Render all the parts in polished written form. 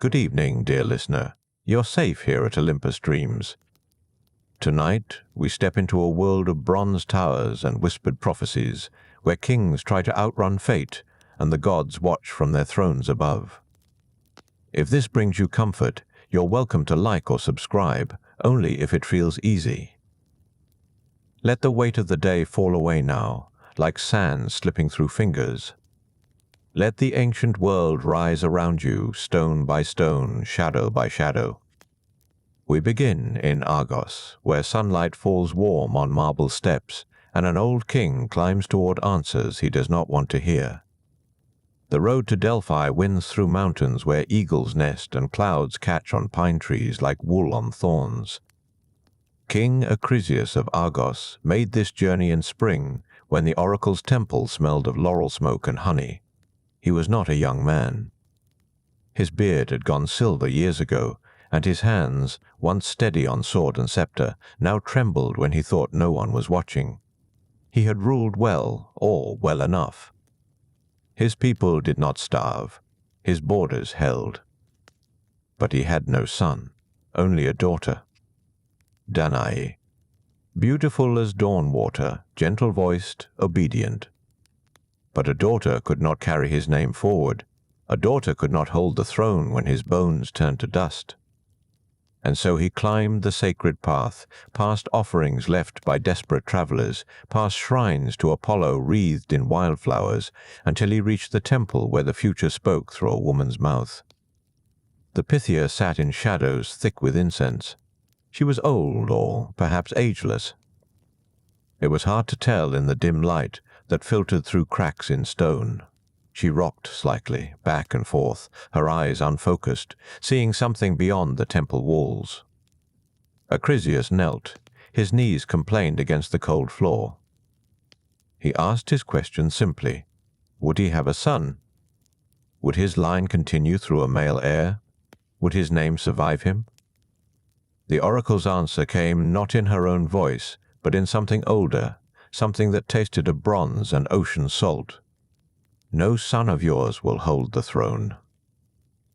Good evening, dear listener. You're safe here at Olympus Dreams. Tonight, we step into a world of bronze towers and whispered prophecies, where kings try to outrun fate and the gods watch from their thrones above. If this brings you comfort, you're welcome to like or subscribe, only if it feels easy. Let the weight of the day fall away now, like sand slipping through fingers. Let the ancient world rise around you, stone by stone, shadow by shadow. We begin in Argos, where sunlight falls warm on marble steps, and an old king climbs toward answers he does not want to hear. The road to Delphi winds through mountains where eagles nest and clouds catch on pine trees like wool on thorns. King Acrisius of Argos made this journey in spring, when the oracle's temple smelled of laurel smoke and honey. He was not a young man. His beard had gone silver years ago, and his hands, once steady on sword and scepter, now trembled when he thought no one was watching. He had ruled well, or well enough. His people did not starve. His borders held. But he had no son, only a daughter, Danae. Beautiful as dawn water, gentle-voiced, obedient. But a daughter could not carry his name forward. A daughter could not hold the throne when his bones turned to dust. And so he climbed the sacred path, past offerings left by desperate travelers, past shrines to Apollo wreathed in wildflowers, until he reached the temple where the future spoke through a woman's mouth. The Pythia sat in shadows thick with incense. She was old, or perhaps ageless. It was hard to tell in the dim light that filtered through cracks in stone. She rocked slightly, back and forth, her eyes unfocused, seeing something beyond the temple walls. Acrisius knelt. His knees complained against the cold floor. He asked his question simply. Would he have a son? Would his line continue through a male heir? Would his name survive him? The oracle's answer came not in her own voice, but in something older, something that tasted of bronze and ocean salt. No son of yours will hold the throne.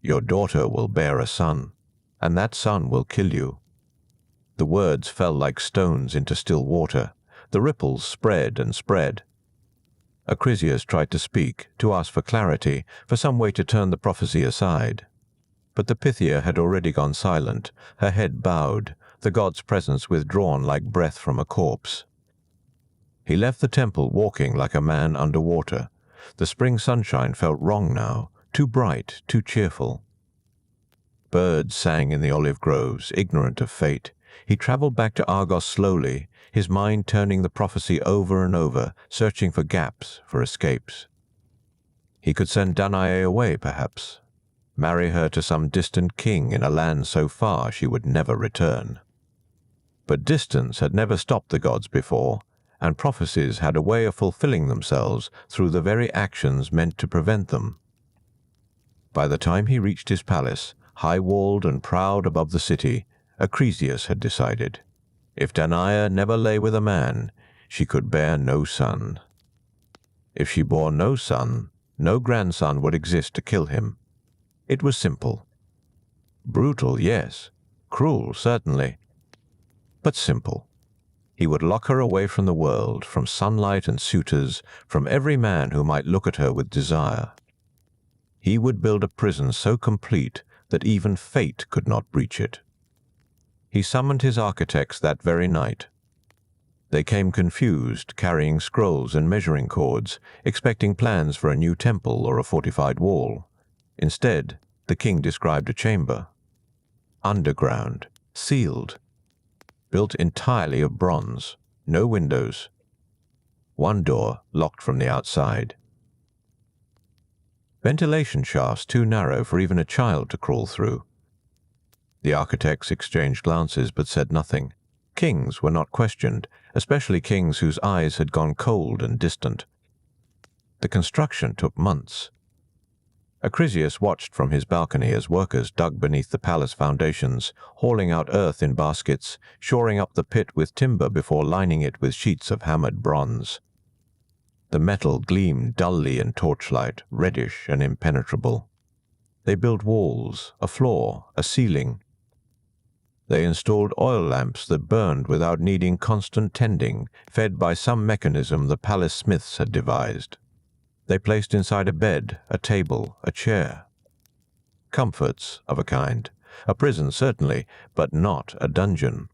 Your daughter will bear a son, and that son will kill you. The words fell like stones into still water. The ripples spread and spread. Acrisius tried to speak, to ask for clarity, for some way to turn the prophecy aside. But the Pythia had already gone silent, her head bowed, the god's presence withdrawn like breath from a corpse. He left the temple walking like a man underwater. The spring sunshine felt wrong now, too bright, too cheerful. Birds sang in the olive groves, ignorant of fate. He traveled back to Argos slowly, his mind turning the prophecy over and over, searching for gaps, for escapes. He could send Danae away, perhaps. Marry her to some distant king in a land so far she would never return. But distance had never stopped the gods before, and prophecies had a way of fulfilling themselves through the very actions meant to prevent them. By the time he reached his palace, high-walled and proud above the city, Acrisius had decided. If Danae never lay with a man, she could bear no son. If she bore no son, no grandson would exist to kill him. It was simple. Brutal, yes. Cruel, certainly. But simple. He would lock her away from the world, from sunlight and suitors, from every man who might look at her with desire. He would build a prison so complete that even fate could not breach it. He summoned his architects that very night. They came confused, carrying scrolls and measuring cords, expecting plans for a new temple or a fortified wall. Instead, the king described a chamber. Underground, sealed, built entirely of bronze, no windows. One door locked from the outside. Ventilation shafts too narrow for even a child to crawl through. The architects exchanged glances but said nothing. Kings were not questioned, especially kings whose eyes had gone cold and distant. The construction took months. Acrisius watched from his balcony as workers dug beneath the palace foundations, hauling out earth in baskets, shoring up the pit with timber before lining it with sheets of hammered bronze. The metal gleamed dully in torchlight, reddish and impenetrable. They built walls, a floor, a ceiling. They installed oil lamps that burned without needing constant tending, fed by some mechanism the palace smiths had devised. They placed inside a bed, a table, a chair. Comforts of a kind. A prison, certainly, but not a dungeon.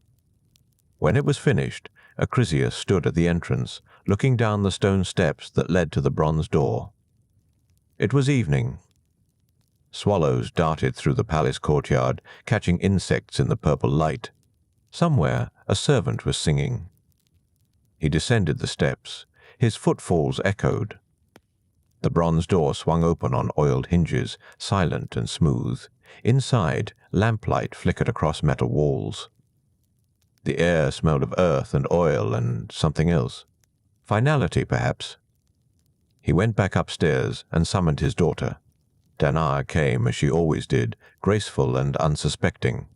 When it was finished, Acrisius stood at the entrance, looking down the stone steps that led to the bronze door. It was evening. Swallows darted through the palace courtyard, catching insects in the purple light. Somewhere, a servant was singing. He descended the steps. His footfalls echoed. The bronze door swung open on oiled hinges, silent and smooth. Inside, lamplight flickered across metal walls. The air smelled of earth and oil and something else. Finality, perhaps. He went back upstairs and summoned his daughter. Danae came as she always did, graceful and unsuspecting.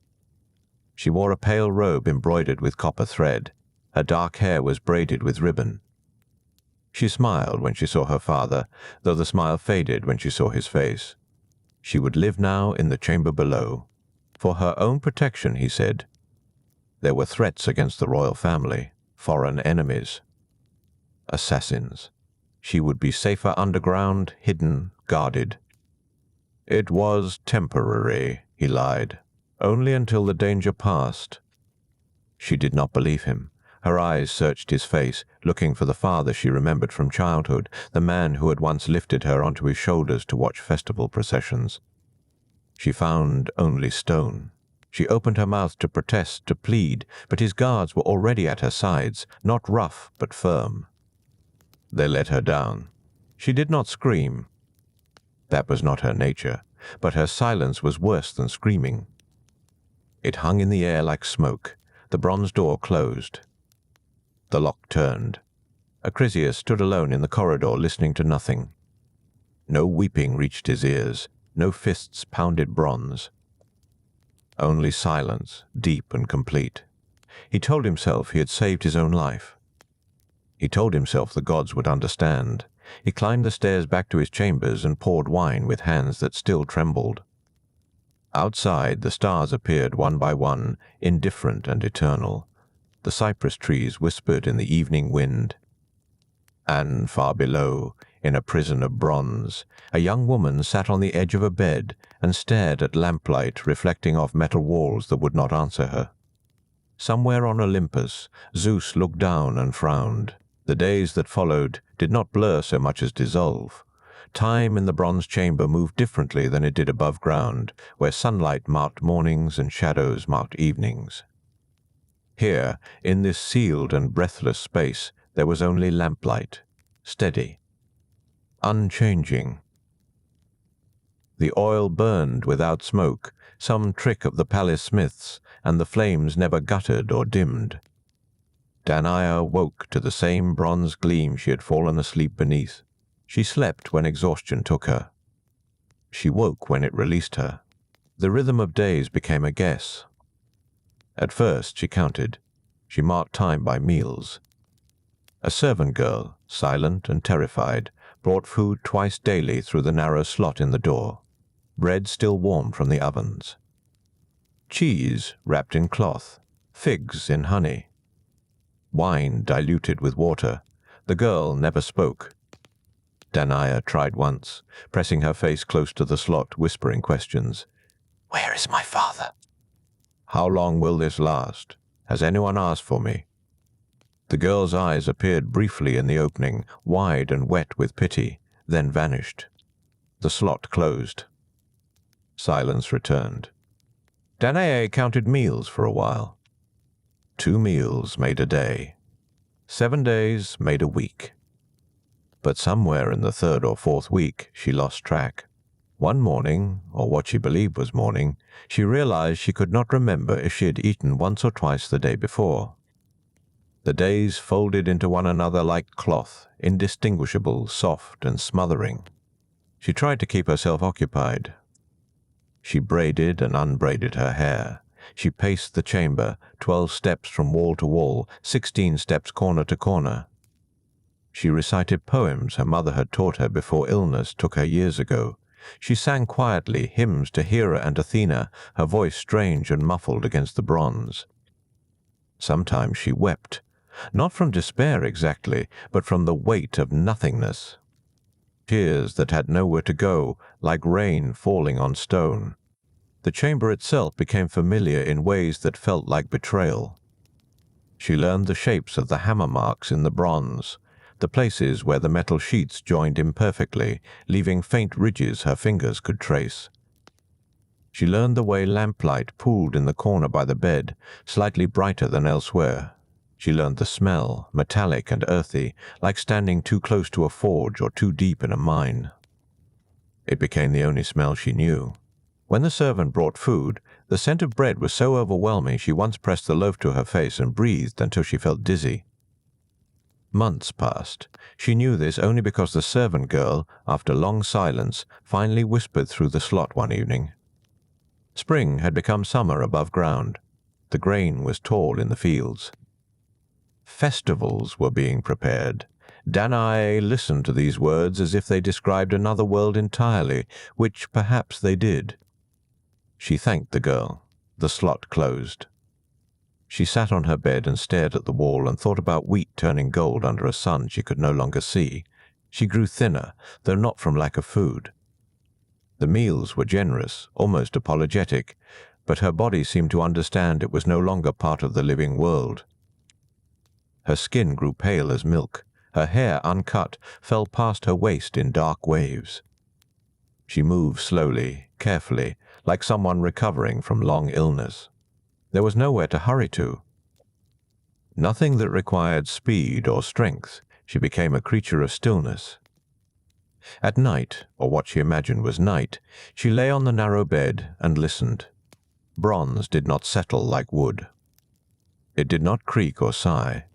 She wore a pale robe embroidered with copper thread. Her dark hair was braided with ribbon. She smiled when she saw her father, though the smile faded when she saw his face. She would live now in the chamber below. For her own protection, he said. There were threats against the royal family, foreign enemies. Assassins. She would be safer underground, hidden, guarded. It was temporary, he lied. Only until the danger passed. She did not believe him. Her eyes searched his face, looking for the father she remembered from childhood, the man who had once lifted her onto his shoulders to watch festival processions. She found only stone. She opened her mouth to protest, to plead, but his guards were already at her sides, not rough but firm. They let her down. She did not scream. That was not her nature, but her silence was worse than screaming. It hung in the air like smoke. The bronze door closed. The lock turned. Acrisius stood alone in the corridor, listening to nothing. No weeping reached his ears. No fists pounded bronze. Only silence, deep and complete. He told himself he had saved his own life. He told himself the gods would understand. He climbed the stairs back to his chambers and poured wine with hands that still trembled. Outside, the stars appeared one by one, indifferent and eternal. The cypress trees whispered in the evening wind. And far below, in a prison of bronze, a young woman sat on the edge of a bed and stared at lamplight reflecting off metal walls that would not answer her. Somewhere on Olympus, Zeus looked down and frowned. The days that followed did not blur so much as dissolve. Time in the bronze chamber moved differently than it did above ground, where sunlight marked mornings and shadows marked evenings. Here, in this sealed and breathless space, there was only lamplight, steady, unchanging. The oil burned without smoke, some trick of the palace smiths, and the flames never guttered or dimmed. Danae woke to the same bronze gleam she had fallen asleep beneath. She slept when exhaustion took her. She woke when it released her. The rhythm of days became a guess. At first she counted. She marked time by meals. A servant girl, silent and terrified, brought food twice daily through the narrow slot in the door. Bread still warm from the ovens. Cheese wrapped in cloth. Figs in honey. Wine diluted with water. The girl never spoke. Danae tried once, pressing her face close to the slot, whispering questions. "Where is my father?" "How long will this last? Has anyone asked for me?" The girl's eyes appeared briefly in the opening, wide and wet with pity, then vanished. The slot closed. Silence returned. Danae counted meals for a while. 2 meals made a day. 7 days made a week. But somewhere in the 3rd or 4th week, she lost track. One morning, or what she believed was morning, she realized she could not remember if she had eaten once or twice the day before. The days folded into one another like cloth, indistinguishable, soft and smothering. She tried to keep herself occupied. She braided and unbraided her hair. She paced the chamber, 12 steps from wall to wall, 16 steps corner to corner. She recited poems her mother had taught her before illness took her years ago, She sang quietly hymns to Hera and Athena, her voice strange and muffled against the bronze. Sometimes she wept, not from despair exactly, but from the weight of nothingness. Tears that had nowhere to go, like rain falling on stone. The chamber itself became familiar in ways that felt like betrayal. She learned the shapes of the hammer marks in the bronze, the places where the metal sheets joined imperfectly, leaving faint ridges her fingers could trace. She learned the way lamplight pooled in the corner by the bed, slightly brighter than elsewhere. She learned the smell, metallic and earthy, like standing too close to a forge or too deep in a mine. It became the only smell she knew. When the servant brought food, the scent of bread was so overwhelming she once pressed the loaf to her face and breathed until she felt dizzy. Months passed. She knew this only because the servant girl, after long silence, finally whispered through the slot one evening. Spring had become summer above ground. The grain was tall in the fields. Festivals were being prepared. Danae listened to these words as if they described another world entirely, which perhaps they did. She thanked the girl. The slot closed. She sat on her bed and stared at the wall and thought about wheat turning gold under a sun she could no longer see. She grew thinner, though not from lack of food. The meals were generous, almost apologetic, but her body seemed to understand it was no longer part of the living world. Her skin grew pale as milk. Her hair, uncut, fell past her waist in dark waves. She moved slowly, carefully, like someone recovering from long illness. There was nowhere to hurry to. Nothing that required speed or strength. She became a creature of stillness. At night, or what she imagined was night, she lay on the narrow bed and listened. Bronze did not settle like wood. It did not creak or sigh.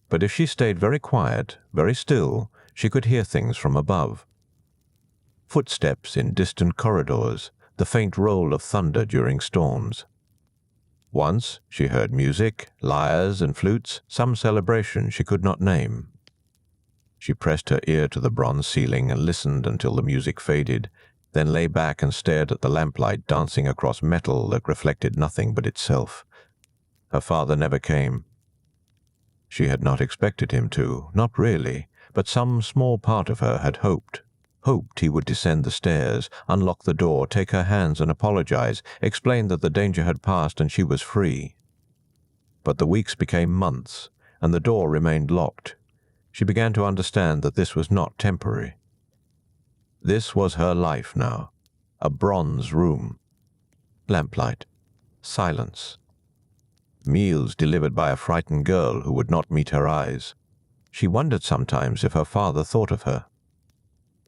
But if she stayed very quiet, very still, she could hear things from above. Footsteps in distant corridors, the faint roll of thunder during storms. Once she heard music, lyres and flutes, some celebration she could not name. She pressed her ear to the bronze ceiling and listened until the music faded, then lay back and stared at the lamplight dancing across metal that reflected nothing but itself. Her father never came. She had not expected him to, not really, but some small part of her had hoped he would descend the stairs, unlock the door, take her hands and apologize, explain that the danger had passed and she was free. But the weeks became months, and the door remained locked. She began to understand that this was not temporary. This was her life now, a bronze room. Lamplight. Silence. Meals delivered by a frightened girl who would not meet her eyes. She wondered sometimes if her father thought of her.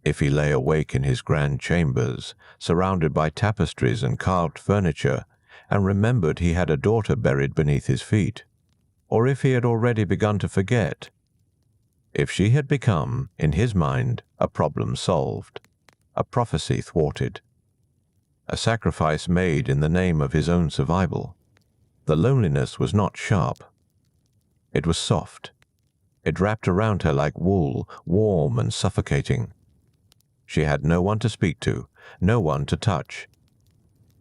If he lay awake in his grand chambers, surrounded by tapestries and carved furniture, and remembered he had a daughter buried beneath his feet. Or if he had already begun to forget. If she had become, in his mind, a problem solved, a prophecy thwarted, a sacrifice made in the name of his own survival. The loneliness was not sharp. It was soft. It wrapped around her like wool, warm and suffocating. She had no one to speak to, no one to touch.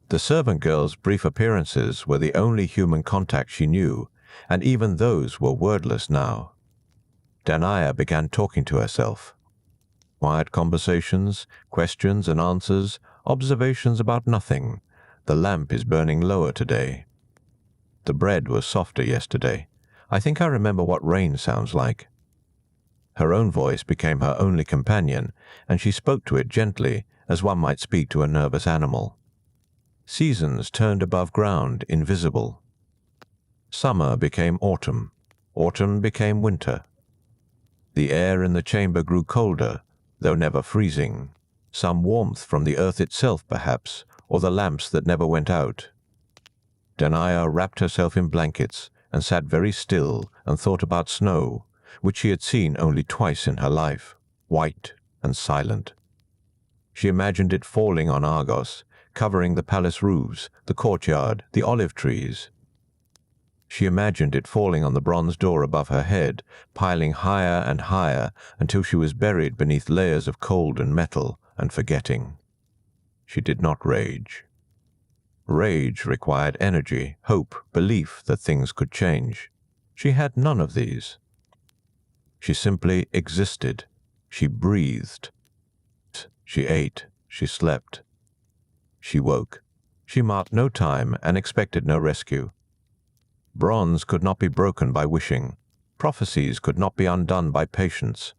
The servant girl's brief appearances were the only human contact she knew, and even those were wordless now. Danae began talking to herself. Quiet conversations, questions and answers, observations about nothing. The lamp is burning lower today. The bread was softer yesterday. I think I remember what rain sounds like. Her own voice became her only companion, and she spoke to it gently, as one might speak to a nervous animal. Seasons turned above ground, invisible. Summer became autumn. Autumn became winter. The air in the chamber grew colder, though never freezing. Some warmth from the earth itself, perhaps, or the lamps that never went out. Danae wrapped herself in blankets and sat very still and thought about snow, which she had seen only twice in her life, white and silent. She imagined it falling on Argos, covering the palace roofs, the courtyard, the olive trees. She imagined it falling on the bronze door above her head, piling higher and higher until she was buried beneath layers of cold and metal and forgetting. She did not rage. Rage required energy, hope, belief that things could change. She had none of these. She simply existed. She breathed. She ate. She slept. She woke. She marked no time and expected no rescue. Bronze could not be broken by wishing. Prophecies could not be undone by patience.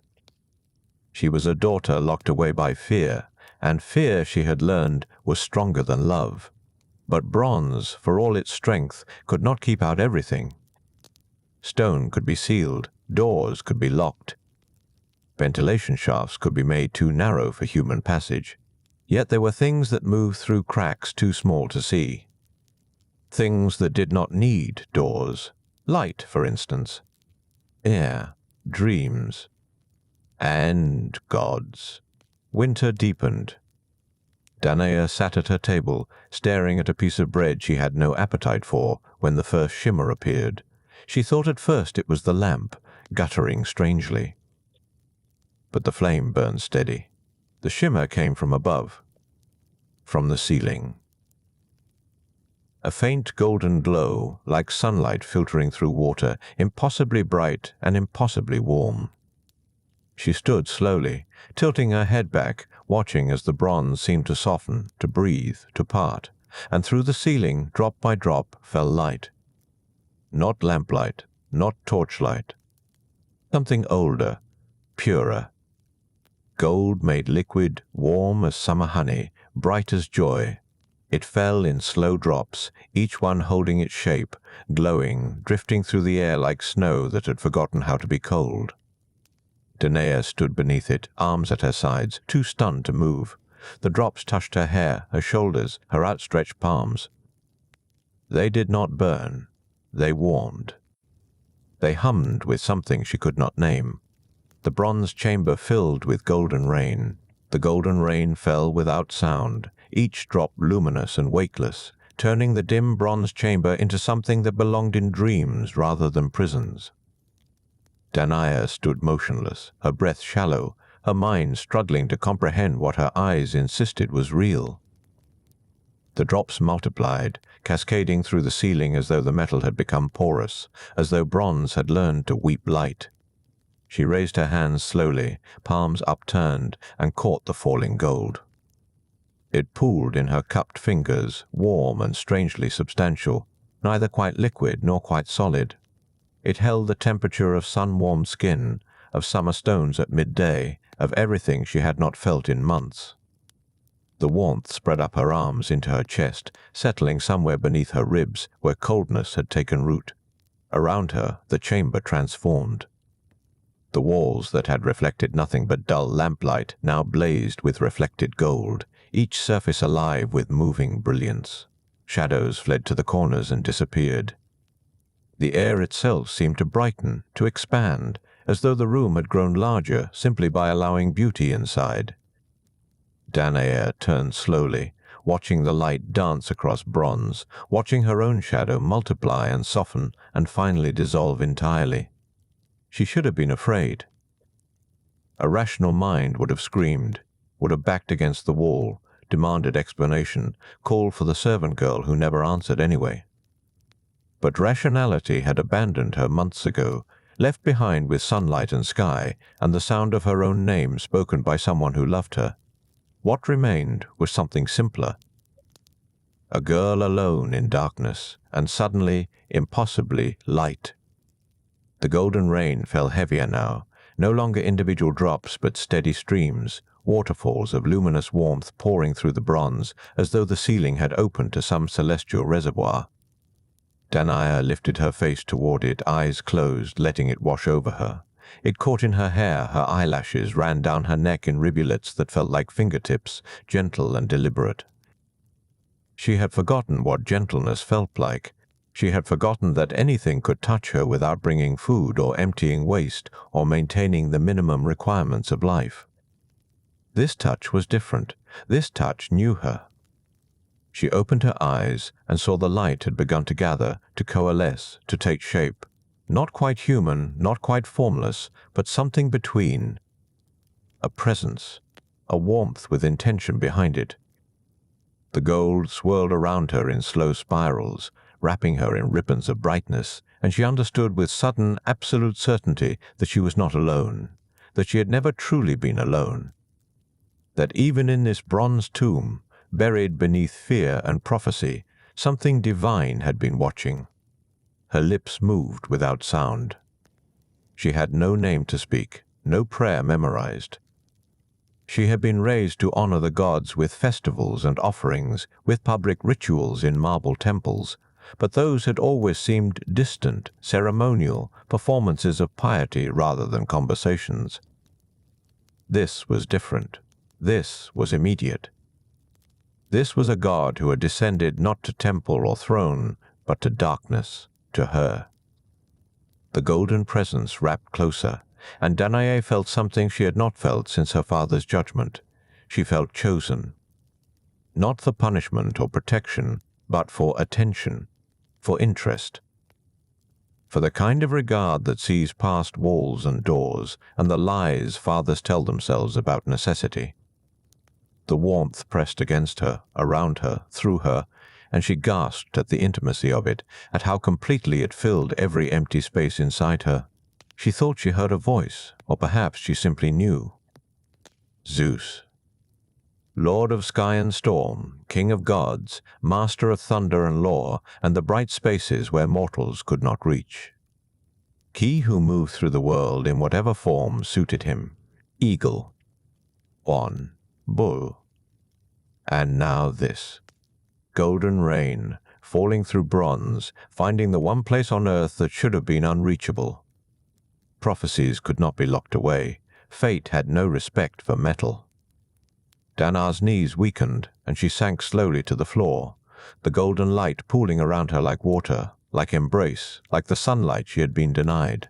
She was a daughter locked away by fear, and fear, she had learned, was stronger than love. But bronze, for all its strength, could not keep out everything. Stone could be sealed, doors could be locked. Ventilation shafts could be made too narrow for human passage. Yet there were things that moved through cracks too small to see. Things that did not need doors. Light, for instance. Air. Dreams. And gods. Winter deepened. Danae sat at her table, staring at a piece of bread she had no appetite for when the first shimmer appeared. She thought at first it was the lamp, guttering strangely. But the flame burned steady. The shimmer came from above, from the ceiling. A faint golden glow, like sunlight filtering through water, impossibly bright and impossibly warm. She stood slowly, tilting her head back, watching as the bronze seemed to soften, to breathe, to part, and through the ceiling, drop by drop, fell light. Not lamplight, not torchlight. Something older, purer. Gold made liquid, warm as summer honey, bright as joy. It fell in slow drops, each one holding its shape, glowing, drifting through the air like snow that had forgotten how to be cold. Danae stood beneath it, arms at her sides, too stunned to move. The drops touched her hair, her shoulders, her outstretched palms. They did not burn. They warmed. They hummed with something she could not name. The bronze chamber filled with golden rain. The golden rain fell without sound, each drop luminous and weightless, turning the dim bronze chamber into something that belonged in dreams rather than prisons. Danae stood motionless, her breath shallow, her mind struggling to comprehend what her eyes insisted was real. The drops multiplied, cascading through the ceiling as though the metal had become porous, as though bronze had learned to weep light. She raised her hands slowly, palms upturned, and caught the falling gold. It pooled in her cupped fingers, warm and strangely substantial, neither quite liquid nor quite solid. It held the temperature of sun-warmed skin, of summer stones at midday, of everything she had not felt in months. The warmth spread up her arms into her chest, settling somewhere beneath her ribs where coldness had taken root. Around her, the chamber transformed. The walls that had reflected nothing but dull lamplight now blazed with reflected gold, each surface alive with moving brilliance. Shadows fled to the corners and disappeared. The air itself seemed to brighten, to expand, as though the room had grown larger simply by allowing beauty inside. Danae turned slowly, watching the light dance across bronze, watching her own shadow multiply and soften and finally dissolve entirely. She should have been afraid. A rational mind would have screamed, would have backed against the wall, demanded explanation, called for the servant girl who never answered anyway. But rationality had abandoned her months ago, left behind with sunlight and sky, and the sound of her own name spoken by someone who loved her. What remained was something simpler. A girl alone in darkness, and suddenly, impossibly, light. The golden rain fell heavier now, no longer individual drops but steady streams, waterfalls of luminous warmth pouring through the bronze, as though the ceiling had opened to some celestial reservoir. Danae lifted her face toward it, eyes closed, letting it wash over her. It caught in her hair, her eyelashes ran down her neck in rivulets that felt like fingertips, gentle and deliberate. She had forgotten what gentleness felt like. She had forgotten that anything could touch her without bringing food or emptying waste or maintaining the minimum requirements of life. This touch was different. This touch knew her. She opened her eyes and saw the light had begun to gather, to coalesce, to take shape. Not quite human, not quite formless, but something between. A presence, a warmth with intention behind it. The gold swirled around her in slow spirals, wrapping her in ribbons of brightness, and she understood with sudden, absolute certainty that she was not alone, that she had never truly been alone, that even in this bronze tomb, buried beneath fear and prophecy, something divine had been watching. Her lips moved without sound. She had no name to speak, no prayer memorized. She had been raised to honor the gods with festivals and offerings, with public rituals in marble temples, but those had always seemed distant, ceremonial, performances of piety rather than conversations. This was different. This was immediate. This was a god who had descended not to temple or throne, but to darkness, to her. The golden presence wrapped closer, and Danae felt something she had not felt since her father's judgment. She felt chosen. Not for punishment or protection, but for attention, for interest, for the kind of regard that sees past walls and doors and the lies fathers tell themselves about necessity. The warmth pressed against her, around her, through her, and she gasped at the intimacy of it, at how completely it filled every empty space inside her. She thought she heard a voice, or perhaps she simply knew. Zeus. Lord of sky and storm, king of gods, master of thunder and law, and the bright spaces where mortals could not reach. He who moved through the world in whatever form suited him. Eagle. Swan. Bull. And now this. Golden rain, falling through bronze, finding the one place on earth that should have been unreachable. Prophecies could not be locked away. Fate had no respect for metal. Danae's knees weakened, and she sank slowly to the floor, the golden light pooling around her like water, like embrace, like the sunlight she had been denied.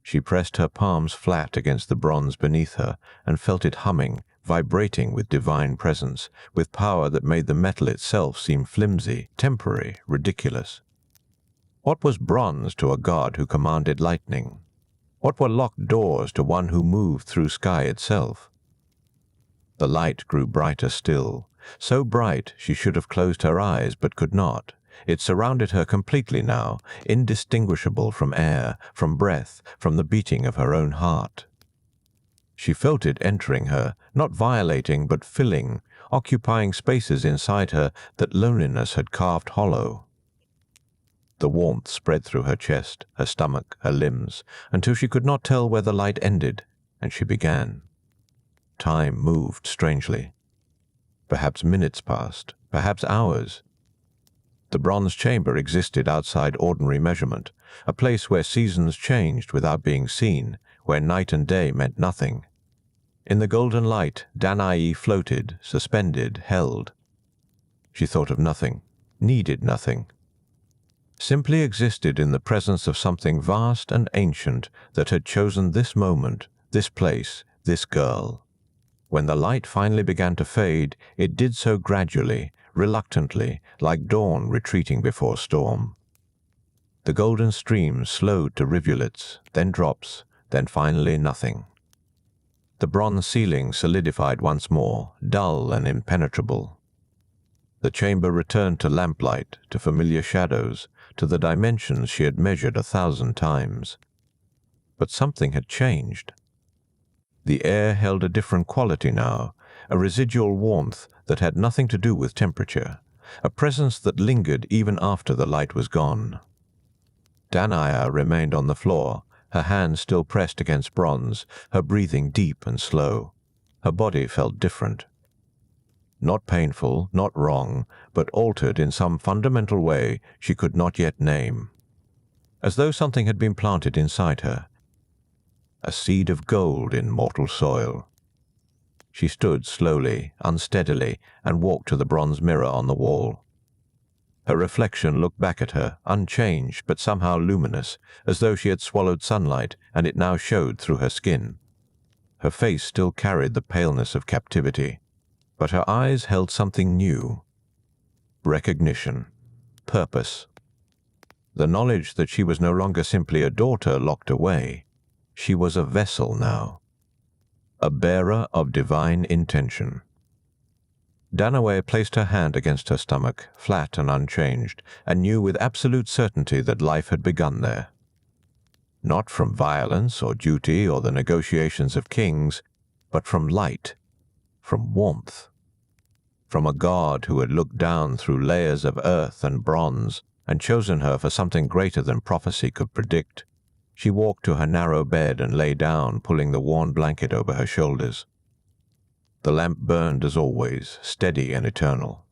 She pressed her palms flat against the bronze beneath her and felt it humming, vibrating with divine presence, with power that made the metal itself seem flimsy, temporary, ridiculous. What was bronze to a god who commanded lightning? What were locked doors to one who moved through sky itself? The light grew brighter still, so bright she should have closed her eyes but could not. It surrounded her completely now, indistinguishable from air, from breath, from the beating of her own heart. She felt it entering her, not violating but filling, occupying spaces inside her that loneliness had carved hollow. The warmth spread through her chest, her stomach, her limbs, until she could not tell where the light ended, and she began. Time moved strangely. Perhaps minutes passed, perhaps hours. The bronze chamber existed outside ordinary measurement, a place where seasons changed without being seen, where night and day meant nothing. In the golden light, Danae floated, suspended, held. She thought of nothing, needed nothing. Simply existed in the presence of something vast and ancient that had chosen this moment, this place, this girl. When the light finally began to fade, it did so gradually, reluctantly, like dawn retreating before storm. The golden stream slowed to rivulets, then drops, then finally nothing. The bronze ceiling solidified once more, dull and impenetrable. The chamber returned to lamplight, to familiar shadows, to the dimensions she had measured 1,000 times. But something had changed. The air held a different quality now, a residual warmth that had nothing to do with temperature, a presence that lingered even after the light was gone. Danae remained on the floor, her hands still pressed against bronze, her breathing deep and slow. Her body felt different. Not painful, not wrong, but altered in some fundamental way she could not yet name. As though something had been planted inside her. A seed of gold in mortal soil. She stood slowly, unsteadily, and walked to the bronze mirror on the wall. Her reflection looked back at her, unchanged but somehow luminous, as though she had swallowed sunlight, and it now showed through her skin. Her face still carried the paleness of captivity, but her eyes held something new. Recognition. Purpose. The knowledge that she was no longer simply a daughter locked away. She was a vessel now, a bearer of divine intention. Danae placed her hand against her stomach, flat and unchanged, and knew with absolute certainty that life had begun there. Not from violence or duty or the negotiations of kings, but from light, from warmth, from a god who had looked down through layers of earth and bronze and chosen her for something greater than prophecy could predict. She walked to her narrow bed and lay down, pulling the worn blanket over her shoulders. The lamp burned as always, steady and eternal.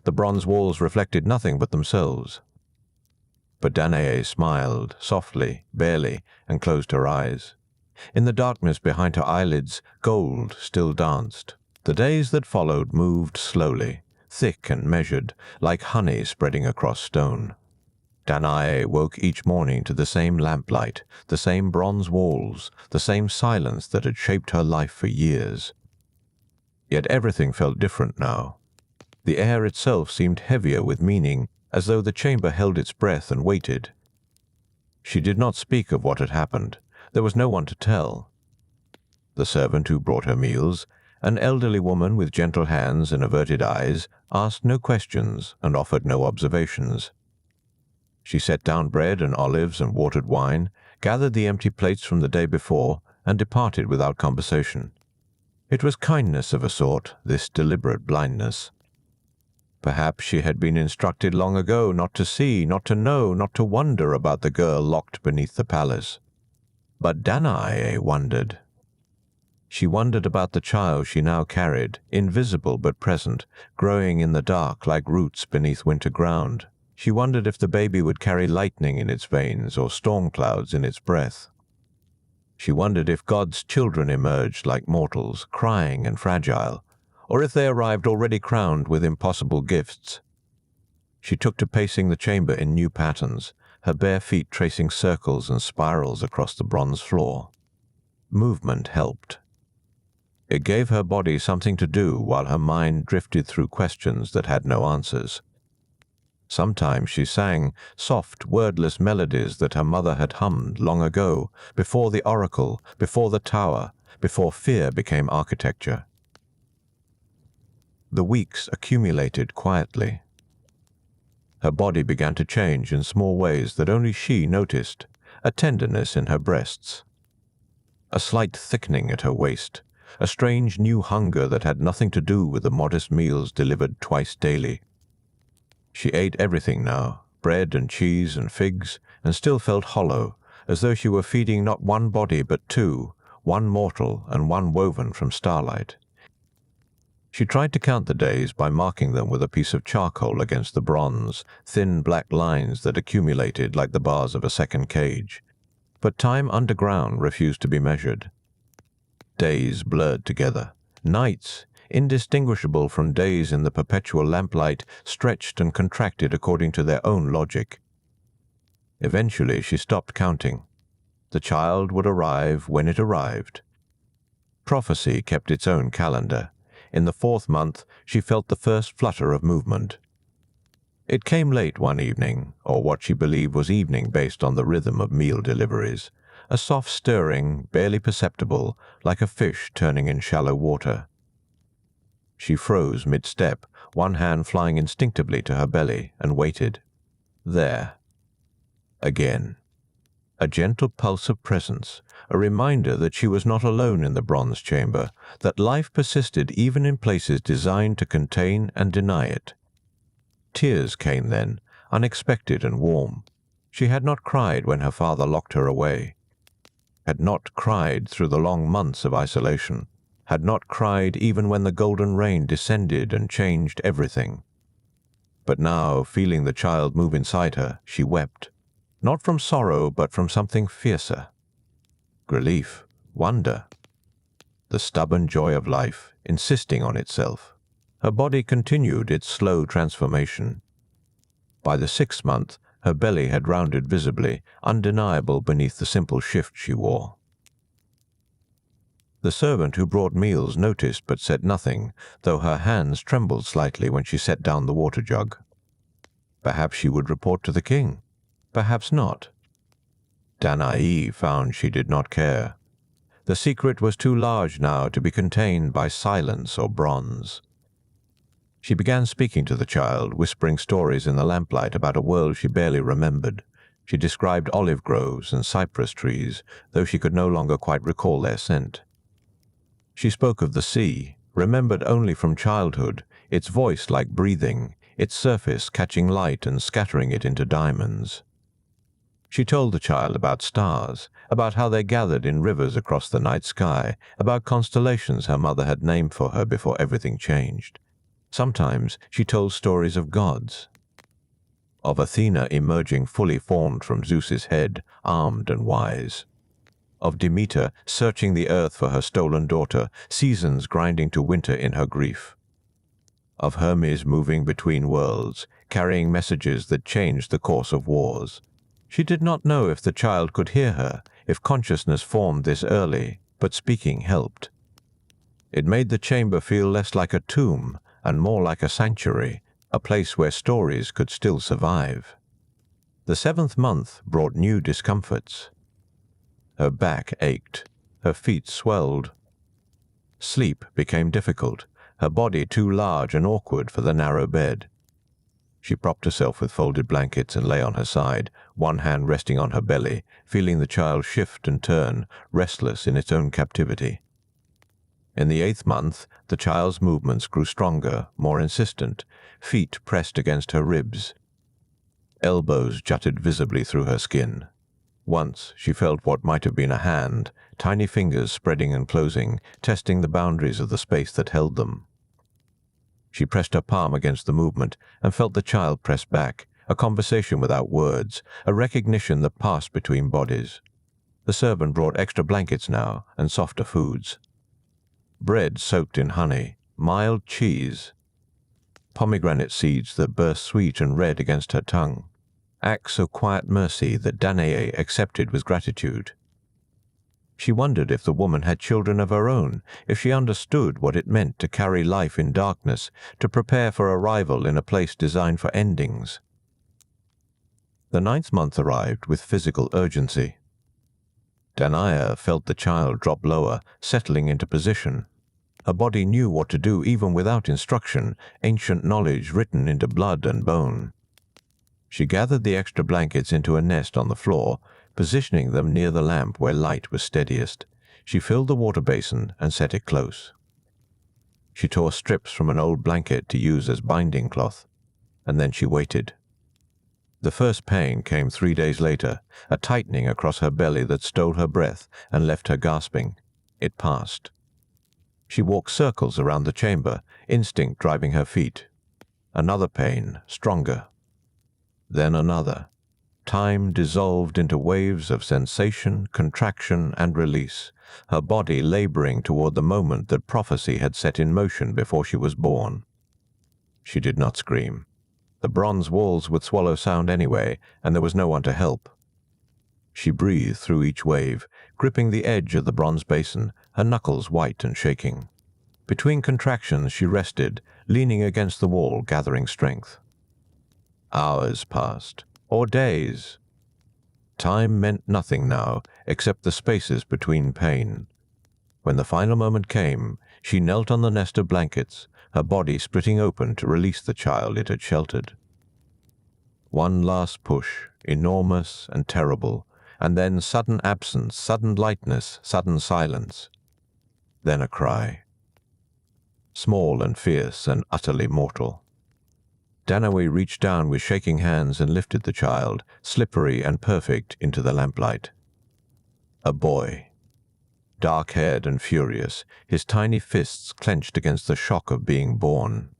The bronze walls reflected nothing but themselves. But Danae smiled, softly, barely, and closed her eyes. In the darkness behind her eyelids, gold still danced. The days that followed moved slowly, thick and measured, like honey spreading across stone. Danae woke each morning to the same lamplight, the same bronze walls, the same silence that had shaped her life for years. Yet everything felt different now. The air itself seemed heavier with meaning, as though the chamber held its breath and waited. She did not speak of what had happened. There was no one to tell. The servant who brought her meals, an elderly woman with gentle hands and averted eyes, asked no questions and offered no observations. She set down bread and olives and watered wine, gathered the empty plates from the day before, and departed without conversation. It was kindness of a sort, this deliberate blindness. Perhaps she had been instructed long ago not to see, not to know, not to wonder about the girl locked beneath the palace. But Danae wondered. She wondered about the child she now carried, invisible but present, growing in the dark like roots beneath winter ground. She wondered if the baby would carry lightning in its veins or storm clouds in its breath. She wondered if God's children emerged like mortals, crying and fragile, or if they arrived already crowned with impossible gifts. She took to pacing the chamber in new patterns, her bare feet tracing circles and spirals across the bronze floor. Movement helped. It gave her body something to do while her mind drifted through questions that had no answers. Sometimes she sang soft, wordless melodies that her mother had hummed long ago, before the oracle, before the tower, before fear became architecture. The weeks accumulated quietly. Her body began to change in small ways that only she noticed, a tenderness in her breasts, a slight thickening at her waist, a strange new hunger that had nothing to do with the modest meals delivered twice daily. She ate everything now, bread and cheese and figs, and still felt hollow, as though she were feeding not one body but two, one mortal and one woven from starlight. She tried to count the days by marking them with a piece of charcoal against the bronze, thin black lines that accumulated like the bars of a second cage. But time underground refused to be measured. Days blurred together. Nights, indistinguishable from days in the perpetual lamplight, stretched and contracted according to their own logic. Eventually she stopped counting. The child would arrive when it arrived. Prophecy kept its own calendar. In the 4th month she felt the first flutter of movement. It came late one evening, or what she believed was evening based on the rhythm of meal deliveries, a soft stirring, barely perceptible, like a fish turning in shallow water. She froze mid-step, one hand flying instinctively to her belly, and waited. There. Again. A gentle pulse of presence, a reminder that she was not alone in the bronze chamber, that life persisted even in places designed to contain and deny it. Tears came then, unexpected and warm. She had not cried when her father locked her away, had not cried through the long months of isolation, had not cried even when the golden rain descended and changed everything. But now, feeling the child move inside her, she wept, not from sorrow but from something fiercer. Relief, wonder, the stubborn joy of life, insisting on itself. Her body continued its slow transformation. By the 6th month, her belly had rounded visibly, undeniable beneath the simple shift she wore. The servant who brought meals noticed but said nothing, though her hands trembled slightly when she set down the water jug. Perhaps she would report to the king. Perhaps not. Danae found she did not care. The secret was too large now to be contained by silence or bronze. She began speaking to the child, whispering stories in the lamplight about a world she barely remembered. She described olive groves and cypress trees, though she could no longer quite recall their scent. She spoke of the sea, remembered only from childhood, its voice like breathing, its surface catching light and scattering it into diamonds. She told the child about stars, about how they gathered in rivers across the night sky, about constellations her mother had named for her before everything changed. Sometimes she told stories of gods, of Athena emerging fully formed from Zeus's head, armed and wise, of Demeter searching the earth for her stolen daughter, seasons grinding to winter in her grief, of Hermes moving between worlds, carrying messages that changed the course of wars. She did not know if the child could hear her, if consciousness formed this early, but speaking helped. It made the chamber feel less like a tomb and more like a sanctuary, a place where stories could still survive. The 7th month brought new discomforts. Her back ached, her feet swelled. Sleep became difficult, her body too large and awkward for the narrow bed. She propped herself with folded blankets and lay on her side, one hand resting on her belly, feeling the child shift and turn, restless in its own captivity. In the 8th month, the child's movements grew stronger, more insistent, feet pressed against her ribs. Elbows jutted visibly through her skin. Once she felt what might have been a hand, tiny fingers spreading and closing, testing the boundaries of the space that held them. She pressed her palm against the movement and felt the child press back, a conversation without words, a recognition that passed between bodies. The servant brought extra blankets now and softer foods. Bread soaked in honey, mild cheese, pomegranate seeds that burst sweet and red against her tongue, acts of quiet mercy that Danae accepted with gratitude. She wondered if the woman had children of her own, if she understood what it meant to carry life in darkness, to prepare for arrival in a place designed for endings. The 9th month arrived with physical urgency. Danae felt the child drop lower, settling into position. Her body knew what to do even without instruction, ancient knowledge written into blood and bone. She gathered the extra blankets into a nest on the floor, positioning them near the lamp where light was steadiest. She filled the water basin and set it close. She tore strips from an old blanket to use as binding cloth, and then she waited. The first pain came 3 days later, a tightening across her belly that stole her breath and left her gasping. It passed. She walked circles around the chamber, instinct driving her feet. Another pain, stronger. Then another. Time dissolved into waves of sensation, contraction, and release, her body laboring toward the moment that prophecy had set in motion before she was born. She did not scream. The bronze walls would swallow sound anyway, and there was no one to help. She breathed through each wave, gripping the edge of the bronze basin, her knuckles white and shaking. Between contractions she rested, leaning against the wall, gathering strength. Hours passed, or days. Time meant nothing now, except the spaces between pain. When the final moment came, she knelt on the nest of blankets, her body splitting open to release the child it had sheltered. One last push, enormous and terrible, and then sudden absence, sudden lightness, sudden silence. Then a cry. Small and fierce and utterly mortal. Danae reached down with shaking hands and lifted the child, slippery and perfect, into the lamplight. A boy. Dark-haired and furious, his tiny fists clenched against the shock of being born.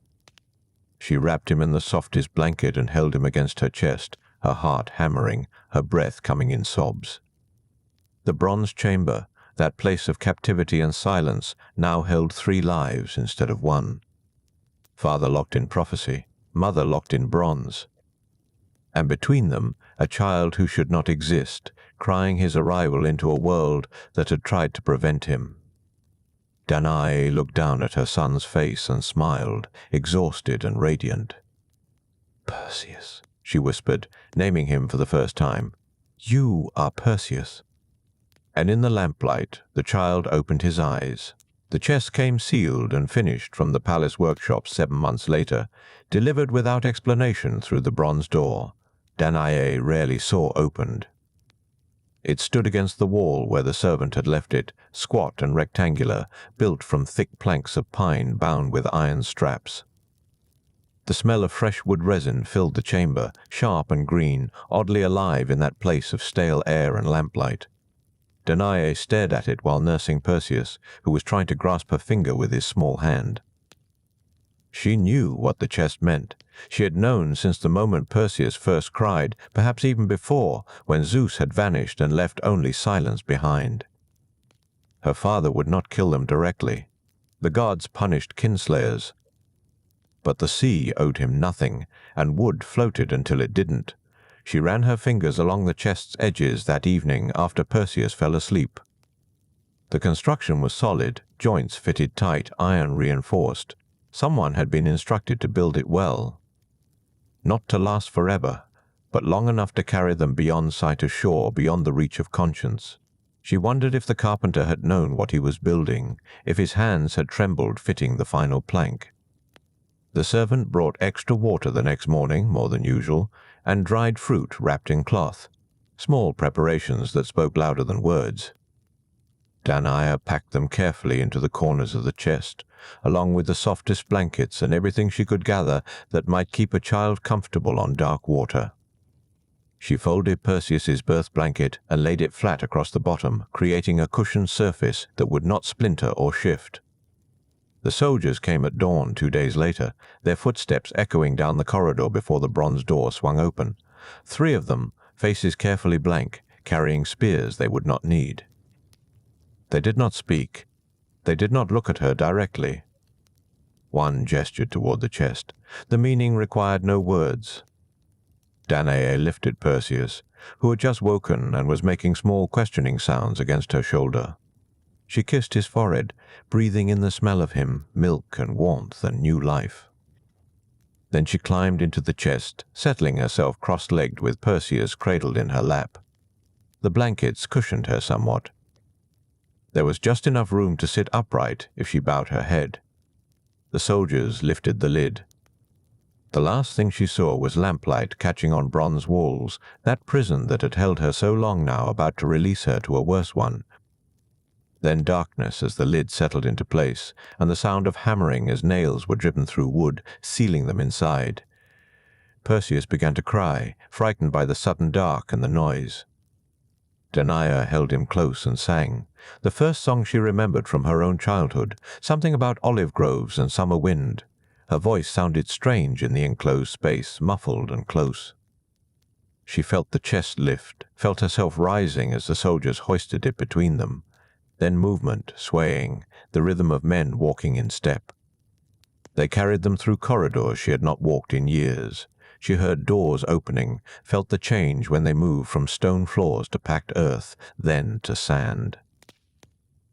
She wrapped him in the softest blanket and held him against her chest, her heart hammering, her breath coming in sobs. The bronze chamber, that place of captivity and silence, now held 3 lives instead of 1. Father locked in prophecy, mother locked in bronze. And between them, a child who should not exist, crying his arrival into a world that had tried to prevent him. Danae looked down at her son's face and smiled, exhausted and radiant. "Perseus," she whispered, naming him for the first time. "You are Perseus." And in the lamplight, the child opened his eyes. The chest came sealed and finished from the palace workshop 7 months later, delivered without explanation through the bronze door Danae rarely saw opened. It stood against the wall where the servant had left it, squat and rectangular, built from thick planks of pine bound with iron straps. The smell of fresh wood resin filled the chamber, sharp and green, oddly alive in that place of stale air and lamplight. Danae stared at it while nursing Perseus, who was trying to grasp her finger with his small hand. She knew what the chest meant. She had known since the moment Perseus first cried, perhaps even before, when Zeus had vanished and left only silence behind. Her father would not kill them directly. The gods punished kinslayers. But the sea owed him nothing, and wood floated until it didn't. She ran her fingers along the chest's edges that evening after Perseus fell asleep. The construction was solid, joints fitted tight, iron reinforced. Someone had been instructed to build it well. Not to last forever, but long enough to carry them beyond sight of shore, beyond the reach of conscience. She wondered if the carpenter had known what he was building, if his hands had trembled fitting the final plank. The servant brought extra water the next morning, more than usual, and dried fruit wrapped in cloth, small preparations that spoke louder than words. Danae packed them carefully into the corners of the chest, along with the softest blankets and everything she could gather that might keep a child comfortable on dark water. She folded Perseus's birth blanket and laid it flat across the bottom, creating a cushioned surface that would not splinter or shift. The soldiers came at dawn 2 days later, their footsteps echoing down the corridor before the bronze door swung open. 3 of them, faces carefully blank, carrying spears they would not need. They did not speak. They did not look at her directly. One gestured toward the chest. The meaning required no words. Danae lifted Perseus, who had just woken and was making small questioning sounds against her shoulder. She kissed his forehead, breathing in the smell of him, milk and warmth and new life. Then she climbed into the chest, settling herself cross-legged with Perseus cradled in her lap. The blankets cushioned her somewhat. There was just enough room to sit upright if she bowed her head. The soldiers lifted the lid. The last thing she saw was lamplight catching on bronze walls, that prison that had held her so long now about to release her to a worse one. Then darkness as the lid settled into place, and the sound of hammering as nails were driven through wood, sealing them inside. Perseus began to cry, frightened by the sudden dark and the noise. Danae held him close and sang, the first song she remembered from her own childhood, something about olive groves and summer wind. Her voice sounded strange in the enclosed space, muffled and close. She felt the chest lift, felt herself rising as the soldiers hoisted it between them. Then movement, swaying, the rhythm of men walking in step. They carried them through corridors she had not walked in years. She heard doors opening, felt the change when they moved from stone floors to packed earth, then to sand.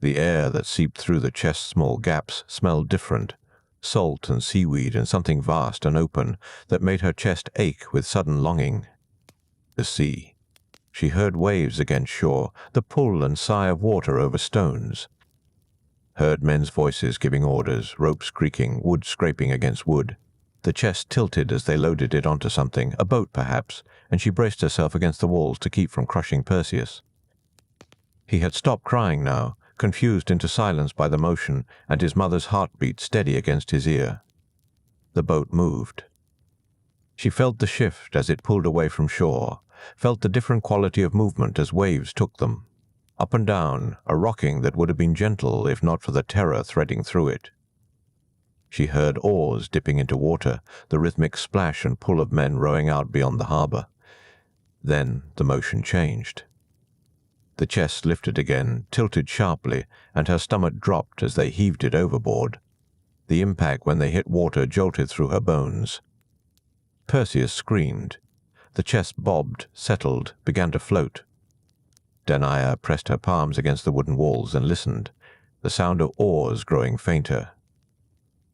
The air that seeped through the chest's small gaps smelled different, salt and seaweed and something vast and open that made her chest ache with sudden longing. The sea. She heard waves against shore, the pull and sigh of water over stones. Heard men's voices giving orders, ropes creaking, wood scraping against wood. The chest tilted as they loaded it onto something, a boat perhaps, and she braced herself against the walls to keep from crushing Perseus. He had stopped crying now, confused into silence by the motion, and his mother's heartbeat steady against his ear. The boat moved. She felt the shift as it pulled away from shore, felt the different quality of movement as waves took them. Up and down, a rocking that would have been gentle if not for the terror threading through it. She heard oars dipping into water, the rhythmic splash and pull of men rowing out beyond the harbor. Then the motion changed. The chest lifted again, tilted sharply, and her stomach dropped as they heaved it overboard. The impact when they hit water jolted through her bones. Perseus screamed. The chest bobbed, settled, began to float. Danae pressed her palms against the wooden walls and listened, the sound of oars growing fainter.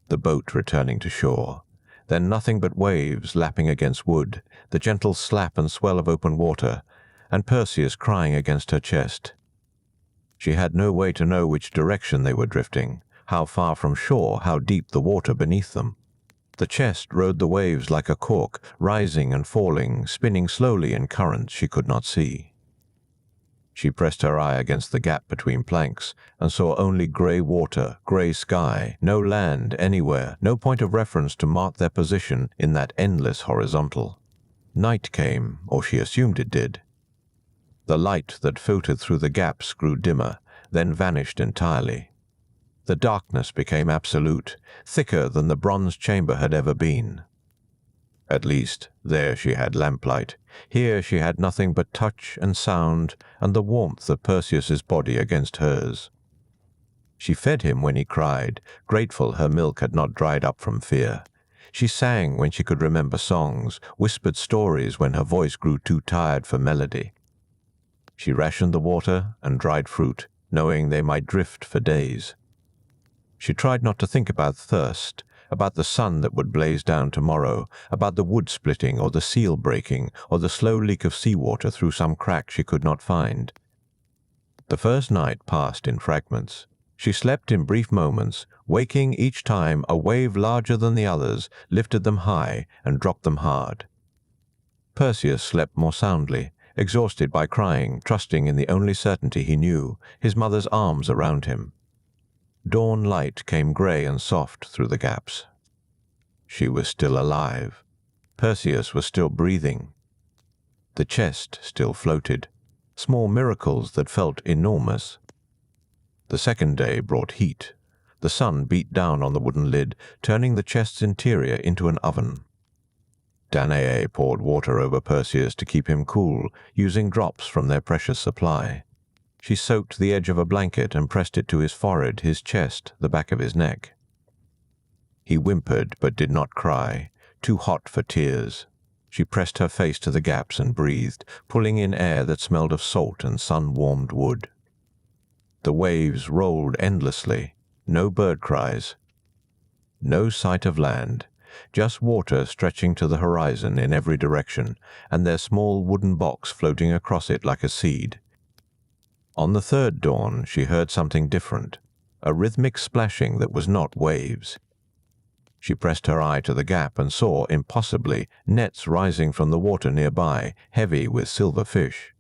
The boat returning to shore. Then nothing but waves lapping against wood, the gentle slap and swell of open water, and Perseus crying against her chest. She had no way to know which direction they were drifting, how far from shore, how deep the water beneath them. The chest rode the waves like a cork, rising and falling, spinning slowly in currents she could not see. She pressed her eye against the gap between planks and saw only grey water, grey sky, no land anywhere, no point of reference to mark their position in that endless horizontal. Night came, or she assumed it did. The light that filtered through the gaps grew dimmer, then vanished entirely. The darkness became absolute, thicker than the bronze chamber had ever been. At least, there she had lamplight. Here she had nothing but touch and sound and the warmth of Perseus's body against hers. She fed him when he cried, grateful her milk had not dried up from fear. She sang when she could remember songs, whispered stories when her voice grew too tired for melody. She rationed the water and dried fruit, knowing they might drift for days. She tried not to think about thirst, about the sun that would blaze down tomorrow, about the wood splitting or the seal breaking or the slow leak of seawater through some crack she could not find. The first night passed in fragments. She slept in brief moments, waking each time a wave larger than the others lifted them high and dropped them hard. Perseus slept more soundly, exhausted by crying, trusting in the only certainty he knew, his mother's arms around him. Dawn light came grey and soft through the gaps. She was still alive. Perseus was still breathing. The chest still floated. Small miracles that felt enormous. The second day brought heat. The sun beat down on the wooden lid, turning the chest's interior into an oven. Danae poured water over Perseus to keep him cool, using drops from their precious supply. She soaked the edge of a blanket and pressed it to his forehead, his chest, the back of his neck. He whimpered but did not cry, too hot for tears. She pressed her face to the gaps and breathed, pulling in air that smelled of salt and sun-warmed wood. The waves rolled endlessly, no bird cries. No sight of land, just water stretching to the horizon in every direction, and their small wooden box floating across it like a seed. On the third dawn she heard something different, a rhythmic splashing that was not waves. She pressed her eye to the gap and saw, impossibly, nets rising from the water nearby, heavy with silver fish.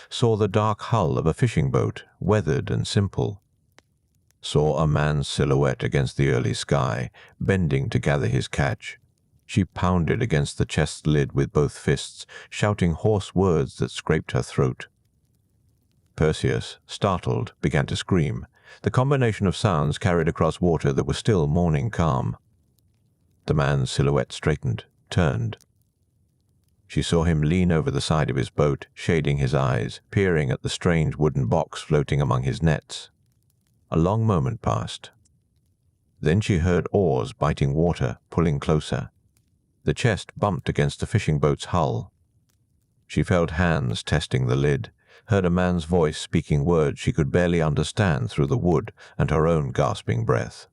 Saw the dark hull of a fishing boat, weathered and simple. Saw a man's silhouette against the early sky, bending to gather his catch. She pounded against the chest's lid with both fists, shouting hoarse words that scraped her throat. Perseus, startled, began to scream. The combination of sounds carried across water that was still morning calm. The man's silhouette straightened, turned. She saw him lean over the side of his boat, shading his eyes, peering at the strange wooden box floating among his nets. A long moment passed. Then she heard oars biting water, pulling closer. The chest bumped against the fishing boat's hull. She felt hands testing the lid, heard a man's voice speaking words she could barely understand through the wood and her own gasping breath.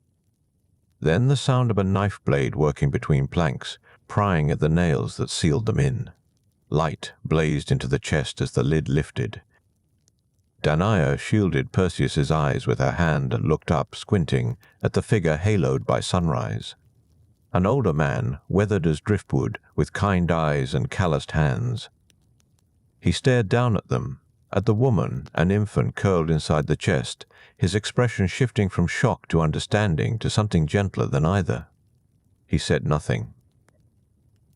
Then the sound of a knife blade working between planks, prying at the nails that sealed them in. Light blazed into the chest as the lid lifted. Danae shielded Perseus's eyes with her hand and looked up, squinting, at the figure haloed by sunrise. An older man, weathered as driftwood, with kind eyes and calloused hands. He stared down at them, at the woman, an infant curled inside the chest, his expression shifting from shock to understanding to something gentler than either. He said nothing.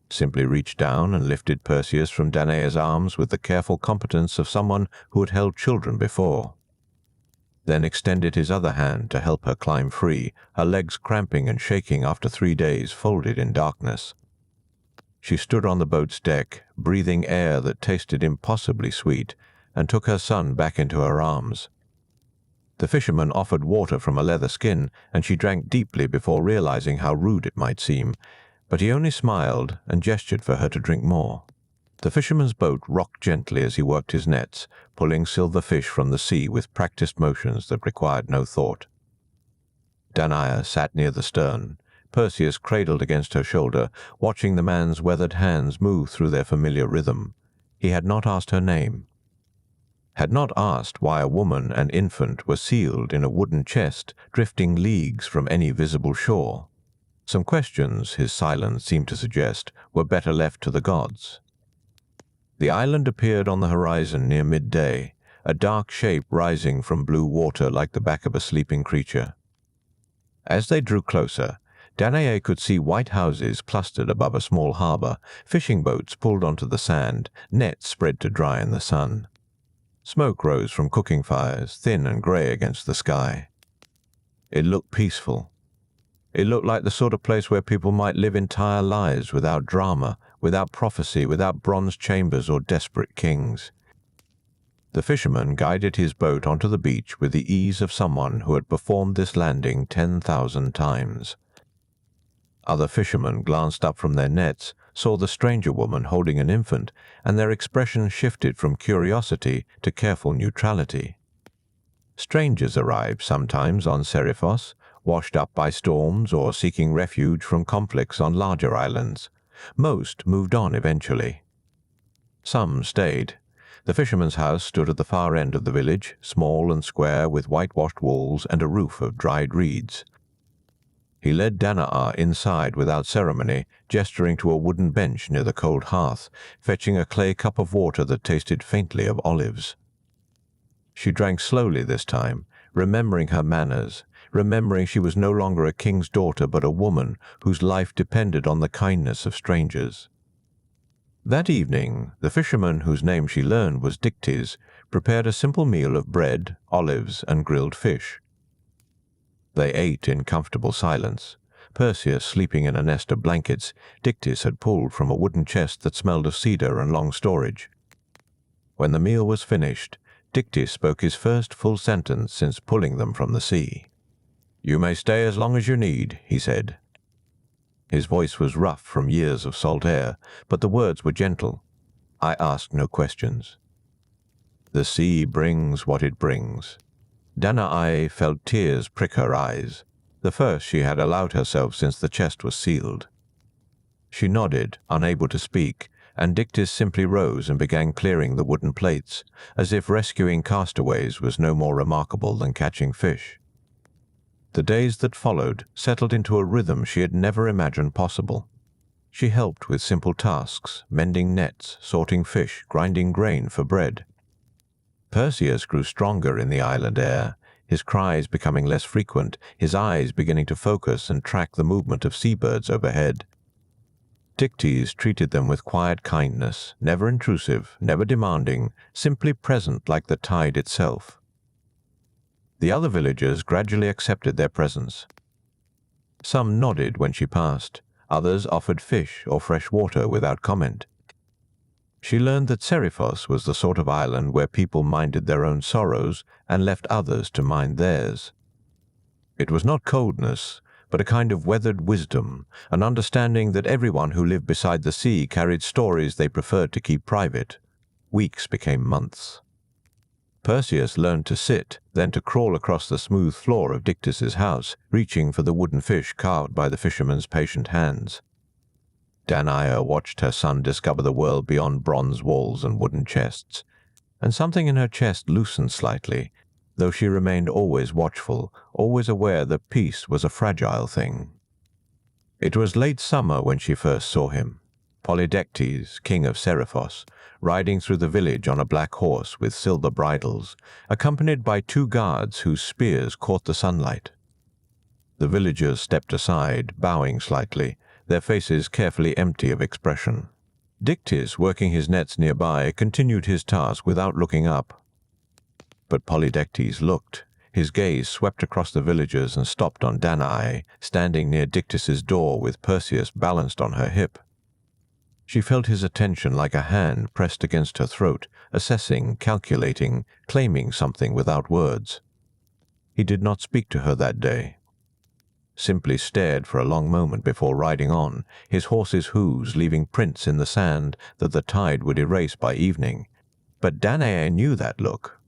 Simply reached down and lifted Perseus from Danae's arms with the careful competence of someone who had held children before. Then extended his other hand to help her climb free, her legs cramping and shaking after 3 days folded in darkness. She stood on the boat's deck, breathing air that tasted impossibly sweet, and took her son back into her arms. The fisherman offered water from a leather skin, and she drank deeply before realizing how rude it might seem, but he only smiled and gestured for her to drink more. The fisherman's boat rocked gently as he worked his nets, pulling silver fish from the sea with practiced motions that required no thought. Danae sat near the stern, Perseus cradled against her shoulder, watching the man's weathered hands move through their familiar rhythm. He had not asked her name. had not asked why a woman and infant were sealed in a wooden chest drifting leagues from any visible shore. Some questions, his silence seemed to suggest, were better left to the gods. The island appeared on the horizon near midday, a dark shape rising from blue water like the back of a sleeping creature. As they drew closer, Danae could see white houses clustered above a small harbor, fishing boats pulled onto the sand, nets spread to dry in the sun. Smoke rose from cooking fires, thin and grey against the sky. It looked peaceful. It looked like the sort of place where people might live entire lives without drama, without prophecy, without bronze chambers or desperate kings. The fisherman guided his boat onto the beach with the ease of someone who had performed this landing 10,000 times. Other fishermen glanced up from their nets, saw the stranger woman holding an infant, and their expression shifted from curiosity to careful neutrality. Strangers arrived sometimes on Seriphos, washed up by storms or seeking refuge from conflicts on larger islands. Most moved on eventually. Some stayed. The fisherman's house stood at the far end of the village, small and square with whitewashed walls and a roof of dried reeds. He led Danae inside without ceremony, gesturing to a wooden bench near the cold hearth, fetching a clay cup of water that tasted faintly of olives. She drank slowly this time, remembering her manners, remembering she was no longer a king's daughter but a woman whose life depended on the kindness of strangers. That evening, the fisherman whose name she learned was Dictys prepared a simple meal of bread, olives, and grilled fish. They ate in comfortable silence. Perseus sleeping in a nest of blankets Dictys had pulled from a wooden chest that smelled of cedar and long storage. When the meal was finished, Dictys spoke his first full sentence since pulling them from the sea. "You may stay as long as you need," he said. His voice was rough from years of salt air, but the words were gentle. "I ask no questions." The sea brings what it brings. Danae felt tears prick her eyes, the first she had allowed herself since the chest was sealed. She nodded, unable to speak, and Dictys simply rose and began clearing the wooden plates, as if rescuing castaways was no more remarkable than catching fish. The days that followed settled into a rhythm she had never imagined possible. She helped with simple tasks, mending nets, sorting fish, grinding grain for bread. Perseus grew stronger in the island air, his cries becoming less frequent, his eyes beginning to focus and track the movement of seabirds overhead. Dictys treated them with quiet kindness, never intrusive, never demanding, simply present like the tide itself. The other villagers gradually accepted their presence. Some nodded when she passed, others offered fish or fresh water without comment. She learned that Seriphos was the sort of island where people minded their own sorrows and left others to mind theirs. It was not coldness, but a kind of weathered wisdom, an understanding that everyone who lived beside the sea carried stories they preferred to keep private. Weeks became months. Perseus learned to sit, then to crawl across the smooth floor of Dictys's house, reaching for the wooden fish carved by the fisherman's patient hands. Danae watched her son discover the world beyond bronze walls and wooden chests, and something in her chest loosened slightly, though she remained always watchful, always aware that peace was a fragile thing. It was late summer when she first saw him, Polydectes, king of Seriphos, riding through the village on a black horse with silver bridles, accompanied by 2 guards whose spears caught the sunlight. The villagers stepped aside, bowing slightly, their faces carefully empty of expression. Dictys, working his nets nearby, continued his task without looking up. But Polydectes looked. His gaze swept across the villagers and stopped on Danae, standing near Dictys's door with Perseus balanced on her hip. She felt his attention like a hand pressed against her throat, assessing, calculating, claiming something without words. He did not speak to her that day. Simply stared for a long moment before riding on, his horse's hooves leaving prints in the sand that the tide would erase by evening. But Danae knew that look,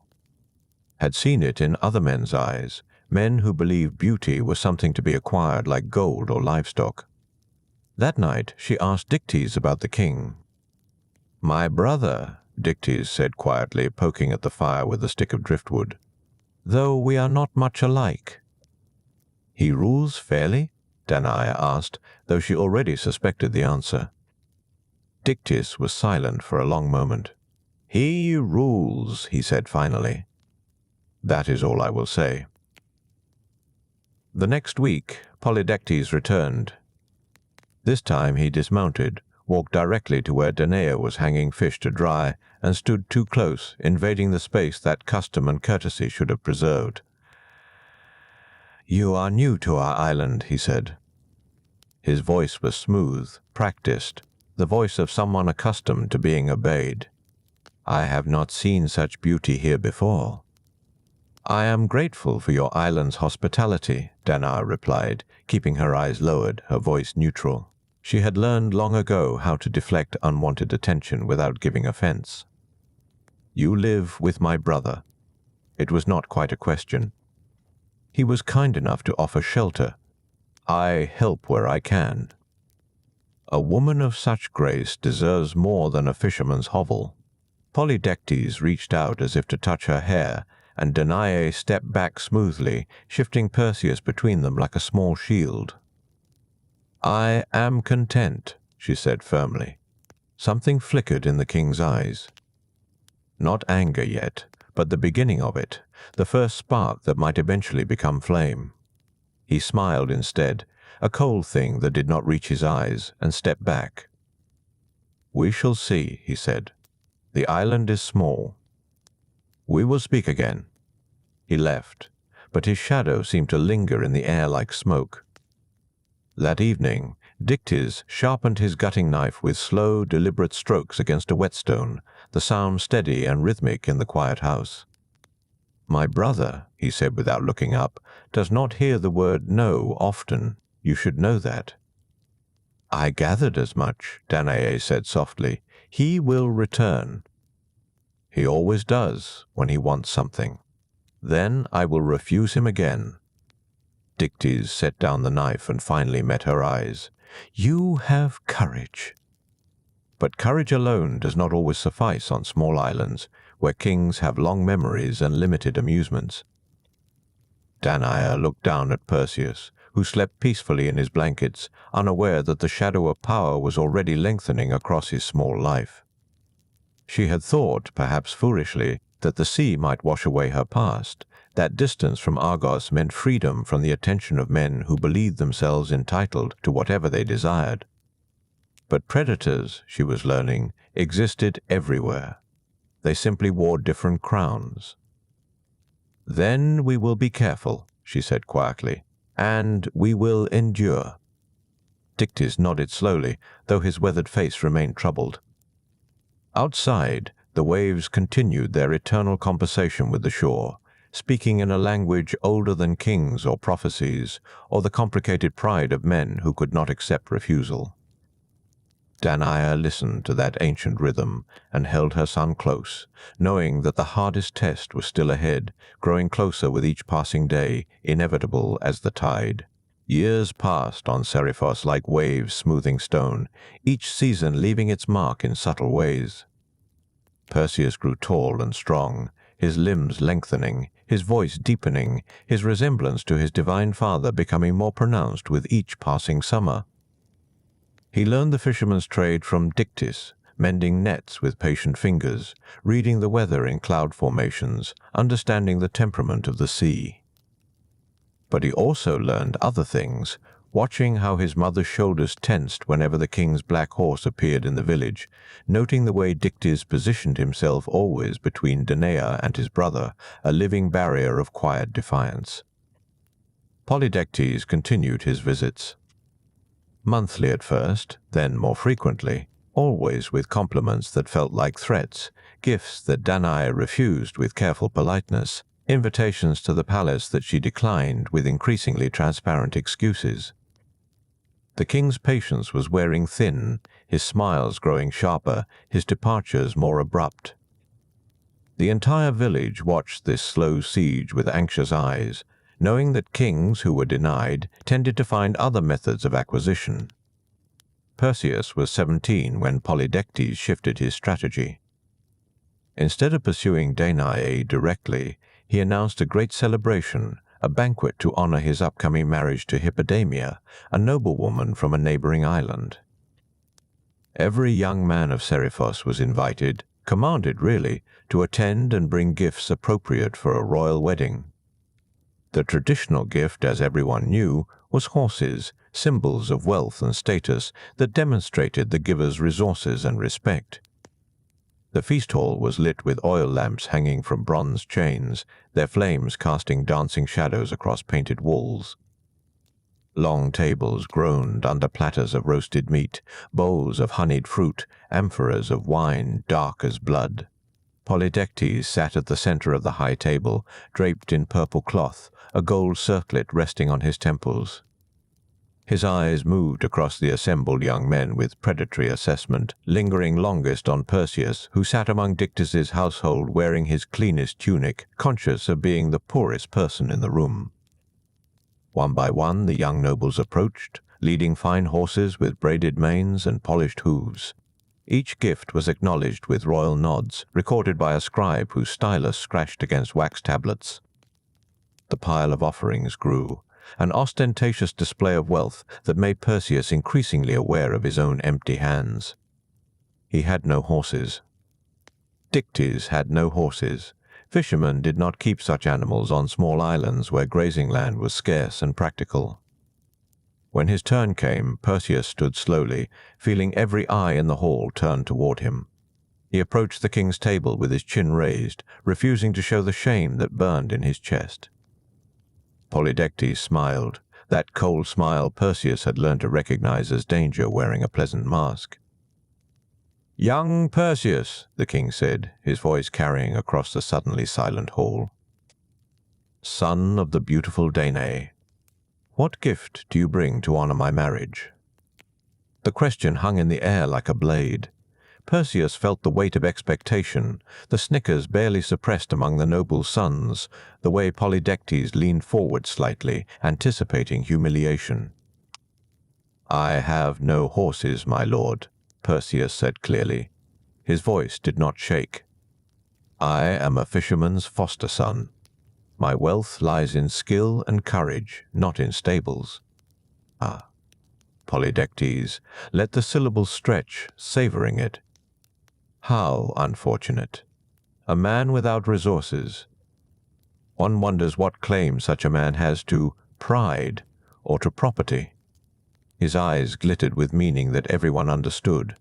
had seen it in other men's eyes, men who believed beauty was something to be acquired like gold or livestock. That night she asked Dictys about the king. "My brother," Dictys said quietly, poking at the fire with a stick of driftwood. "Though we are not much alike." "He rules fairly?" Danae asked, though she already suspected the answer. Dictys was silent for a long moment. "He rules," he said finally. "That is all I will say." The next week, Polydectes returned. This time he dismounted, walked directly to where Danae was hanging fish to dry, and stood too close, invading the space that custom and courtesy should have preserved. "You are new to our island," he said. His voice was smooth, practiced, the voice of someone accustomed to being obeyed. "I have not seen such beauty here before." "I am grateful for your island's hospitality," Danae replied, keeping her eyes lowered, her voice neutral. She had learned long ago how to deflect unwanted attention without giving offense. "You live with my brother." It was not quite a question. He was kind enough to offer shelter. I help where I can. A woman of such grace deserves more than a fisherman's hovel. Polydectes reached out as if to touch her hair, and Danae stepped back smoothly, shifting Perseus between them like a small shield. "I am content," she said firmly. Something flickered in the king's eyes. Not anger yet, but the beginning of it, the first spark that might eventually become flame. He smiled instead, a cold thing that did not reach his eyes, and stepped back. "We shall see," he said. "The island is small. We will speak again." He left, but his shadow seemed to linger in the air like smoke. That evening, Dictys sharpened his gutting knife with slow, deliberate strokes against a whetstone, the sound steady and rhythmic in the quiet house. "My brother," he said without looking up, "does not hear the word no often. You should know that." "I gathered as much," Danae said softly. "He will return." "He always does, when he wants something. Then I will refuse him again." Dictys set down the knife and finally met her eyes. "You have courage." But courage alone does not always suffice on small islands, where kings have long memories and limited amusements. Danae looked down at Perseus, who slept peacefully in his blankets, unaware that the shadow of power was already lengthening across his small life. She had thought, perhaps foolishly, that the sea might wash away her past, that distance from Argos meant freedom from the attention of men who believed themselves entitled to whatever they desired. But predators, she was learning, existed everywhere. They simply wore different crowns. "Then we will be careful," she said quietly, "and we will endure." Dictys nodded slowly, though his weathered face remained troubled. Outside, the waves continued their eternal conversation with the shore, speaking in a language older than kings or prophecies, or the complicated pride of men who could not accept refusal. Danae listened to that ancient rhythm and held her son close, knowing that the hardest test was still ahead, growing closer with each passing day, inevitable as the tide. Years passed on Seriphos like waves smoothing stone, each season leaving its mark in subtle ways. Perseus grew tall and strong, his limbs lengthening, his voice deepening, his resemblance to his divine father becoming more pronounced with each passing summer. He learned the fisherman's trade from Dictys, mending nets with patient fingers, reading the weather in cloud formations, understanding the temperament of the sea. But he also learned other things, watching how his mother's shoulders tensed whenever the king's black horse appeared in the village, noting the way Dictys positioned himself always between Danae and his brother, a living barrier of quiet defiance. Polydectes continued his visits. Monthly at first, then more frequently, always with compliments that felt like threats, gifts that Danae refused with careful politeness, invitations to the palace that she declined with increasingly transparent excuses. The king's patience was wearing thin, his smiles growing sharper, his departures more abrupt. The entire village watched this slow siege with anxious eyes, knowing that kings who were denied tended to find other methods of acquisition. Perseus was 17 when Polydectes shifted his strategy. Instead of pursuing Danae directly, he announced a great celebration, a banquet to honor his upcoming marriage to Hippodamia, a noblewoman from a neighboring island. Every young man of Seriphos was invited, commanded really, to attend and bring gifts appropriate for a royal wedding. The traditional gift, as everyone knew, was horses, symbols of wealth and status that demonstrated the giver's resources and respect. The feast hall was lit with oil lamps hanging from bronze chains, their flames casting dancing shadows across painted walls. Long tables groaned under platters of roasted meat, bowls of honeyed fruit, amphoras of wine dark as blood. Polydectes sat at the center of the high table, draped in purple cloth, a gold circlet resting on his temples. His eyes moved across the assembled young men with predatory assessment, lingering longest on Perseus, who sat among Dictys's household wearing his cleanest tunic, conscious of being the poorest person in the room. One by one the young nobles approached, leading fine horses with braided manes and polished hooves. Each gift was acknowledged with royal nods, recorded by a scribe whose stylus scratched against wax tablets. The pile of offerings grew, an ostentatious display of wealth that made Perseus increasingly aware of his own empty hands. He had no horses. Dictys had no horses. Fishermen did not keep such animals on small islands where grazing land was scarce and practical. When his turn came, Perseus stood slowly, feeling every eye in the hall turned toward him. He approached the king's table with his chin raised, refusing to show the shame that burned in his chest. Polydectes smiled, that cold smile Perseus had learned to recognize as danger wearing a pleasant mask. "Young Perseus," the king said, his voice carrying across the suddenly silent hall. "Son of the beautiful Danae, what gift do you bring to honor my marriage?" The question hung in the air like a blade. Perseus felt the weight of expectation, the snickers barely suppressed among the noble sons, the way Polydectes leaned forward slightly, anticipating humiliation. "I have no horses, my lord," Perseus said clearly. His voice did not shake. "I am a fisherman's foster son. My wealth lies in skill and courage, not in stables." "Ah." Polydectes let the syllables stretch, savoring it. "How unfortunate. A man without resources. One wonders what claim such a man has to pride or to property." His eyes glittered with meaning that everyone understood.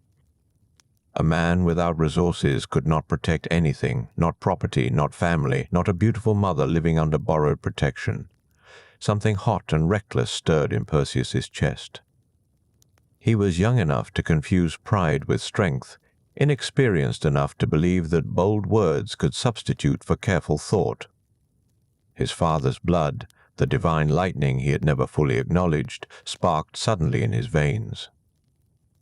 A man without resources could not protect anything, not property, not family, not a beautiful mother living under borrowed protection. Something hot and reckless stirred in Perseus's chest. He was young enough to confuse pride with strength, inexperienced enough to believe that bold words could substitute for careful thought. His father's blood, the divine lightning he had never fully acknowledged, sparked suddenly in his veins.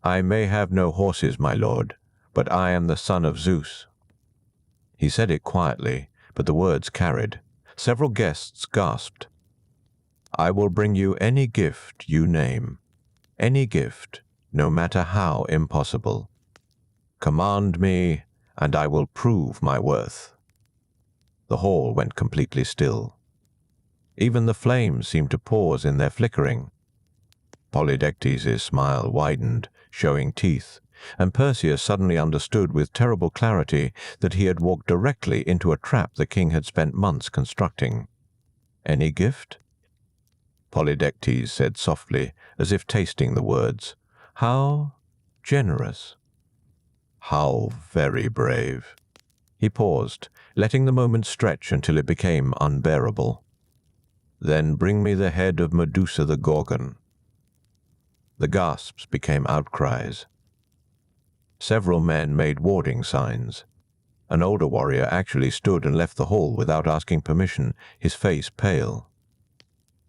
"I may have no horses, my lord, but I am the son of Zeus." He said it quietly, but the words carried. Several guests gasped. "I will bring you any gift you name. Any gift, no matter how impossible. Command me, and I will prove my worth." The hall went completely still. Even the flames seemed to pause in their flickering. Polydectes' smile widened, showing teeth, and Perseus suddenly understood with terrible clarity that he had walked directly into a trap the king had spent months constructing. "Any gift?" Polydectes said softly, as if tasting the words. "How generous." "How very brave." He paused, letting the moment stretch until it became unbearable. "Then bring me the head of Medusa the Gorgon." The gasps became outcries. Several men made warding signs. An older warrior actually stood and left the hall without asking permission, his face pale.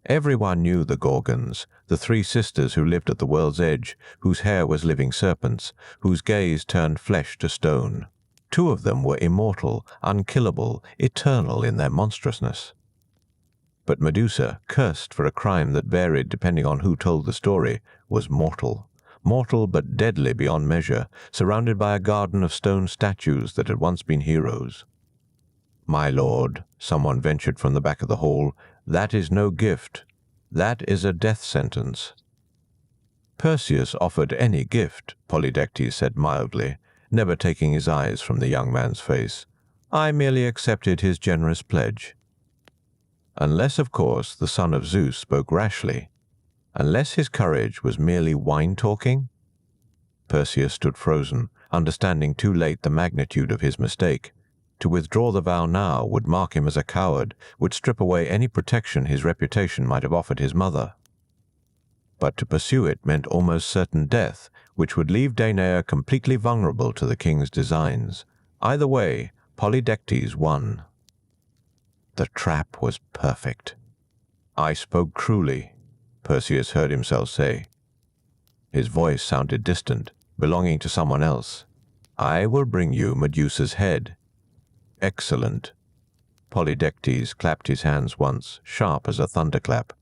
Everyone knew the Gorgons, the three sisters who lived at the world's edge, whose hair was living serpents, whose gaze turned flesh to stone. 2 of them were immortal, unkillable, eternal in their monstrousness. But Medusa, cursed for a crime that varied depending on who told the story, was mortal, mortal but deadly beyond measure, surrounded by a garden of stone statues that had once been heroes. "My lord," someone ventured from the back of the hall, "that is no gift. That is a death sentence." "Perseus offered any gift," Polydectes said mildly, never taking his eyes from the young man's face. "I merely accepted his generous pledge." Unless, of course, the son of Zeus spoke rashly. Unless his courage was merely wine-talking? Perseus stood frozen, understanding too late the magnitude of his mistake. To withdraw the vow now would mark him as a coward, would strip away any protection his reputation might have offered his mother. But to pursue it meant almost certain death, which would leave Danae completely vulnerable to the king's designs. Either way, Polydectes won. The trap was perfect. "I spoke truly," Perseus heard himself say. His voice sounded distant, belonging to someone else. "I will bring you Medusa's head." "Excellent." Polydectes clapped his hands once, sharp as a thunderclap.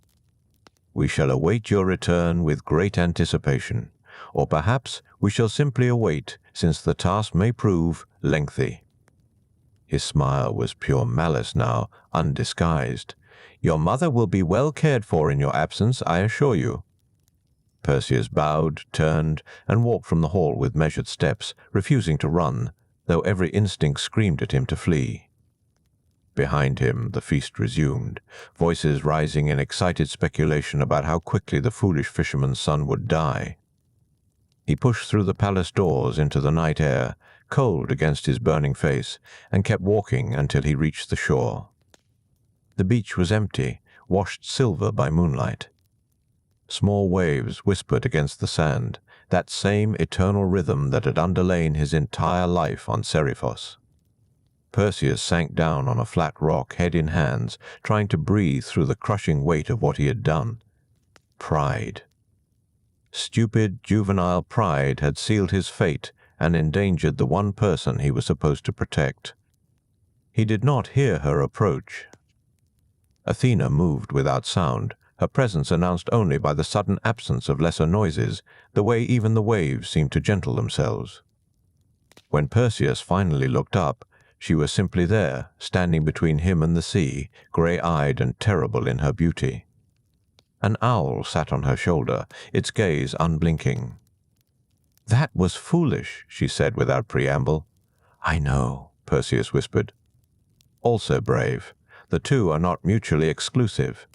"We shall await your return with great anticipation, or perhaps we shall simply await, since the task may prove lengthy." His smile was pure malice now, undisguised. "Your mother will be well cared for in your absence, I assure you." Perseus bowed, turned, and walked from the hall with measured steps, refusing to run, though every instinct screamed at him to flee. Behind him, the feast resumed, voices rising in excited speculation about how quickly the foolish fisherman's son would die. He pushed through the palace doors into the night air, cold against his burning face, and kept walking until he reached the shore. The beach was empty, washed silver by moonlight. Small waves whispered against the sand, that same eternal rhythm that had underlain his entire life on Seriphos. Perseus sank down on a flat rock, head in hands, trying to breathe through the crushing weight of what he had done. Pride. Stupid, juvenile pride had sealed his fate and endangered the one person he was supposed to protect. He did not hear her approach. Athena moved without sound, her presence announced only by the sudden absence of lesser noises, the way even the waves seemed to gentle themselves. When Perseus finally looked up, she was simply there, standing between him and the sea, grey-eyed and terrible in her beauty. An owl sat on her shoulder, its gaze unblinking. "That was foolish," she said without preamble. "I know," Perseus whispered. "Also brave. The two are not mutually exclusive."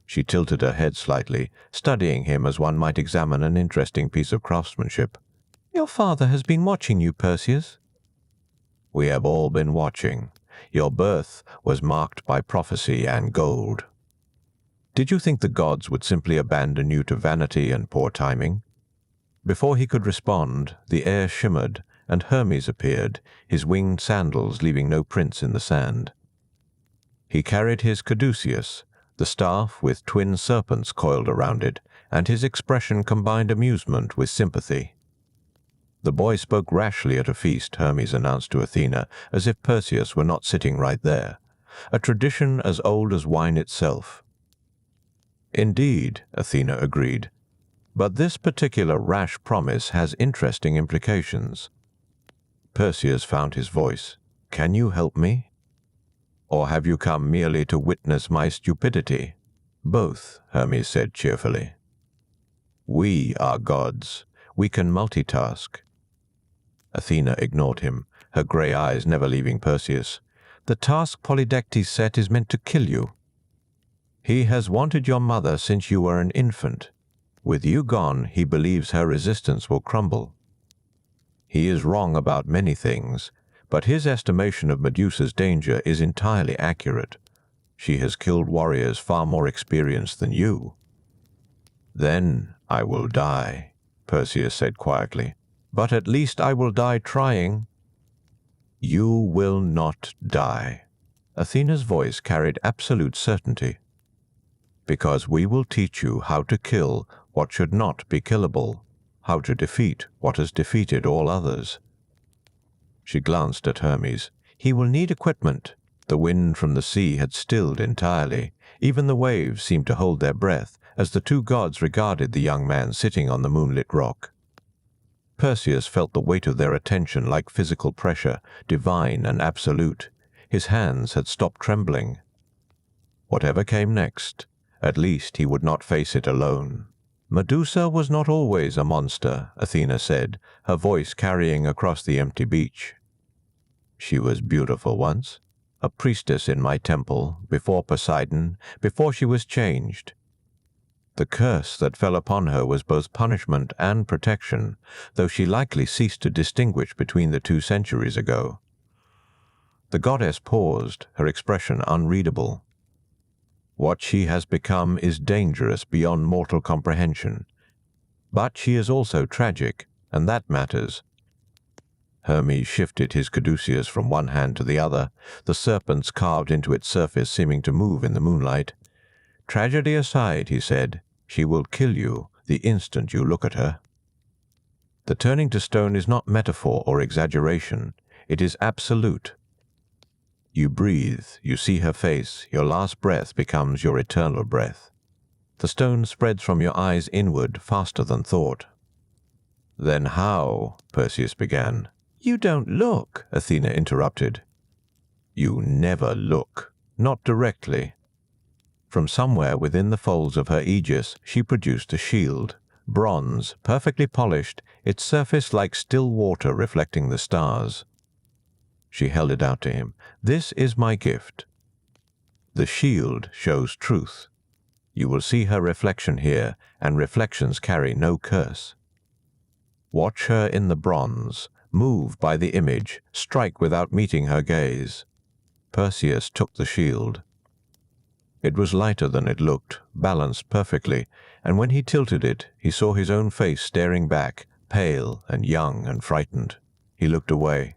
She tilted her head slightly, studying him as one might examine an interesting piece of craftsmanship. "Your father has been watching you, Perseus." "We have all been watching. Your birth was marked by prophecy and gold." "Did you think the gods would simply abandon you to vanity and poor timing?" Before he could respond, the air shimmered, and Hermes appeared, his winged sandals leaving no prints in the sand. He carried his caduceus, the staff with twin serpents coiled around it, and his expression combined amusement with sympathy. "The boy spoke rashly at a feast," Hermes announced to Athena, as if Perseus were not sitting right there. "A tradition as old as wine itself." "Indeed," Athena agreed. "But this particular rash promise has interesting implications." Perseus found his voice. "Can you help me? Or have you come merely to witness my stupidity?" "Both," Hermes said cheerfully. "We are gods. We can multitask." Athena ignored him, her grey eyes never leaving Perseus. "The task Polydectes set is meant to kill you. He has wanted your mother since you were an infant. With you gone, he believes her resistance will crumble. He is wrong about many things, but his estimation of Medusa's danger is entirely accurate. She has killed warriors far more experienced than you." "Then I will die," Perseus said quietly. "But at least I will die trying." "You will not die." Athena's voice carried absolute certainty. "Because we will teach you how to kill what should not be killable, how to defeat what has defeated all others." She glanced at Hermes. "He will need equipment." The wind from the sea had stilled entirely. Even the waves seemed to hold their breath, as the two gods regarded the young man sitting on the moonlit rock. Perseus felt the weight of their attention like physical pressure, divine and absolute. His hands had stopped trembling. Whatever came next, at least he would not face it alone. Medusa was not always a monster, Athena said, her voice carrying across the empty beach. She was beautiful once, a priestess in my temple, before Poseidon, before she was changed. The curse that fell upon her was both punishment and protection, though she likely ceased to distinguish between the two centuries ago. The goddess paused, her expression unreadable. What she has become is dangerous beyond mortal comprehension. But she is also tragic, and that matters. Hermes shifted his caduceus from one hand to the other, the serpents carved into its surface seeming to move in the moonlight. Tragedy aside, he said, she will kill you the instant you look at her. The turning to stone is not metaphor or exaggeration. It is absolute. You breathe, you see her face, your last breath becomes your eternal breath. The stone spreads from your eyes inward faster than thought. Then how? Perseus began. You don't look, Athena interrupted. You never look, not directly. From somewhere within the folds of her aegis, she produced a shield, bronze, perfectly polished, its surface like still water reflecting the stars. She held it out to him. This is my gift. The shield shows truth. You will see her reflection here, and reflections carry no curse. Watch her in the bronze, move by the image, strike without meeting her gaze. Perseus took the shield. It was lighter than it looked, balanced perfectly, and when he tilted it, he saw his own face staring back, pale and young and frightened. He looked away.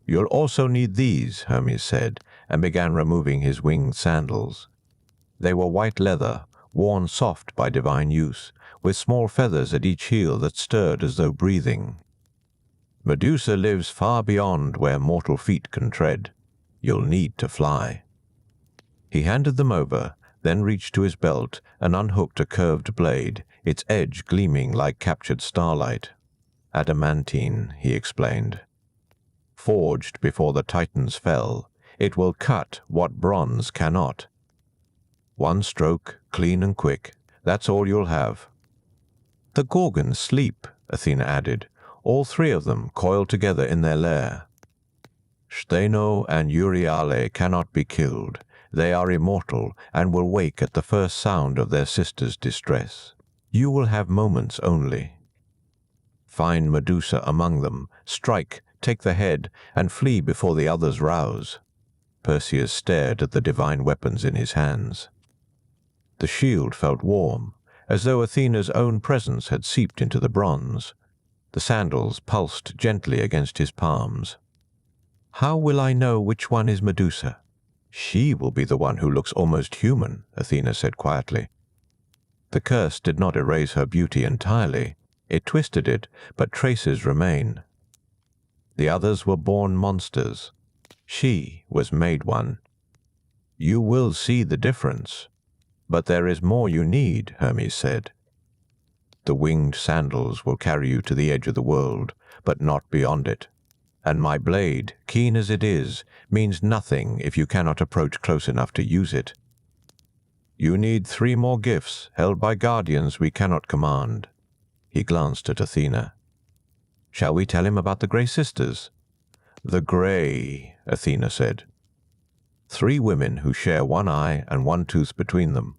You'll also need these, Hermes said, and began removing his winged sandals. They were white leather, worn soft by divine use, with small feathers at each heel that stirred as though breathing. Medusa lives far beyond where mortal feet can tread. You'll need to fly. He handed them over, then reached to his belt and unhooked a curved blade, its edge gleaming like captured starlight. Adamantine, he explained. Forged before the Titans fell, it will cut what bronze cannot. One stroke, clean and quick, that's all you'll have. The Gorgons sleep, Athena added, all three of them coiled together in their lair. Stheno and Euryale cannot be killed. They are immortal and will wake at the first sound of their sister's distress. You will have moments only. Find Medusa among them, strike, take the head, and flee before the others rouse. Perseus stared at the divine weapons in his hands. The shield felt warm, as though Athena's own presence had seeped into the bronze. The sandals pulsed gently against his palms. How will I know which one is Medusa? She will be the one who looks almost human, Athena said quietly. The curse did not erase her beauty entirely. It twisted it, but traces remain. The others were born monsters. She was made one. You will see the difference. But there is more you need, Hermes said. The winged sandals will carry you to the edge of the world, but not beyond it. And my blade, keen as it is, means nothing if you cannot approach close enough to use it. You need 3 more gifts, held by guardians we cannot command. He glanced at Athena. Shall we tell him about the Grey Sisters? The Grey, Athena said. 3 women who share one eye and one tooth between them.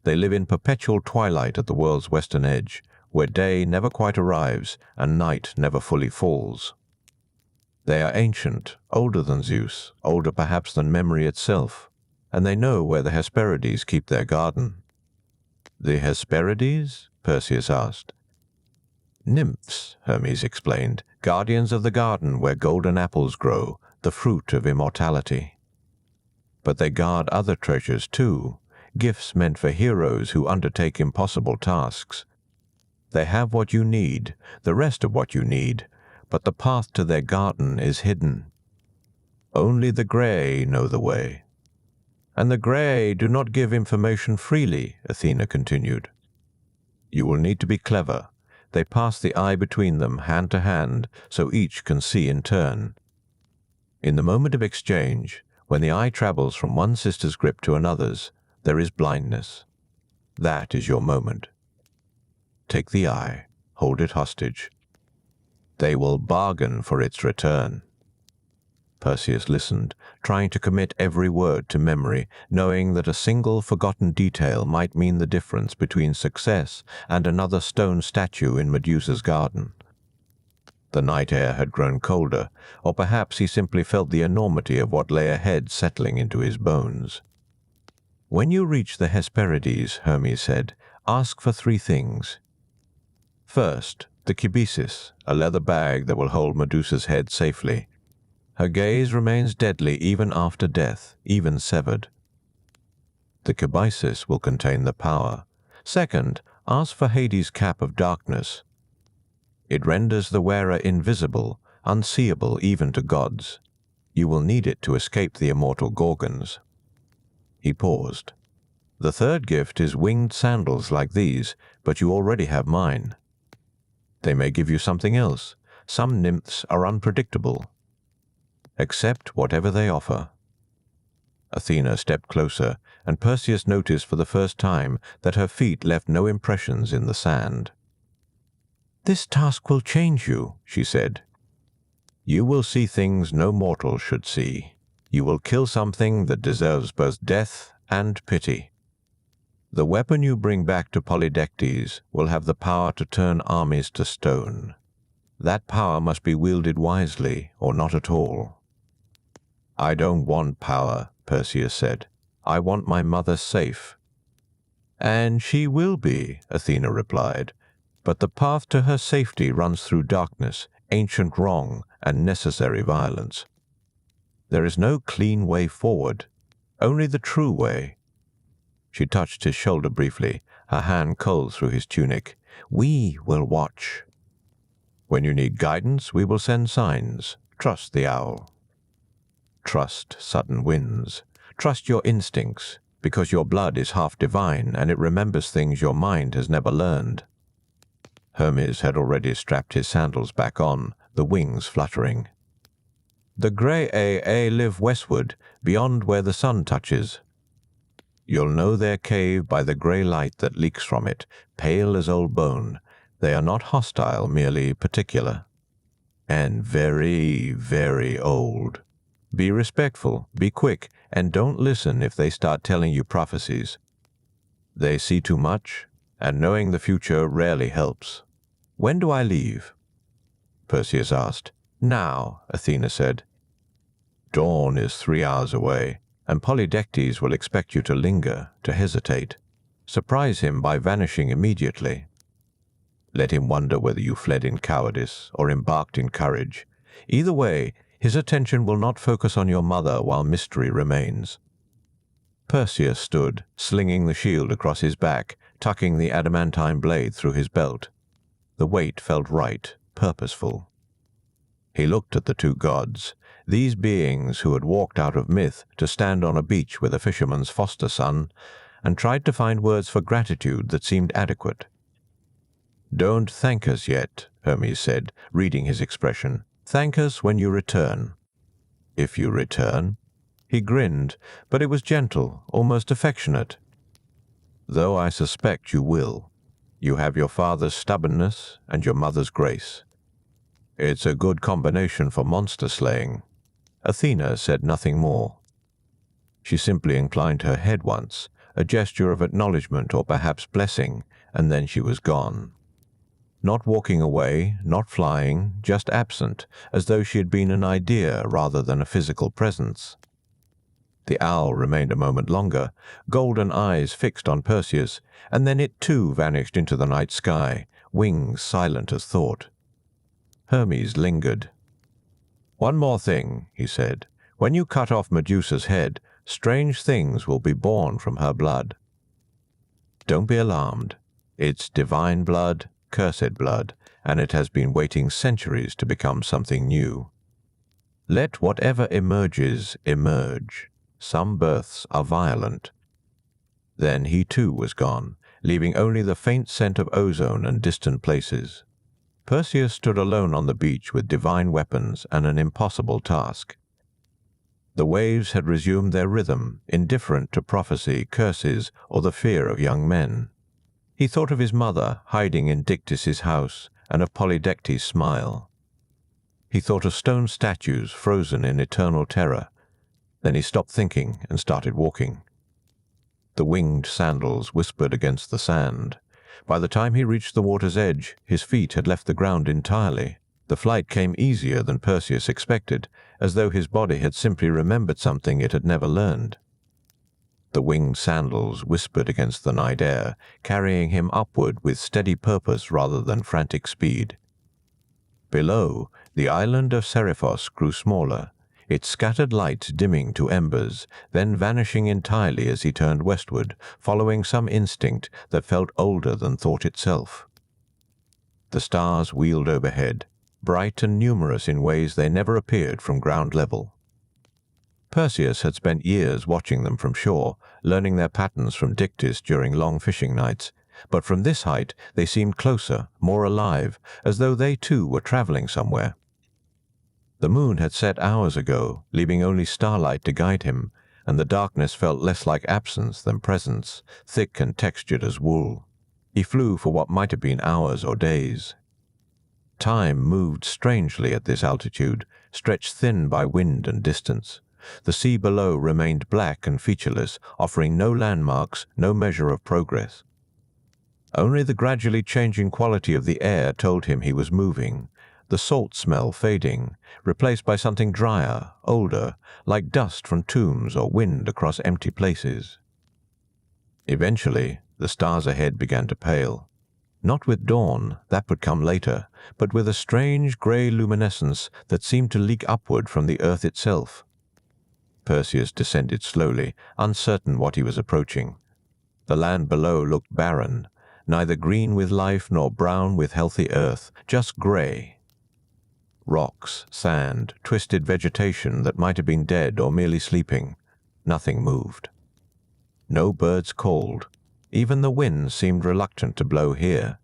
They live in perpetual twilight at the world's western edge, where day never quite arrives and night never fully falls. They are ancient, older than Zeus, older perhaps than memory itself, and they know where the Hesperides keep their garden. The Hesperides? Perseus asked. Nymphs, Hermes explained, guardians of the garden where golden apples grow, the fruit of immortality. But they guard other treasures too, gifts meant for heroes who undertake impossible tasks. They have what you need, the rest of what you need, but the path to their garden is hidden. Only the Grey know the way. And the grey do not give information freely, Athena continued. You will need to be clever. They pass the eye between them, hand to hand, so each can see in turn. In the moment of exchange, when the eye travels from one sister's grip to another's, there is blindness. That is your moment. Take the eye, hold it hostage. They will bargain for its return. Perseus listened, trying to commit every word to memory, knowing that a single forgotten detail might mean the difference between success and another stone statue in Medusa's garden. The night air had grown colder, or perhaps he simply felt the enormity of what lay ahead settling into his bones. When you reach the Hesperides, Hermes said, ask for 3 things. First, the kibisis, a leather bag that will hold Medusa's head safely. Her gaze remains deadly even after death, even severed. The kibisis will contain the power. Second, ask for Hades' cap of darkness. It renders the wearer invisible, unseeable even to gods. You will need it to escape the immortal Gorgons. He paused. The third gift is winged sandals like these, but you already have mine. They may give you something else. Some nymphs are unpredictable. Accept whatever they offer. Athena stepped closer, and Perseus noticed for the first time that her feet left no impressions in the sand. This task will change you, she said. You will see things no mortal should see. You will kill something that deserves both death and pity. The weapon you bring back to Polydectes will have the power to turn armies to stone. That power must be wielded wisely, or not at all. I don't want power, Perseus said. I want my mother safe. And she will be, Athena replied. But the path to her safety runs through darkness, ancient wrong, and necessary violence. There is no clean way forward, only the true way. She touched his shoulder briefly, her hand cold through his tunic. We will watch. When you need guidance, we will send signs. Trust the owl. Trust sudden winds. Trust your instincts, because your blood is half divine and it remembers things your mind has never learned. Hermes had already strapped his sandals back on, the wings fluttering. The grey AA live westward, beyond where the sun touches. You'll know their cave by the grey light that leaks from it, pale as old bone. They are not hostile, merely particular. And very, very old. Be respectful, be quick, and don't listen if they start telling you prophecies. They see too much, and knowing the future rarely helps. When do I leave? Perseus asked. Now, Athena said. Dawn is 3 hours away, and Polydectes will expect you to linger, to hesitate. Surprise him by vanishing immediately. Let him wonder whether you fled in cowardice or embarked in courage. Either way, his attention will not focus on your mother while mystery remains. Perseus stood, slinging the shield across his back, tucking the adamantine blade through his belt. The weight felt right, purposeful. He looked at the 2 gods, these beings who had walked out of myth to stand on a beach with a fisherman's foster son, and tried to find words for gratitude that seemed adequate. Don't thank us yet, Hermes said, reading his expression. Thank us when you return. If you return? He grinned, but it was gentle, almost affectionate. Though I suspect you will. You have your father's stubbornness and your mother's grace. It's a good combination for monster slaying. Athena said nothing more. She simply inclined her head once, a gesture of acknowledgement or perhaps blessing, and then she was gone. Not walking away, not flying, just absent, as though she had been an idea rather than a physical presence. The owl remained a moment longer, golden eyes fixed on Perseus, and then it too vanished into the night sky, wings silent as thought. Hermes lingered. One more thing, he said. When you cut off Medusa's head, strange things will be born from her blood. Don't be alarmed. It's divine blood, cursed blood, and it has been waiting centuries to become something new. Let whatever emerges emerge. Some births are violent. Then he too was gone, leaving only the faint scent of ozone and distant places. Perseus stood alone on the beach with divine weapons and an impossible task. The waves had resumed their rhythm, indifferent to prophecy, curses, or the fear of young men. He thought of his mother hiding in Dictys's house and of Polydectes' smile. He thought of stone statues frozen in eternal terror. Then he stopped thinking and started walking. The winged sandals whispered against the sand. By the time he reached the water's edge, his feet had left the ground entirely. The flight came easier than Perseus expected, as though his body had simply remembered something it had never learned. The winged sandals whispered against the night air, carrying him upward with steady purpose rather than frantic speed. Below, the island of Seriphos grew smaller, its scattered lights dimming to embers, then vanishing entirely as he turned westward, following some instinct that felt older than thought itself. The stars wheeled overhead, bright and numerous in ways they never appeared from ground level. Perseus had spent years watching them from shore, learning their patterns from Dictys during long fishing nights, but from this height they seemed closer, more alive, as though they too were traveling somewhere. The moon had set hours ago, leaving only starlight to guide him, and the darkness felt less like absence than presence, thick and textured as wool. He flew for what might have been hours or days. Time moved strangely at this altitude, stretched thin by wind and distance. The sea below remained black and featureless, offering no landmarks, no measure of progress. Only the gradually changing quality of the air told him he was moving, the salt smell fading, replaced by something drier, older, like dust from tombs or wind across empty places. Eventually, the stars ahead began to pale. Not with dawn, that would come later, but with a strange grey luminescence that seemed to leak upward from the earth itself. Perseus descended slowly, uncertain what he was approaching. The land below looked barren, neither green with life nor brown with healthy earth, just grey. Rocks, sand, twisted vegetation that might have been dead or merely sleeping. Nothing moved. No birds called. Even the wind seemed reluctant to blow here.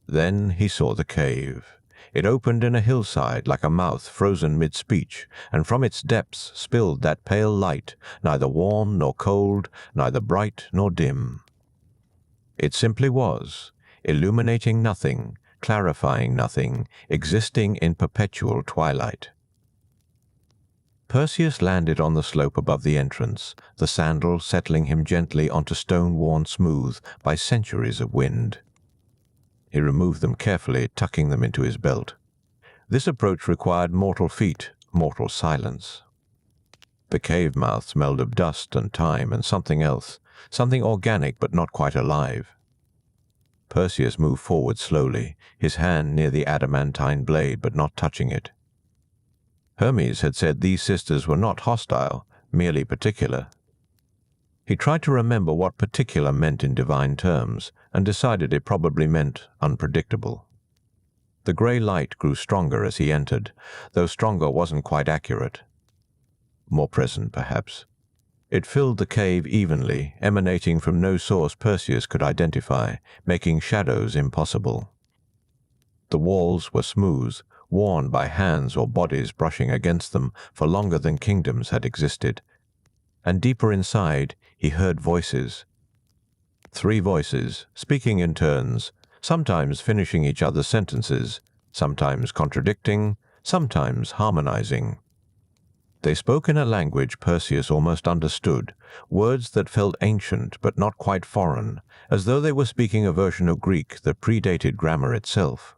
Then he saw the cave. It opened in a hillside like a mouth frozen mid-speech, and from its depths spilled that pale light, neither warm nor cold, neither bright nor dim. It simply was, illuminating nothing, clarifying nothing, existing in perpetual twilight. Perseus landed on the slope above the entrance, the sandal settling him gently onto stone worn smooth by centuries of wind. He removed them carefully, tucking them into his belt. This approach required mortal feet, mortal silence. The cave mouth smelled of dust and time and something else, something organic but not quite alive. Perseus moved forward slowly, his hand near the adamantine blade but not touching it. Hermes had said these sisters were not hostile, merely particular. He tried to remember what particular meant in divine terms, and decided it probably meant unpredictable. The grey light grew stronger as he entered, though stronger wasn't quite accurate. More present, perhaps. It filled the cave evenly, emanating from no source Perseus could identify, making shadows impossible. The walls were smooth, worn by hands or bodies brushing against them for longer than kingdoms had existed. And deeper inside, he heard voices. 3 voices, speaking in turns, sometimes finishing each other's sentences, sometimes contradicting, sometimes harmonizing. They spoke in a language Perseus almost understood, words that felt ancient but not quite foreign, as though they were speaking a version of Greek that predated grammar itself.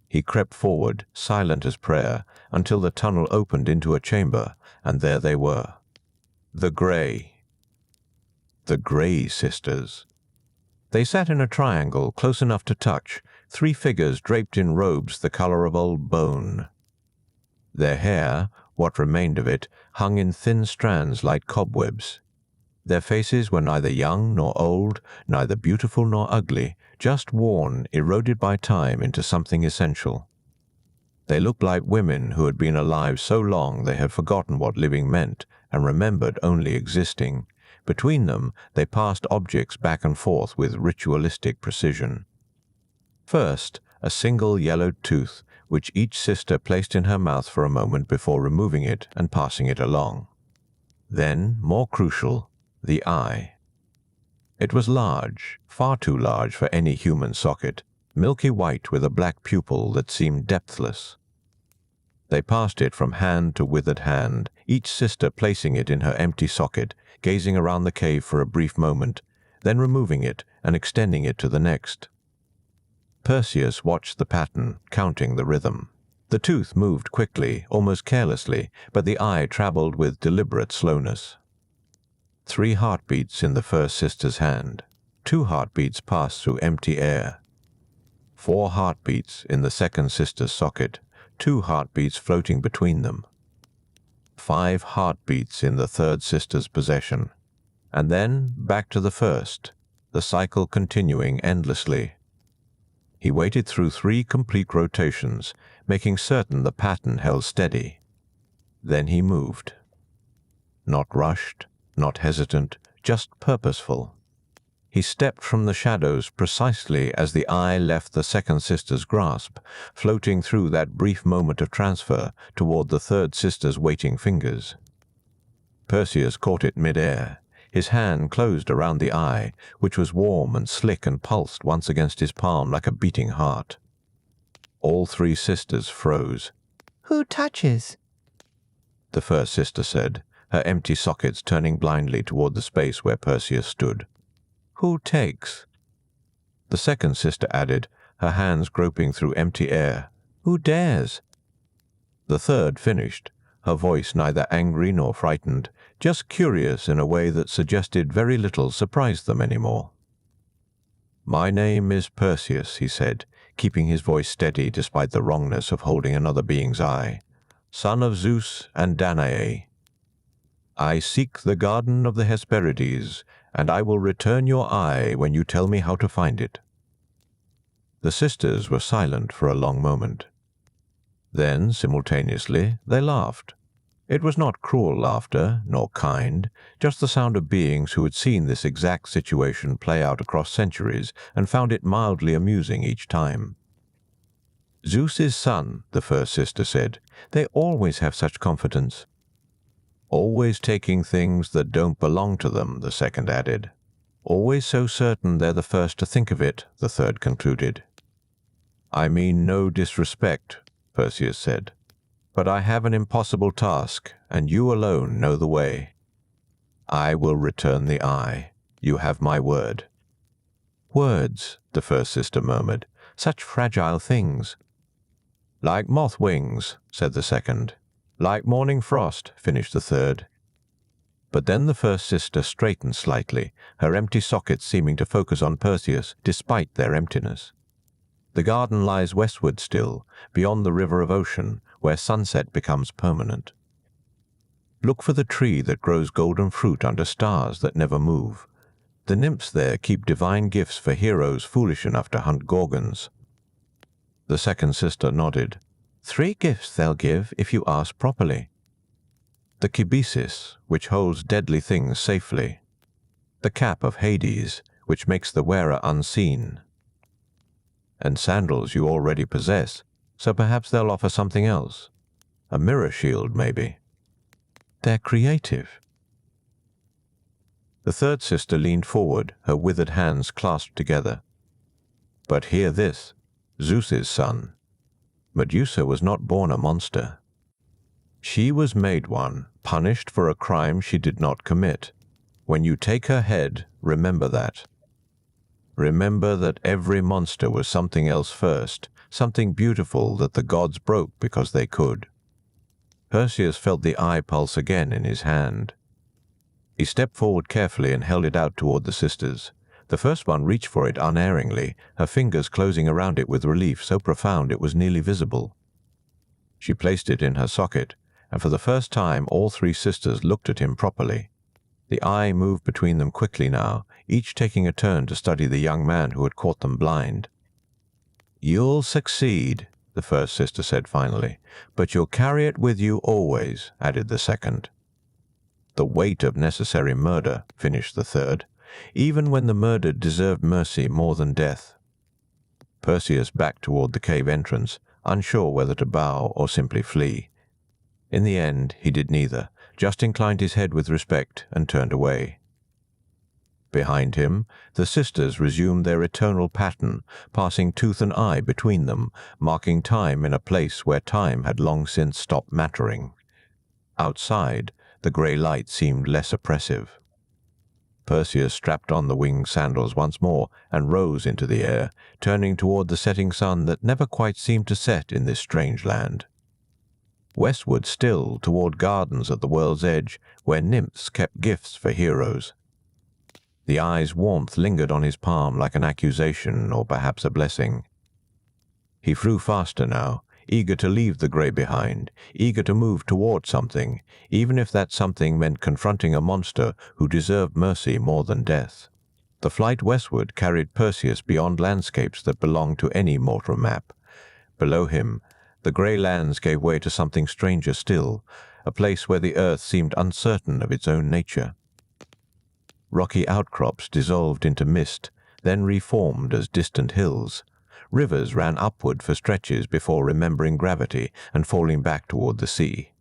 He crept forward, silent as prayer, until the tunnel opened into a chamber, and there they were. The Grey sisters. They sat in a triangle close enough to touch, 3 figures draped in robes the color of old bone. Their hair, what remained of it, hung in thin strands like cobwebs. Their faces were neither young nor old, neither beautiful nor ugly, just worn, eroded by time into something essential. They looked like women who had been alive so long they had forgotten what living meant and remembered only existing. Between them, they passed objects back and forth with ritualistic precision. First, a single yellowed tooth, which each sister placed in her mouth for a moment before removing it and passing it along. Then, more crucial, the eye. It was large, far too large for any human socket, milky white with a black pupil that seemed depthless. They passed it from hand to withered hand, each sister placing it in her empty socket, gazing around the cave for a brief moment, then removing it and extending it to the next. Perseus watched the pattern, counting the rhythm. The tooth moved quickly, almost carelessly, but the eye traveled with deliberate slowness. 3 heartbeats in the first sister's hand. 2 heartbeats passed through empty air. 4 heartbeats in the second sister's socket, 2 heartbeats floating between them. 5 heartbeats in the third sister's possession. And then back to the first, the cycle continuing endlessly. He waited through 3 complete rotations, making certain the pattern held steady. Then he moved. Not rushed, not hesitant, just purposeful. He stepped from the shadows precisely as the eye left the second sister's grasp, floating through that brief moment of transfer toward the third sister's waiting fingers. Perseus caught it mid-air. His hand closed around the eye, which was warm and slick and pulsed once against his palm like a beating heart. All 3 sisters froze. "Who touches?" the first sister said, her empty sockets turning blindly toward the space where Perseus stood. "Who takes?" The second sister added, her hands groping through empty air. "Who dares?" The third finished, her voice neither angry nor frightened, just curious in a way that suggested very little surprised them anymore. "My name is Perseus," he said, keeping his voice steady despite the wrongness of holding another being's eye. "Son of Zeus and Danae. I seek the garden of the Hesperides, and I will return your eye when you tell me how to find it." The sisters were silent for a long moment. Then, simultaneously, they laughed. It was not cruel laughter, nor kind, just the sound of beings who had seen this exact situation play out across centuries and found it mildly amusing each time. "Zeus's son," the first sister said. "They always have such confidence." "Always taking things that don't belong to them," the second added. "Always so certain they're the first to think of it," the third concluded. "I mean no disrespect," Perseus said, "but I have an impossible task, and you alone know the way. I will return the eye. You have my word." "Words," the first sister murmured, "such fragile things." "Like moth wings," said the second. "Like morning frost," finished the third. But then the first sister straightened slightly, her empty sockets seeming to focus on Perseus despite their emptiness. "The garden lies westward still, beyond the river of ocean, where sunset becomes permanent. Look for the tree that grows golden fruit under stars that never move. The nymphs there keep divine gifts for heroes foolish enough to hunt gorgons." The second sister nodded. 3 gifts they'll give if you ask properly. The kibisis, which holds deadly things safely. The cap of Hades, which makes the wearer unseen. And sandals you already possess, so perhaps they'll offer something else. A mirror shield, maybe. They're creative. The third sister leaned forward, her withered hands clasped together. "But hear this, Zeus's son. Medusa was not born a monster. She was made one, punished for a crime she did not commit. When you take her head, remember that. Remember that every monster was something else first, something beautiful that the gods broke because they could." Perseus felt the eye pulse again in his hand. He stepped forward carefully and held it out toward the sisters. The first one reached for it unerringly, her fingers closing around it with relief so profound it was nearly visible. She placed it in her socket, and for the first time all 3 sisters looked at him properly. The eye moved between them quickly now, each taking a turn to study the young man who had caught them blind. "You'll succeed," the first sister said finally. "But you'll carry it with you always," added the second. "The weight of necessary murder," finished the third, "even when the murdered deserved mercy more than death." Perseus backed toward the cave entrance, unsure whether to bow or simply flee. In the end, he did neither, just inclined his head with respect and turned away. Behind him, the sisters resumed their eternal pattern, passing tooth and eye between them, marking time in a place where time had long since stopped mattering. Outside, the grey light seemed less oppressive. Perseus strapped on the winged sandals once more and rose into the air, turning toward the setting sun that never quite seemed to set in this strange land. Westward still, toward gardens at the world's edge, where nymphs kept gifts for heroes. The eye's warmth lingered on his palm like an accusation or perhaps a blessing. He flew faster now, eager to leave the grey behind, eager to move toward something, even if that something meant confronting a monster who deserved mercy more than death. The flight westward carried Perseus beyond landscapes that belonged to any mortal map. Below him, the grey lands gave way to something stranger still, a place where the earth seemed uncertain of its own nature. Rocky outcrops dissolved into mist, then reformed as distant hills. Rivers ran upward for stretches before remembering gravity and falling back toward the sea.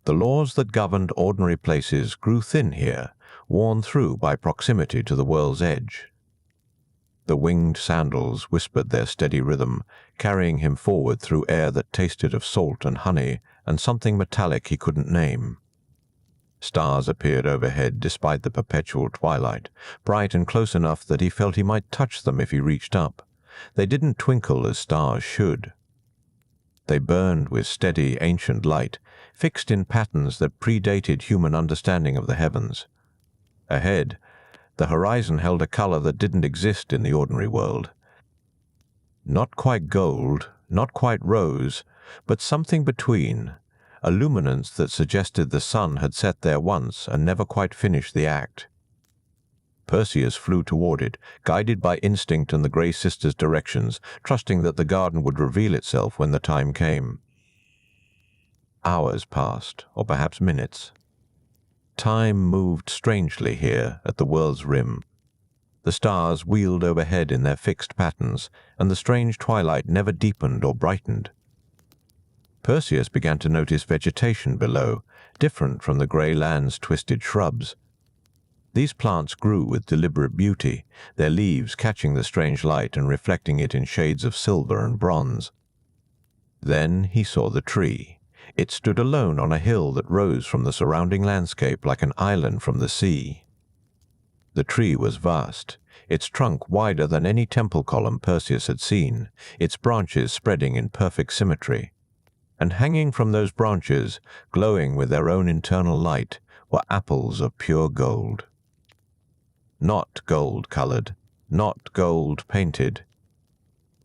The laws that governed ordinary places grew thin here, worn through by proximity to the world's edge. The winged sandals whispered their steady rhythm, carrying him forward through air that tasted of salt and honey and something metallic he couldn't name. Stars appeared overhead despite the perpetual twilight, bright and close enough that he felt he might touch them if he reached up. They didn't twinkle as stars should. They burned with steady, ancient light, fixed in patterns that predated human understanding of the heavens. Ahead, the horizon held a color that didn't exist in the ordinary world. Not quite gold, not quite rose, but something between, a luminance that suggested the sun had set there once and never quite finished the act. Perseus flew toward it, guided by instinct and the Grey Sisters' directions, trusting that the garden would reveal itself when the time came. Hours passed, or perhaps minutes. Time moved strangely here at the world's rim. The stars wheeled overhead in their fixed patterns, and the strange twilight never deepened or brightened. Perseus began to notice vegetation below, different from the grey land's twisted shrubs. These plants grew with deliberate beauty, their leaves catching the strange light and reflecting it in shades of silver and bronze. Then he saw the tree. It stood alone on a hill that rose from the surrounding landscape like an island from the sea. The tree was vast, its trunk wider than any temple column Perseus had seen, its branches spreading in perfect symmetry. And hanging from those branches, glowing with their own internal light, were apples of pure gold. Not gold-colored, not gold painted.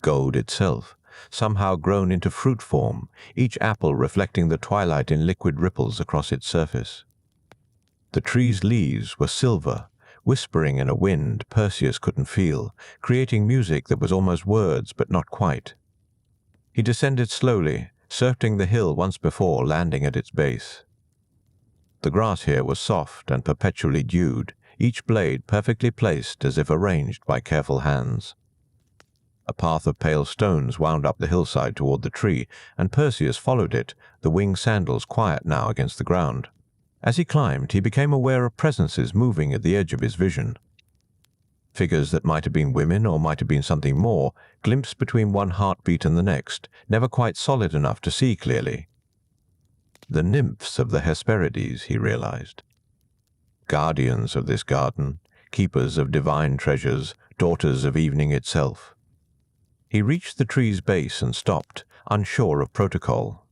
Gold itself, somehow grown into fruit form, each apple reflecting the twilight in liquid ripples across its surface. The tree's leaves were silver, whispering in a wind Perseus couldn't feel, creating music that was almost words but not quite. He descended slowly, circling the hill once before, landing at its base. The grass here was soft and perpetually dewed, each blade perfectly placed as if arranged by careful hands. A path of pale stones wound up the hillside toward the tree, and Perseus followed it, the winged sandals quiet now against the ground. As he climbed, he became aware of presences moving at the edge of his vision. Figures that might have been women or might have been something more, glimpsed between one heartbeat and the next, never quite solid enough to see clearly. The nymphs of the Hesperides, he realized. Guardians of this garden, keepers of divine treasures, daughters of evening itself. He reached the tree's base and stopped, unsure of protocol.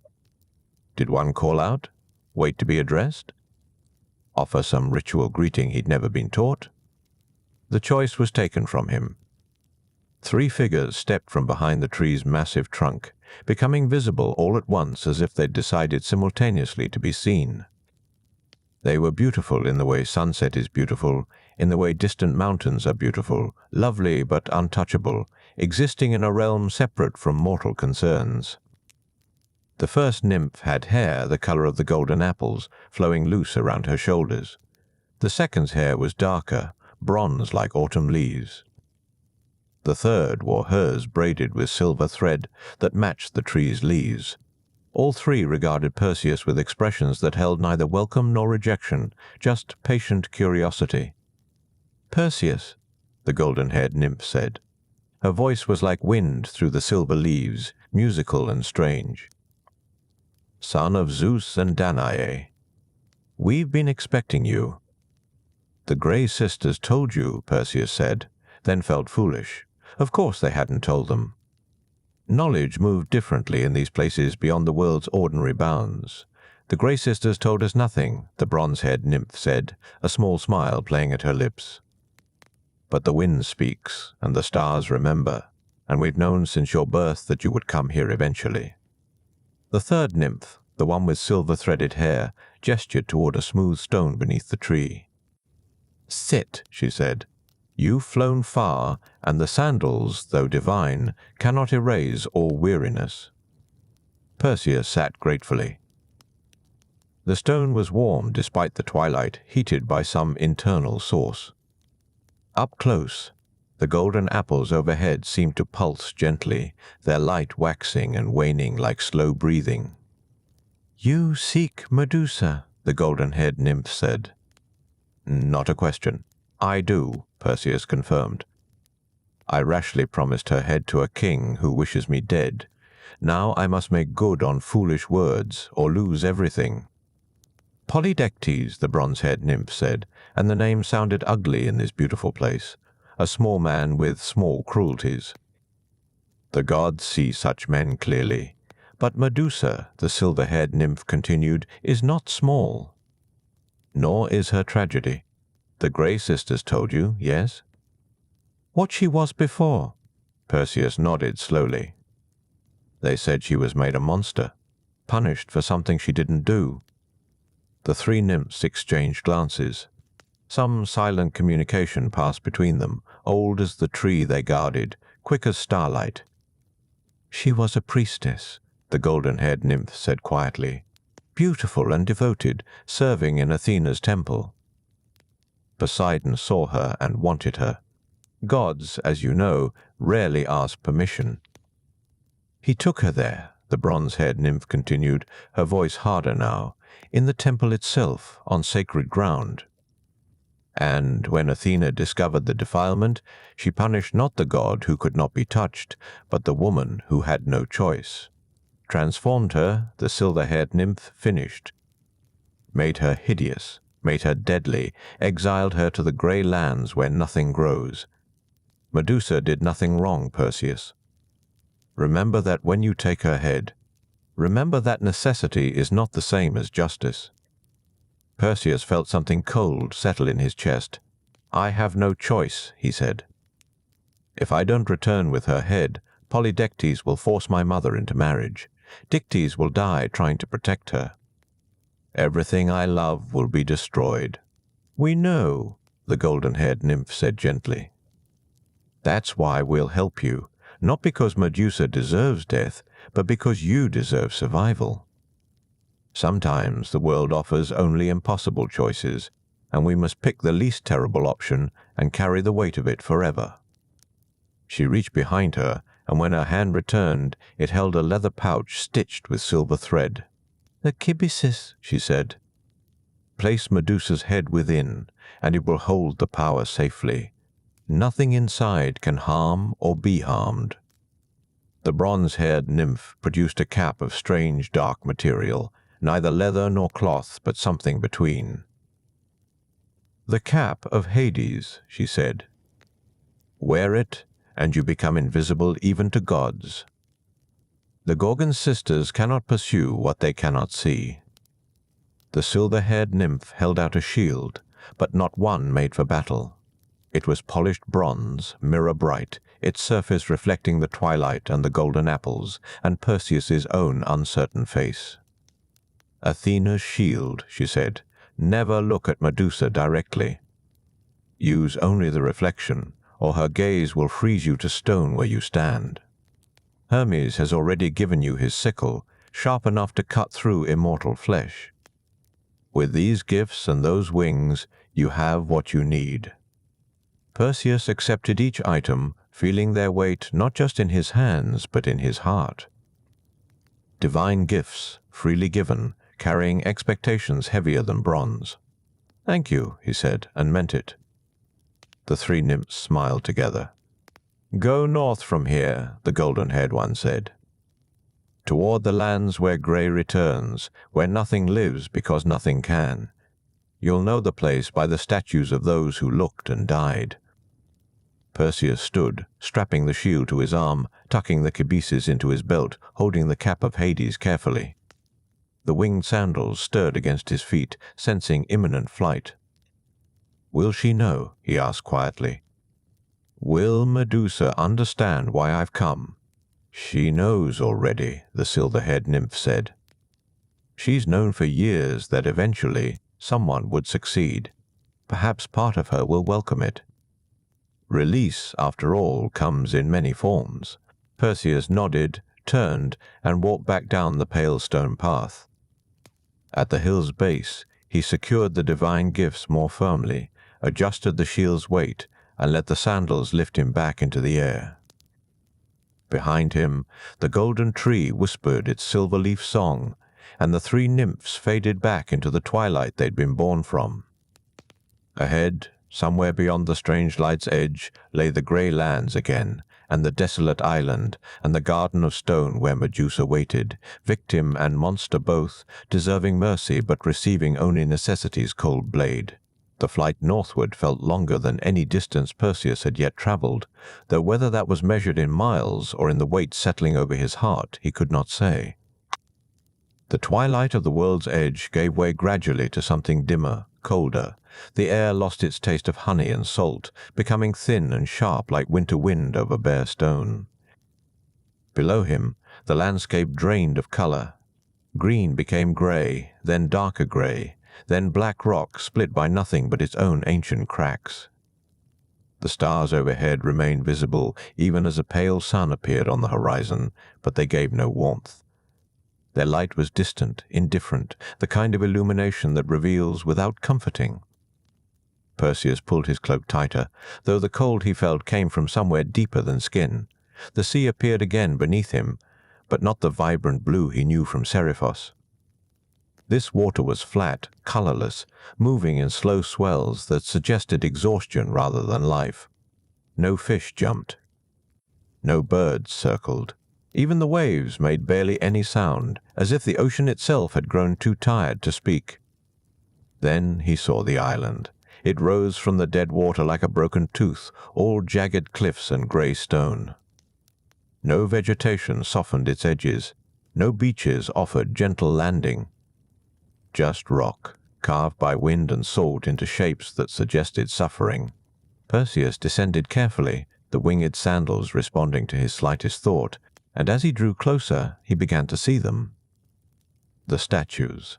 Did one call out? Wait to be addressed? Offer some ritual greeting he'd never been taught? The choice was taken from him. 3 figures stepped from behind the tree's massive trunk, becoming visible all at once as if they'd decided simultaneously to be seen. They were beautiful in the way sunset is beautiful, in the way distant mountains are beautiful, lovely but untouchable, existing in a realm separate from mortal concerns. The first nymph had hair the color of the golden apples, flowing loose around her shoulders. The second's hair was darker, bronze like autumn leaves. The third wore hers braided with silver thread that matched the tree's leaves. All three regarded Perseus with expressions that held neither welcome nor rejection, just patient curiosity. "Perseus," the golden-haired nymph said. Her voice was like wind through the silver leaves, musical and strange. "Son of Zeus and Danae, we've been expecting you." "The Grey Sisters told you," Perseus said, then felt foolish. Of course they hadn't told them. Knowledge moved differently in these places beyond the world's ordinary bounds. "The Grey Sisters told us nothing," the bronze-haired nymph said, a small smile playing at her lips. "But the wind speaks, and the stars remember, and we've known since your birth that you would come here eventually." The third nymph, the one with silver-threaded hair, gestured toward a smooth stone beneath the tree. "Sit," she said. "You've flown far, and the sandals, though divine, cannot erase all weariness." Perseus sat gratefully. The stone was warm despite the twilight, heated by some internal source. Up close, the golden apples overhead seemed to pulse gently, their light waxing and waning like slow breathing. "You seek Medusa," the golden-haired nymph said. "Not a question. I do," Perseus confirmed. "I rashly promised her head to a king who wishes me dead. Now I must make good on foolish words, or lose everything." "Polydectes," the bronze-haired nymph said, and the name sounded ugly in this beautiful place. A small man with small cruelties. "The gods see such men clearly. But Medusa," the silver-haired nymph continued, "is not small. Nor is her tragedy. The Grey Sisters told you, yes?" "What she was before?" Perseus nodded slowly. "They said she was made a monster, punished for something she didn't do." The three nymphs exchanged glances. Some silent communication passed between them, old as the tree they guarded, quick as starlight. "She was a priestess," the golden-haired nymph said quietly. "Beautiful and devoted, serving in Athena's temple. Poseidon saw her and wanted her. Gods, as you know, rarely ask permission. He took her there," the bronze-haired nymph continued, her voice harder now, "in the temple itself, on sacred ground. And when Athena discovered the defilement, she punished not the god who could not be touched, but the woman who had no choice. Transformed her, the silver-haired nymph finished. Made her hideous, made her deadly, exiled her to the grey lands where nothing grows. Medusa did nothing wrong, Perseus. Remember that when you take her head. Remember that necessity is not the same as justice." Perseus felt something cold settle in his chest. "I have no choice," he said. "If I don't return with her head, Polydectes will force my mother into marriage. Dictys will die trying to protect her. Everything I love will be destroyed." "We know," the golden-haired nymph said gently. "That's why we'll help you, not because Medusa deserves death, but because you deserve survival. Sometimes the world offers only impossible choices, and we must pick the least terrible option and carry the weight of it forever." She reached behind her, and when her hand returned, it held a leather pouch stitched with silver thread. "The kibisis," she said. "Place Medusa's head within, and it will hold the power safely. Nothing inside can harm or be harmed." The bronze-haired nymph produced a cap of strange dark material, neither leather nor cloth, but something between. "The cap of Hades," she said. "Wear it, and you become invisible even to gods. The Gorgon's sisters cannot pursue what they cannot see." The silver-haired nymph held out a shield, but not one made for battle. It was polished bronze, mirror-bright, its surface reflecting the twilight and the golden apples, and Perseus's own uncertain face. "Athena's shield," she said, never look at Medusa directly. Use only the reflection, or her gaze will freeze you to stone where you stand. Hermes has already given you his sickle, sharp enough to cut through immortal flesh. With these gifts and those wings, you have what you need." Perseus accepted each item, feeling their weight not just in his hands, but in his heart. Divine gifts, freely given, carrying expectations heavier than bronze. "Thank you," he said, and meant it. The three nymphs smiled together. "Go north from here," the golden-haired one said. "Toward the lands where grey returns, where nothing lives because nothing can. You'll know the place by the statues of those who looked and died." Perseus stood, strapping the shield to his arm, tucking the cabeces into his belt, holding the cap of Hades carefully. The winged sandals stirred against his feet, sensing imminent flight. "Will she know?" he asked quietly. "Will Medusa understand why I've come?" "She knows already," the silver-haired nymph said. "She's known for years that eventually someone would succeed. Perhaps part of her will welcome it. Release, after all, comes in many forms." Perseus nodded, turned, and walked back down the pale stone path. At the hill's base, he secured the divine gifts more firmly, adjusted the shield's weight, and let the sandals lift him back into the air. Behind him, the golden tree whispered its silver-leaf song, and the three nymphs faded back into the twilight they'd been born from. Ahead, somewhere beyond the strange light's edge, lay the grey lands again, and the desolate island, and the garden of stone where Medusa waited, victim and monster both, deserving mercy but receiving only necessity's cold blade. The flight northward felt longer than any distance Perseus had yet travelled, though whether that was measured in miles or in the weight settling over his heart, he could not say. The twilight of the world's edge gave way gradually to something dimmer, colder. The air lost its taste of honey and salt, becoming thin and sharp like winter wind over bare stone. Below him, the landscape drained of colour. Green became grey, then darker grey, then black rock split by nothing but its own ancient cracks. The stars overhead remained visible even as a pale sun appeared on the horizon, but they gave no warmth. Their light was distant, indifferent, the kind of illumination that reveals without comforting. Perseus pulled his cloak tighter, though the cold he felt came from somewhere deeper than skin. The sea appeared again beneath him, but not the vibrant blue he knew from Seriphos. This water was flat, colorless, moving in slow swells that suggested exhaustion rather than life. No fish jumped. No birds circled. Even the waves made barely any sound, as if the ocean itself had grown too tired to speak. Then he saw the island. It rose from the dead water like a broken tooth, all jagged cliffs and grey stone. No vegetation softened its edges. No beaches offered gentle landing. Just rock, carved by wind and salt into shapes that suggested suffering. Perseus descended carefully, the winged sandals responding to his slightest thought, and as he drew closer, he began to see them. The statues.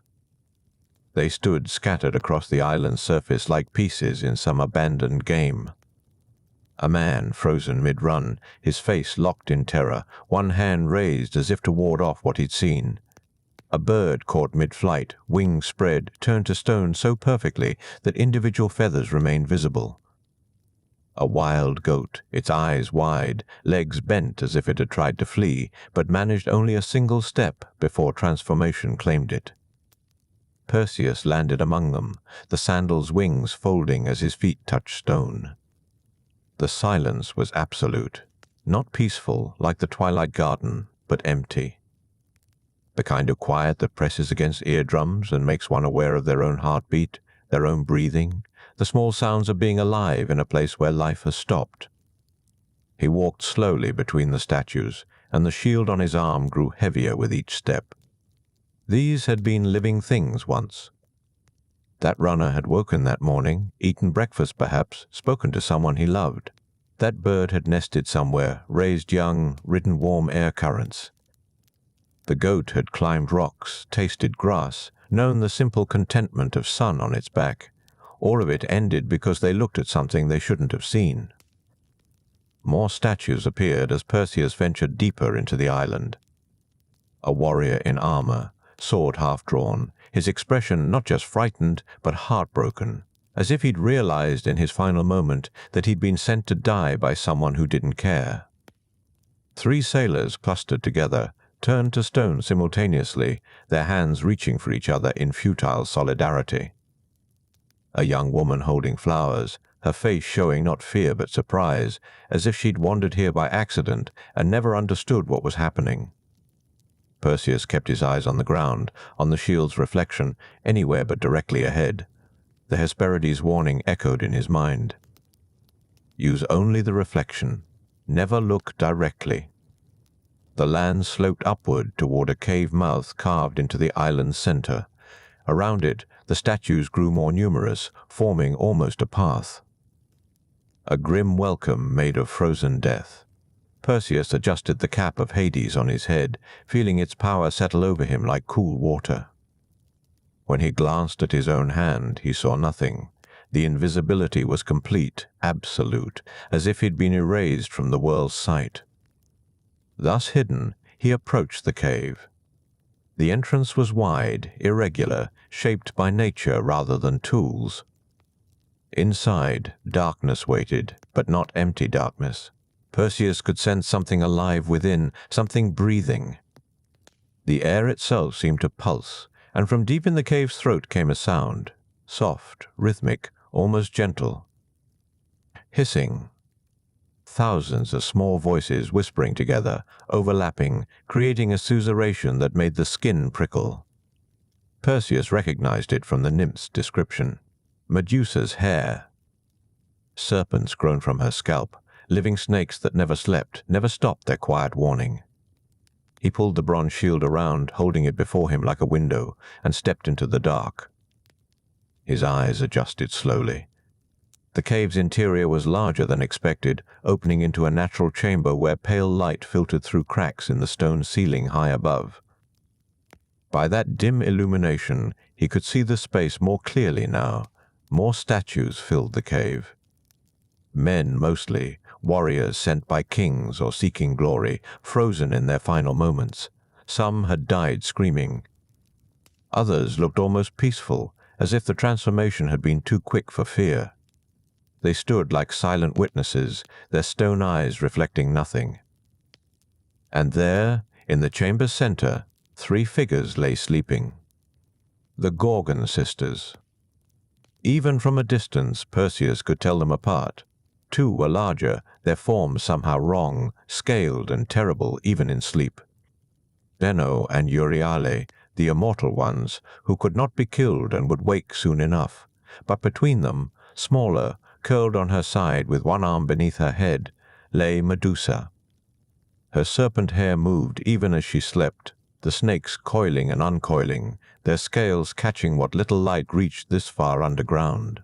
They stood scattered across the island's surface like pieces in some abandoned game. A man frozen mid-run, his face locked in terror, one hand raised as if to ward off what he'd seen. A bird caught mid-flight, wings spread, turned to stone so perfectly that individual feathers remained visible. A wild goat, its eyes wide, legs bent as if it had tried to flee, but managed only a single step before transformation claimed it. Perseus landed among them, the sandal's wings folding as his feet touched stone. The silence was absolute, not peaceful like the twilight garden, but empty. The kind of quiet that presses against eardrums and makes one aware of their own heartbeat, their own breathing, the small sounds of being alive in a place where life has stopped. He walked slowly between the statues, and the shield on his arm grew heavier with each step. These had been living things once. That runner had woken that morning, eaten breakfast perhaps, spoken to someone he loved. That bird had nested somewhere, raised young, ridden warm air currents. The goat had climbed rocks, tasted grass, known the simple contentment of sun on its back. All of it ended because they looked at something they shouldn't have seen. More statues appeared as Perseus ventured deeper into the island. A warrior in armor, sword half-drawn, his expression not just frightened, but heartbroken, as if he'd realized in his final moment that he'd been sent to die by someone who didn't care. 3 sailors clustered together, turned to stone simultaneously, their hands reaching for each other in futile solidarity. A young woman holding flowers, her face showing not fear but surprise, as if she'd wandered here by accident and never understood what was happening. Perseus kept his eyes on the ground, on the shield's reflection, anywhere but directly ahead. The Hesperides' warning echoed in his mind. Use only the reflection. Never look directly. The land sloped upward toward a cave mouth carved into the island's center. Around it, the statues grew more numerous, forming almost a path. A grim welcome made of frozen death. Perseus adjusted the cap of Hades on his head, feeling its power settle over him like cool water. When he glanced at his own hand, he saw nothing. The invisibility was complete, absolute, as if he'd been erased from the world's sight. Thus hidden, he approached the cave. The entrance was wide, irregular, shaped by nature rather than tools. Inside, darkness waited, but not empty darkness. Perseus could sense something alive within, something breathing. The air itself seemed to pulse, and from deep in the cave's throat came a sound, soft, rhythmic, almost gentle. Hissing. Thousands of small voices whispering together, overlapping, creating a susurration that made the skin prickle. Perseus recognized it from the nymph's description. Medusa's hair. Serpents grown from her scalp, living snakes that never slept, never stopped their quiet warning. He pulled the bronze shield around, holding it before him like a window, and stepped into the dark. His eyes adjusted slowly. The cave's interior was larger than expected, opening into a natural chamber where pale light filtered through cracks in the stone ceiling high above. By that dim illumination, he could see the space more clearly now. More statues filled the cave. Men mostly, warriors sent by kings or seeking glory, frozen in their final moments. Some had died screaming. Others looked almost peaceful, as if the transformation had been too quick for fear. They stood like silent witnesses, their stone eyes reflecting nothing. And there, in the chamber's center, 3 figures lay sleeping. The Gorgon sisters. Even from a distance, Perseus could tell them apart. 2 were larger, their forms somehow wrong, scaled and terrible even in sleep. Benno and Euryale, the immortal ones, who could not be killed and would wake soon enough. But between them, smaller, curled on her side with one arm beneath her head, lay Medusa. Her serpent hair moved even as she slept, the snakes coiling and uncoiling, their scales catching what little light reached this far underground.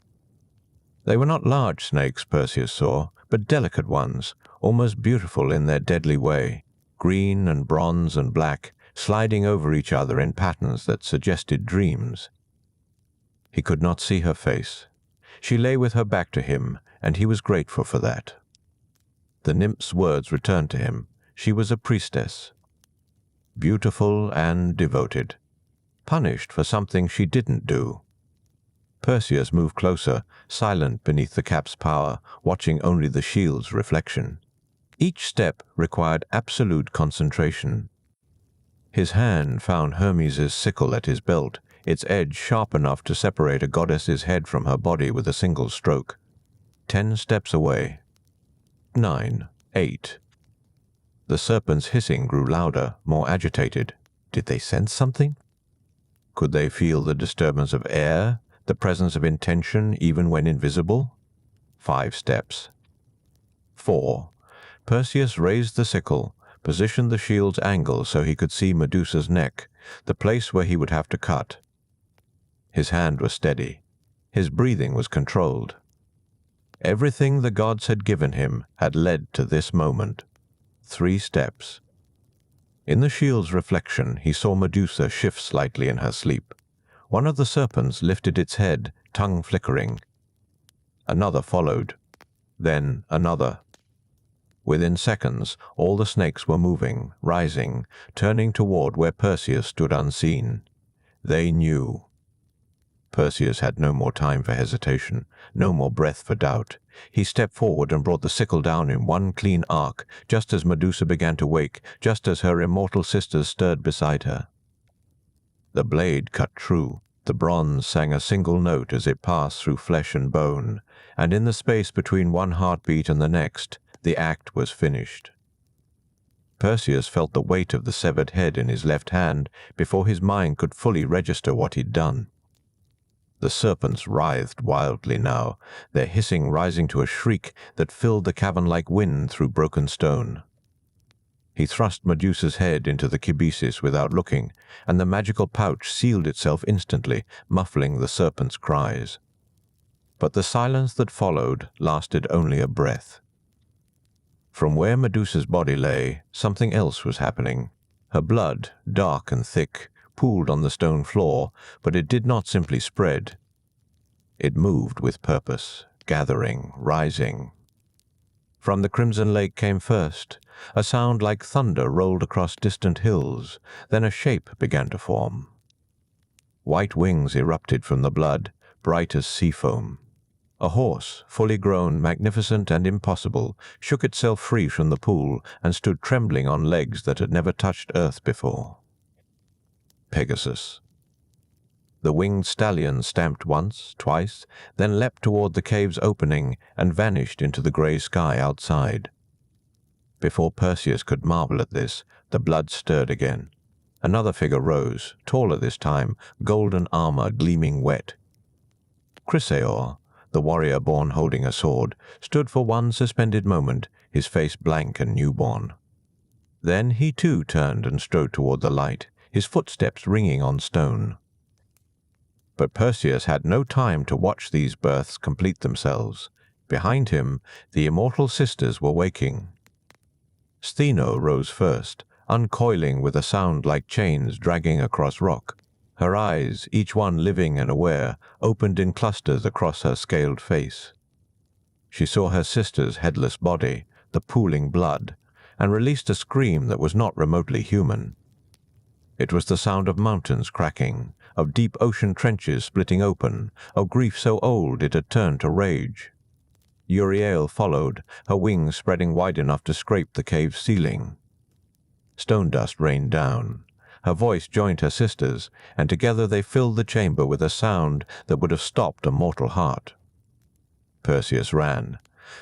They were not large snakes, Perseus saw, but delicate ones, almost beautiful in their deadly way, green and bronze and black, sliding over each other in patterns that suggested dreams. He could not see her face. She lay with her back to him, and he was grateful for that. The nymph's words returned to him. She was a priestess. Beautiful and devoted. Punished for something she didn't do. Perseus moved closer, silent beneath the cap's power, watching only the shield's reflection. Each step required absolute concentration. His hand found Hermes' sickle at his belt, its edge sharp enough to separate a goddess's head from her body with a single stroke. 10 steps away. 9, 8. The serpent's hissing grew louder, more agitated. Did they sense something? Could they feel the disturbance of air, the presence of intention even when invisible? 5 steps. 4. Perseus raised the sickle, positioned the shield's angle so he could see Medusa's neck, the place where he would have to cut. His hand was steady. His breathing was controlled. Everything the gods had given him had led to this moment. 3 steps. In the shield's reflection, he saw Medusa shift slightly in her sleep. One of the serpents lifted its head, tongue flickering. Another followed, then another. Within seconds, all the snakes were moving, rising, turning toward where Perseus stood unseen. They knew. Perseus had no more time for hesitation, no more breath for doubt. He stepped forward and brought the sickle down in one clean arc, just as Medusa began to wake, just as her immortal sisters stirred beside her. The blade cut true. The bronze sang a single note as it passed through flesh and bone, and in the space between one heartbeat and the next, the act was finished. Perseus felt the weight of the severed head in his left hand before his mind could fully register what he'd done. The serpents writhed wildly now, their hissing rising to a shriek that filled the cavern like wind through broken stone. He thrust Medusa's head into the kibisis without looking, and the magical pouch sealed itself instantly, muffling the serpent's cries. But the silence that followed lasted only a breath. From where Medusa's body lay, something else was happening. Her blood, dark and thick, pooled on the stone floor, but it did not simply spread. It moved with purpose, gathering, rising. From the crimson lake came first, a sound like thunder rolled across distant hills, then a shape began to form. White wings erupted from the blood, bright as sea foam. A horse, fully grown, magnificent and impossible, shook itself free from the pool and stood trembling on legs that had never touched earth before. Pegasus. The winged stallion stamped once, twice, then leapt toward the cave's opening and vanished into the gray sky outside. Before Perseus could marvel at this, the blood stirred again. Another figure rose, taller this time, golden armor gleaming wet. Chrysaor, the warrior born holding a sword, stood for one suspended moment, his face blank and newborn. Then he too turned and strode toward the light, his footsteps ringing on stone. But Perseus had no time to watch these births complete themselves. Behind him, the immortal sisters were waking. Stheno rose first, uncoiling with a sound like chains dragging across rock. Her eyes, each one living and aware, opened in clusters across her scaled face. She saw her sister's headless body, the pooling blood, and released a scream that was not remotely human. It was the sound of mountains cracking, of deep ocean trenches splitting open, of grief so old it had turned to rage. Uriel followed, her wings spreading wide enough to scrape the cave's ceiling. Stone dust rained down. Her voice joined her sister's, and together they filled the chamber with a sound that would have stopped a mortal heart. Perseus ran.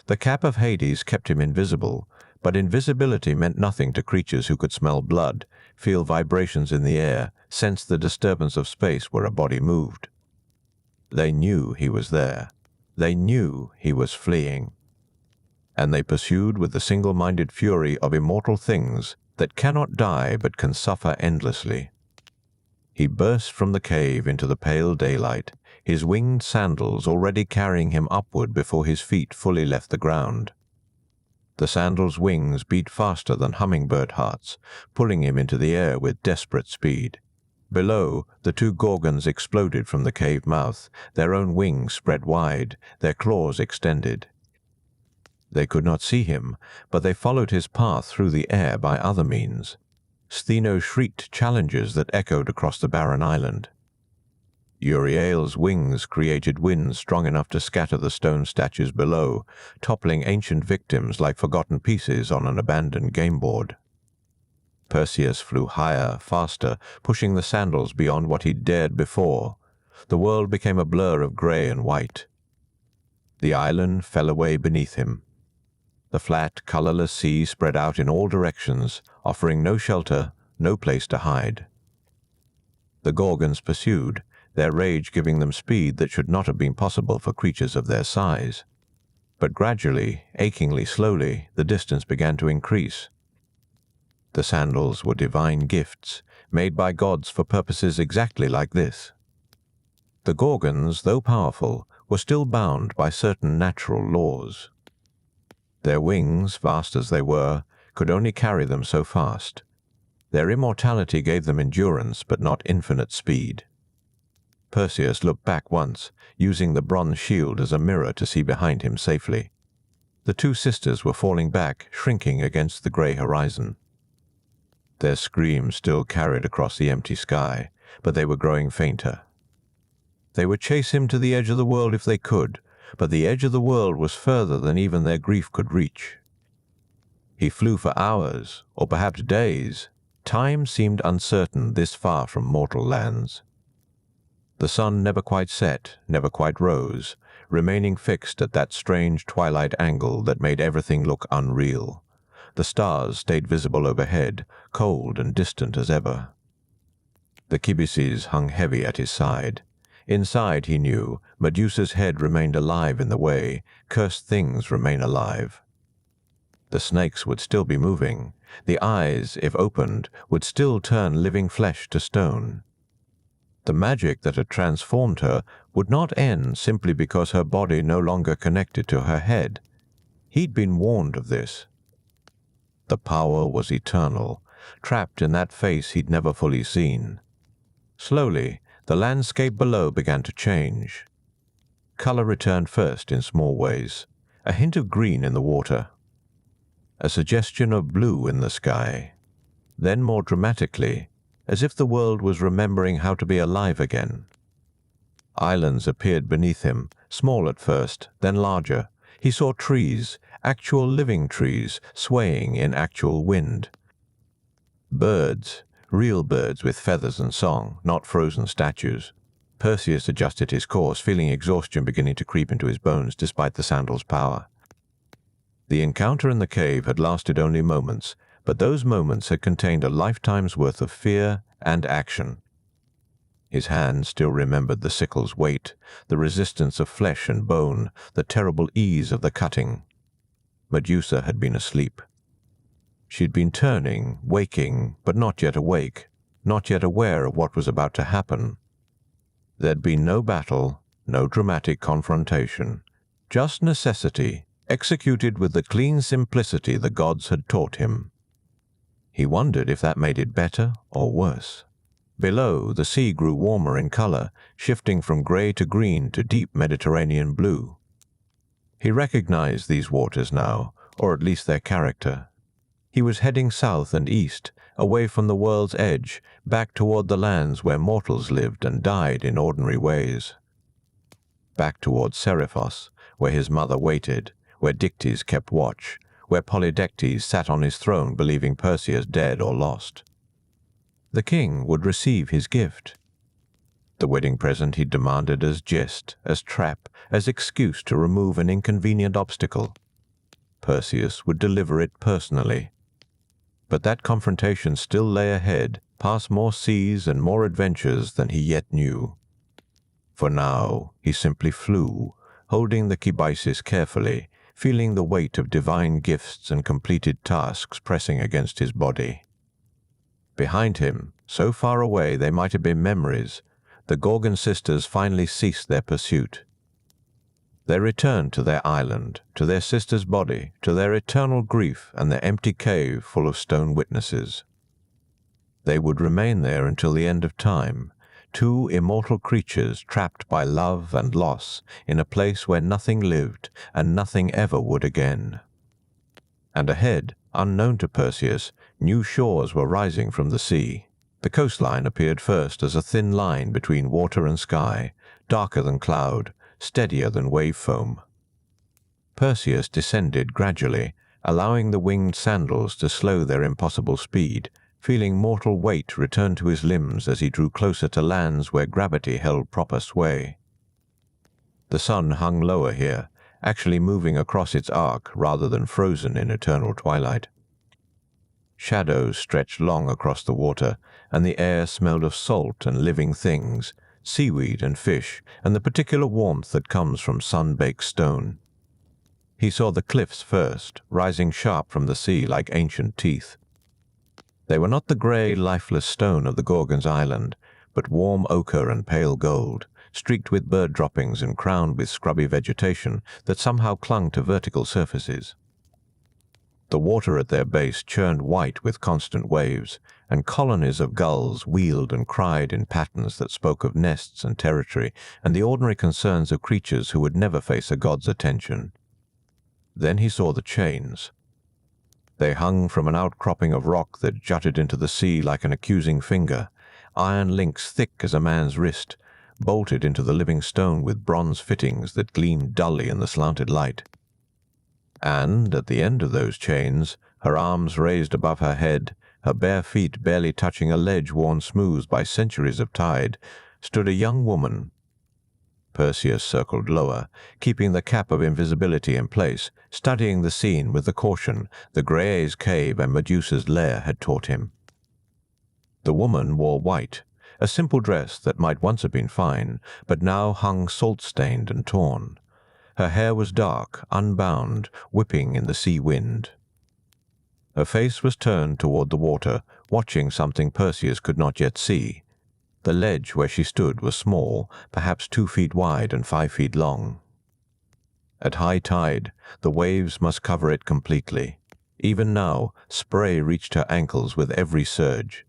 The cap of Hades kept him invisible, but invisibility meant nothing to creatures who could smell blood, feel vibrations in the air, sense the disturbance of space where a body moved. They knew he was there. They knew he was fleeing. And they pursued with the single-minded fury of immortal things that cannot die but can suffer endlessly. He burst from the cave into the pale daylight, his winged sandals already carrying him upward before his feet fully left the ground. The sandals' wings beat faster than hummingbird hearts, pulling him into the air with desperate speed. Below, the two Gorgons exploded from the cave mouth, their own wings spread wide, their claws extended. They could not see him, but they followed his path through the air by other means. Stheno shrieked challenges that echoed across the barren island. Uriel's wings created winds strong enough to scatter the stone statues below, toppling ancient victims like forgotten pieces on an abandoned game board. Perseus flew higher, faster, pushing the sandals beyond what he'd dared before. The world became a blur of gray and white. The island fell away beneath him. The flat, colorless sea spread out in all directions, offering no shelter, no place to hide. The Gorgons pursued, their rage giving them speed that should not have been possible for creatures of their size. But gradually, achingly slowly, the distance began to increase. The sandals were divine gifts, made by gods for purposes exactly like this. The Gorgons, though powerful, were still bound by certain natural laws. Their wings, vast as they were, could only carry them so fast. Their immortality gave them endurance, but not infinite speed. Perseus looked back once, using the bronze shield as a mirror to see behind him safely. The two sisters were falling back, shrinking against the grey horizon. Their screams still carried across the empty sky, but they were growing fainter. They would chase him to the edge of the world if they could, but the edge of the world was further than even their grief could reach. He flew for hours, or perhaps days. Time seemed uncertain this far from mortal lands. The sun never quite set, never quite rose, remaining fixed at that strange twilight angle that made everything look unreal. The stars stayed visible overhead, cold and distant as ever. The kibises hung heavy at his side. Inside, he knew, Medusa's head remained alive in the way, cursed things remain alive. The snakes would still be moving. The eyes, if opened, would still turn living flesh to stone. The magic that had transformed her would not end simply because her body no longer connected to her head. He'd been warned of this. The power was eternal, trapped in that face he'd never fully seen. Slowly, the landscape below began to change. Color returned first in small ways, a hint of green in the water, a suggestion of blue in the sky. Then more dramatically, as if the world was remembering how to be alive again. Islands appeared beneath him, small at first, then larger. He saw trees, actual living trees, swaying in actual wind. Birds, real birds with feathers and song, not frozen statues. Perseus adjusted his course, feeling exhaustion beginning to creep into his bones despite the sandal's power. The encounter in the cave had lasted only moments, but those moments had contained a lifetime's worth of fear and action. His hand still remembered the sickle's weight, the resistance of flesh and bone, the terrible ease of the cutting. Medusa had been asleep. She'd been turning, waking, but not yet awake, not yet aware of what was about to happen. There'd been no battle, no dramatic confrontation, just necessity, executed with the clean simplicity the gods had taught him. He wondered if that made it better or worse. Below, the sea grew warmer in color, shifting from gray to green to deep Mediterranean blue. He recognized these waters now, or at least their character. He was heading south and east, away from the world's edge, back toward the lands where mortals lived and died in ordinary ways. Back toward Seriphos, where his mother waited, where Dictys kept watch, where Polydectes sat on his throne believing Perseus dead or lost. The king would receive his gift. The wedding present he demanded as jest, as trap, as excuse to remove an inconvenient obstacle. Perseus would deliver it personally. But that confrontation still lay ahead, past more seas and more adventures than he yet knew. For now, he simply flew, holding the kibisis carefully, feeling the weight of divine gifts and completed tasks pressing against his body. Behind him, so far away they might have been memories, the Gorgon sisters finally ceased their pursuit. They returned to their island, to their sister's body, to their eternal grief and their empty cave full of stone witnesses. They would remain there until the end of time, two immortal creatures trapped by love and loss in a place where nothing lived and nothing ever would again. And ahead, unknown to Perseus, new shores were rising from the sea. The coastline appeared first as a thin line between water and sky, darker than cloud, steadier than wave foam. Perseus descended gradually, allowing the winged sandals to slow their impossible speed, feeling mortal weight return to his limbs as he drew closer to lands where gravity held proper sway. The sun hung lower here, actually moving across its arc rather than frozen in eternal twilight. Shadows stretched long across the water, and the air smelled of salt and living things, seaweed and fish, and the particular warmth that comes from sun-baked stone. He saw the cliffs first, rising sharp from the sea like ancient teeth. They were not the grey, lifeless stone of the Gorgon's island, but warm ochre and pale gold, streaked with bird droppings and crowned with scrubby vegetation that somehow clung to vertical surfaces. The water at their base churned white with constant waves, and colonies of gulls wheeled and cried in patterns that spoke of nests and territory and the ordinary concerns of creatures who would never face a god's attention. Then he saw the chains. They hung from an outcropping of rock that jutted into the sea like an accusing finger, iron links thick as a man's wrist, bolted into the living stone with bronze fittings that gleamed dully in the slanted light. And, at the end of those chains, her arms raised above her head, her bare feet barely touching a ledge worn smooth by centuries of tide, stood a young woman. Perseus circled lower, keeping the cap of invisibility in place, studying the scene with the caution the Grai's cave and Medusa's lair had taught him. The woman wore white, a simple dress that might once have been fine, but now hung salt-stained and torn. Her hair was dark, unbound, whipping in the sea wind. Her face was turned toward the water, watching something Perseus could not yet see. The ledge where she stood was small, perhaps 2 feet wide and 5 feet long. At high tide, the waves must cover it completely. Even now, spray reached her ankles with every surge.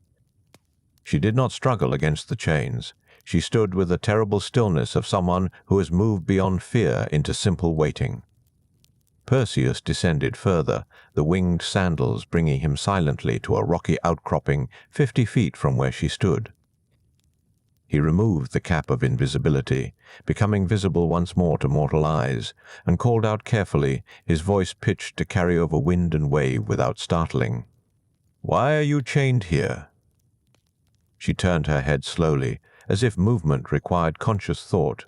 She did not struggle against the chains. She stood with the terrible stillness of someone who has moved beyond fear into simple waiting. Perseus descended further, the winged sandals bringing him silently to a rocky outcropping 50 feet from where she stood. He removed the cap of invisibility, becoming visible once more to mortal eyes, and called out carefully, his voice pitched to carry over wind and wave without startling. "Why are you chained here?" She turned her head slowly, as if movement required conscious thought.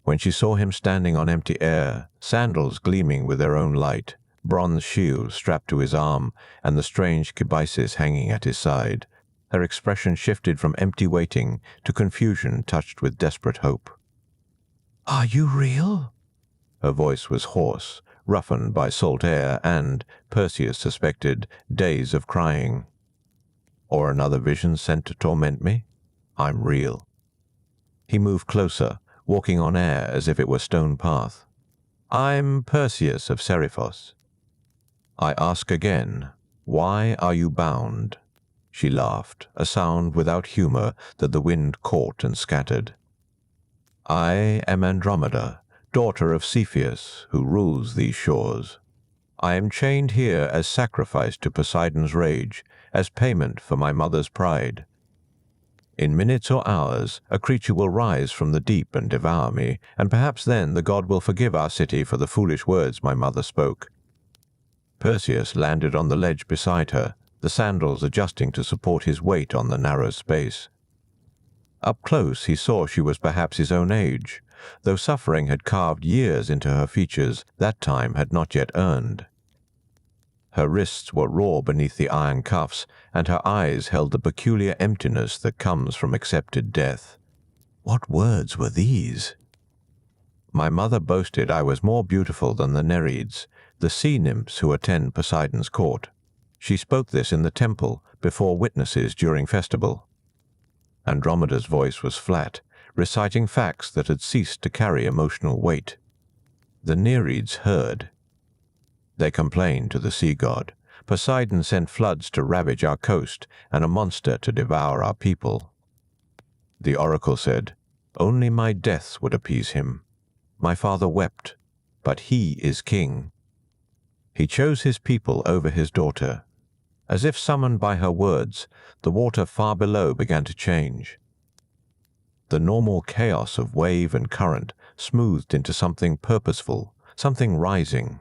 When she saw him standing on empty air, sandals gleaming with their own light, bronze shield strapped to his arm, and the strange kibisis hanging at his side, her expression shifted from empty waiting to confusion touched with desperate hope. "Are you real?" Her voice was hoarse, roughened by salt air and, Perseus suspected, days of crying. "Or another vision sent to torment me? I'm real." He moved closer, walking on air as if it were stone path. "I'm Perseus of Seriphos. I ask again, why are you bound?" She laughed, a sound without humor that the wind caught and scattered. "I am Andromeda, daughter of Cepheus, who rules these shores. I am chained here as sacrifice to Poseidon's rage, as payment for my mother's pride. In minutes or hours, a creature will rise from the deep and devour me, and perhaps then the god will forgive our city for the foolish words my mother spoke." Perseus landed on the ledge beside her, the sandals adjusting to support his weight on the narrow space. Up close he saw she was perhaps his own age. Though suffering had carved years into her features, that time had not yet earned. Her wrists were raw beneath the iron cuffs, and her eyes held the peculiar emptiness that comes from accepted death. What words were these? "My mother boasted I was more beautiful than the Nereids, the sea nymphs who attend Poseidon's court. She spoke this in the temple, before witnesses during festival." Andromeda's voice was flat, reciting facts that had ceased to carry emotional weight. The Nereids heard. They complained to the sea god. Poseidon sent floods to ravage our coast, and a monster to devour our people. The oracle said, "Only my death would appease him. My father wept, but he is king. He chose his people over his daughter." As if summoned by her words, the water far below began to change. The normal chaos of wave and current smoothed into something purposeful, something rising.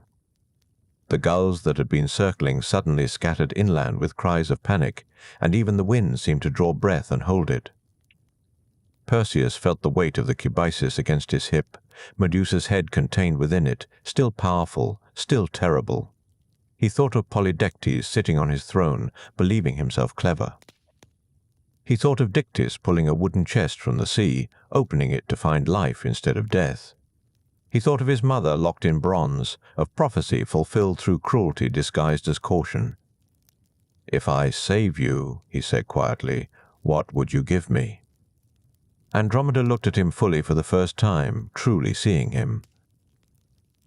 The gulls that had been circling suddenly scattered inland with cries of panic, and even the wind seemed to draw breath and hold it. Perseus felt the weight of the kibisis against his hip, Medusa's head contained within it, still powerful, still terrible. He thought of Polydectes sitting on his throne, believing himself clever. He thought of Dictys pulling a wooden chest from the sea, opening it to find life instead of death. He thought of his mother locked in bronze, of prophecy fulfilled through cruelty disguised as caution. "If I save you," he said quietly, "what would you give me?" Andromeda looked at him fully for the first time, truly seeing him.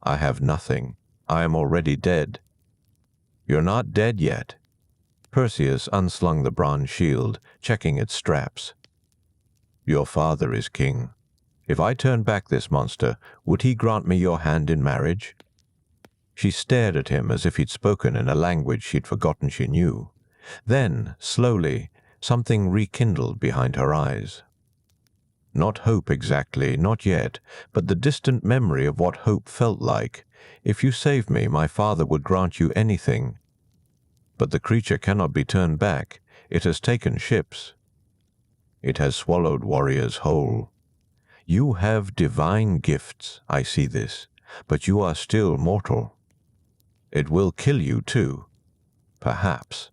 "I have nothing. I am already dead." "You're not dead yet." Perseus unslung the bronze shield, checking its straps. "Your father is king. If I turn back this monster, would he grant me your hand in marriage?" She stared at him as if he'd spoken in a language she'd forgotten she knew. Then, slowly, something rekindled behind her eyes. Not hope exactly, not yet, but the distant memory of what hope felt like. "If you save me, my father would grant you anything. But the creature cannot be turned back. It has taken ships. It has swallowed warriors whole. You have divine gifts, I see this, but you are still mortal. It will kill you too. Perhaps."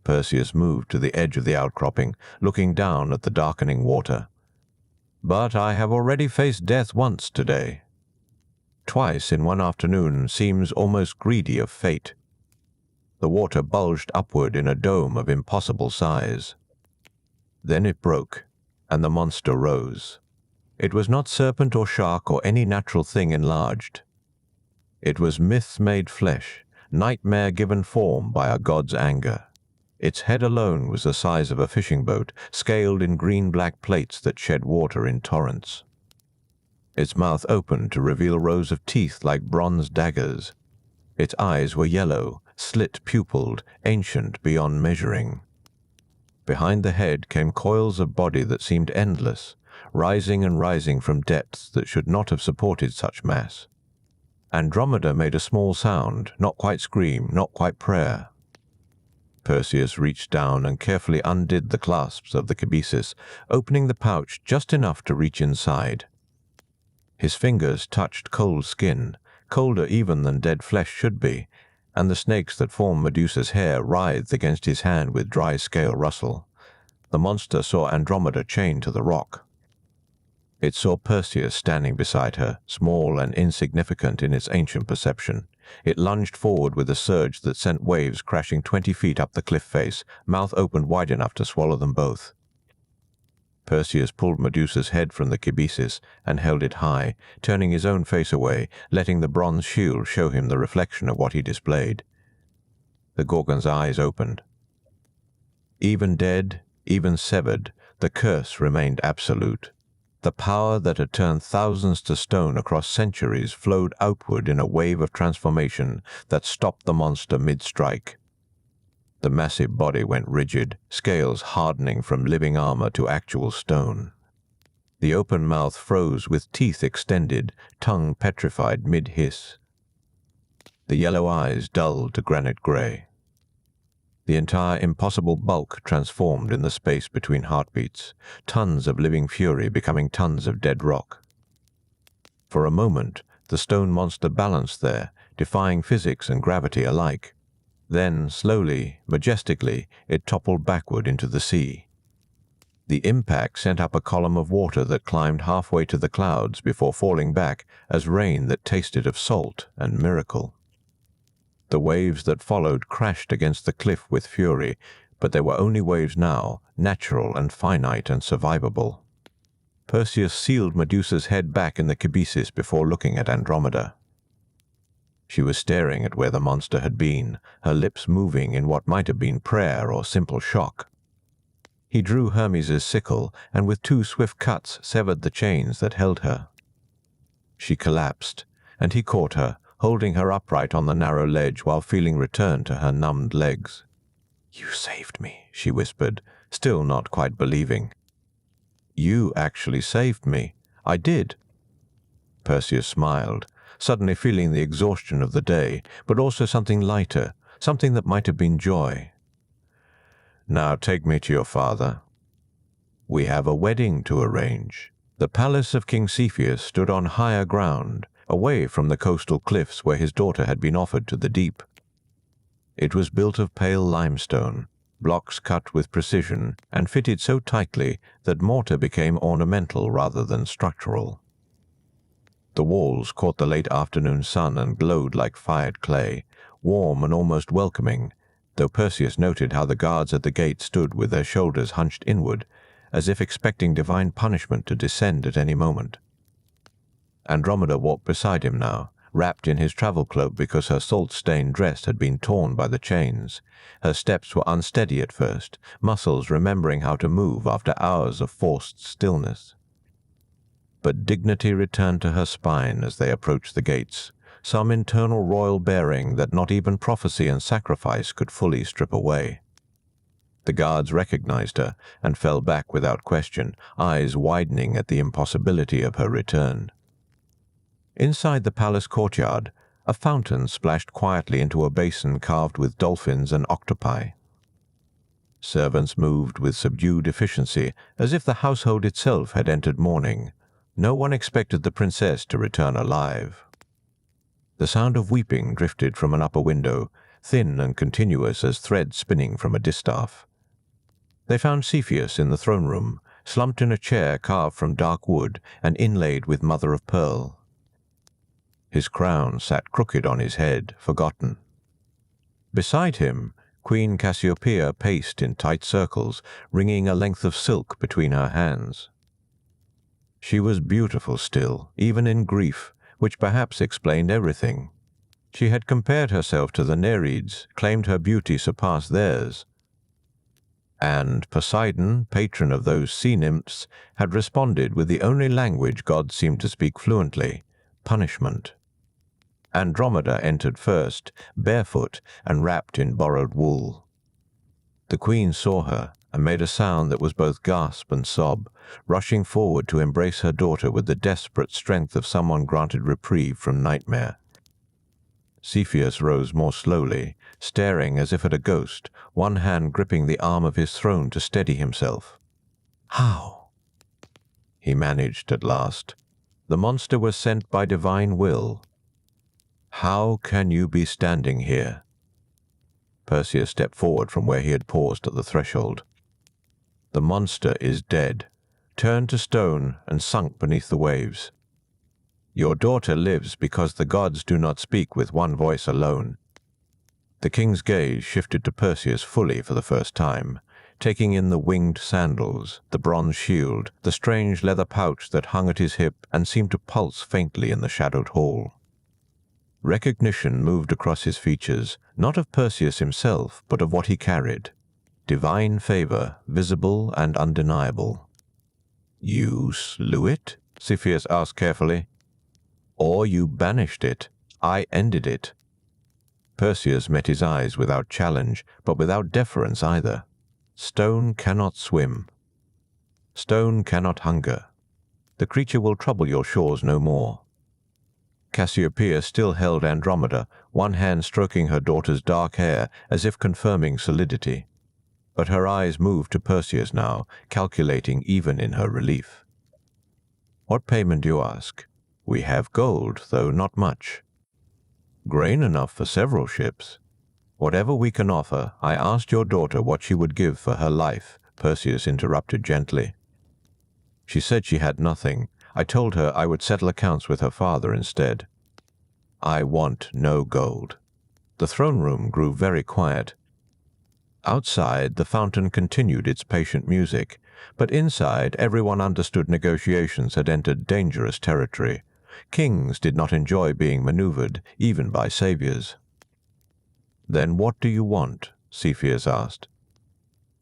Perseus moved to the edge of the outcropping, looking down at the darkening water. "But I have already faced death once today. Twice in one afternoon seems almost greedy of fate." The water bulged upward in a dome of impossible size. Then it broke, and the monster rose. It was not serpent or shark or any natural thing enlarged. It was myth-made flesh, nightmare given form by a god's anger. Its head alone was the size of a fishing boat, scaled in green-black plates that shed water in torrents. Its mouth opened to reveal rows of teeth like bronze daggers. Its eyes were yellow, slit-pupilled, ancient beyond measuring. Behind the head came coils of body that seemed endless, rising and rising from depths that should not have supported such mass. Andromeda made a small sound, not quite scream, not quite prayer. Perseus reached down and carefully undid the clasps of the cabesis, opening the pouch just enough to reach inside. His fingers touched cold skin, colder even than dead flesh should be, and the snakes that formed Medusa's hair writhed against his hand with dry scale rustle. The monster saw Andromeda chained to the rock. It saw Perseus standing beside her, small and insignificant in its ancient perception. It lunged forward with a surge that sent waves crashing 20 feet up the cliff face, mouth opened wide enough to swallow them both. Perseus pulled Medusa's head from the cabesis and held it high, turning his own face away, letting the bronze shield show him the reflection of what he displayed. The Gorgon's eyes opened. Even dead, even severed, the curse remained absolute. The power that had turned thousands to stone across centuries flowed outward in a wave of transformation that stopped the monster mid-strike. The massive body went rigid, scales hardening from living armor to actual stone. The open mouth froze with teeth extended, tongue petrified mid-hiss. The yellow eyes dulled to granite gray. The entire impossible bulk transformed in the space between heartbeats, tons of living fury becoming tons of dead rock. For a moment, the stone monster balanced there, defying physics and gravity alike. Then, slowly, majestically, it toppled backward into the sea. The impact sent up a column of water that climbed halfway to the clouds before falling back as rain that tasted of salt and miracle. The waves that followed crashed against the cliff with fury, but they were only waves now, natural and finite and survivable. Perseus sealed Medusa's head back in the cabesis before looking at Andromeda. She was staring at where the monster had been, her lips moving in what might have been prayer or simple shock. He drew Hermes' sickle, and with 2 swift cuts severed the chains that held her. She collapsed, and he caught her, holding her upright on the narrow ledge while feeling return to her numbed legs. "You saved me," she whispered, still not quite believing. "You actually saved me. I did." Perseus smiled, suddenly feeling the exhaustion of the day, but also something lighter, something that might have been joy. "Now take me to your father. We have a wedding to arrange." The palace of King Cepheus stood on higher ground, away from the coastal cliffs where his daughter had been offered to the deep. It was built of pale limestone, blocks cut with precision and fitted so tightly that mortar became ornamental rather than structural. The walls caught the late afternoon sun and glowed like fired clay, warm and almost welcoming, though Perseus noted how the guards at the gate stood with their shoulders hunched inward, as if expecting divine punishment to descend at any moment. Andromeda walked beside him now, wrapped in his travel cloak because her salt-stained dress had been torn by the chains. Her steps were unsteady at first, muscles remembering how to move after hours of forced stillness. But dignity returned to her spine as they approached the gates, some internal royal bearing that not even prophecy and sacrifice could fully strip away. The guards recognized her and fell back without question, eyes widening at the impossibility of her return. Inside the palace courtyard, a fountain splashed quietly into a basin carved with dolphins and octopi. Servants moved with subdued efficiency, as if the household itself had entered mourning. No one expected the princess to return alive. The sound of weeping drifted from an upper window, thin and continuous as thread spinning from a distaff. They found Cepheus in the throne room, slumped in a chair carved from dark wood and inlaid with mother of pearl. His crown sat crooked on his head, forgotten. Beside him, Queen Cassiopeia paced in tight circles, wringing a length of silk between her hands. She was beautiful still, even in grief, which perhaps explained everything. She had compared herself to the Nereids, claimed her beauty surpassed theirs. And Poseidon, patron of those sea nymphs, had responded with the only language gods seemed to speak fluently: punishment. Andromeda entered first, barefoot and wrapped in borrowed wool. The queen saw her and made a sound that was both gasp and sob, rushing forward to embrace her daughter with the desperate strength of someone granted reprieve from nightmare. Cepheus rose more slowly, staring as if at a ghost, one hand gripping the arm of his throne to steady himself. "How?" he managed at last. "The monster was sent by divine will. How can you be standing here?" Perseus stepped forward from where he had paused at the threshold. "The monster is dead, turned to stone and sunk beneath the waves. Your daughter lives because the gods do not speak with one voice alone." The king's gaze shifted to Perseus fully for the first time, taking in the winged sandals, the bronze shield, the strange leather pouch that hung at his hip and seemed to pulse faintly in the shadowed hall. Recognition moved across his features, not of Perseus himself, but of what he carried. Divine favor, visible and undeniable. "You slew it?" Cepheus asked carefully. "Or you banished it? I ended it." Perseus met his eyes without challenge, but without deference either. "Stone cannot swim. Stone cannot hunger. The creature will trouble your shores no more." Cassiopeia still held Andromeda, one hand stroking her daughter's dark hair as if confirming solidity. But her eyes moved to Perseus now, calculating even in her relief. "What payment do you ask? We have gold, though not much. Grain enough for several ships. Whatever we can offer, I asked your daughter what she would give for her life," Perseus interrupted gently. "She said she had nothing. I told her I would settle accounts with her father instead. I want no gold." The throne room grew very quiet. Outside, the fountain continued its patient music, but inside everyone understood negotiations had entered dangerous territory. Kings did not enjoy being maneuvered, even by saviors. "Then what do you want?" Cepheus asked.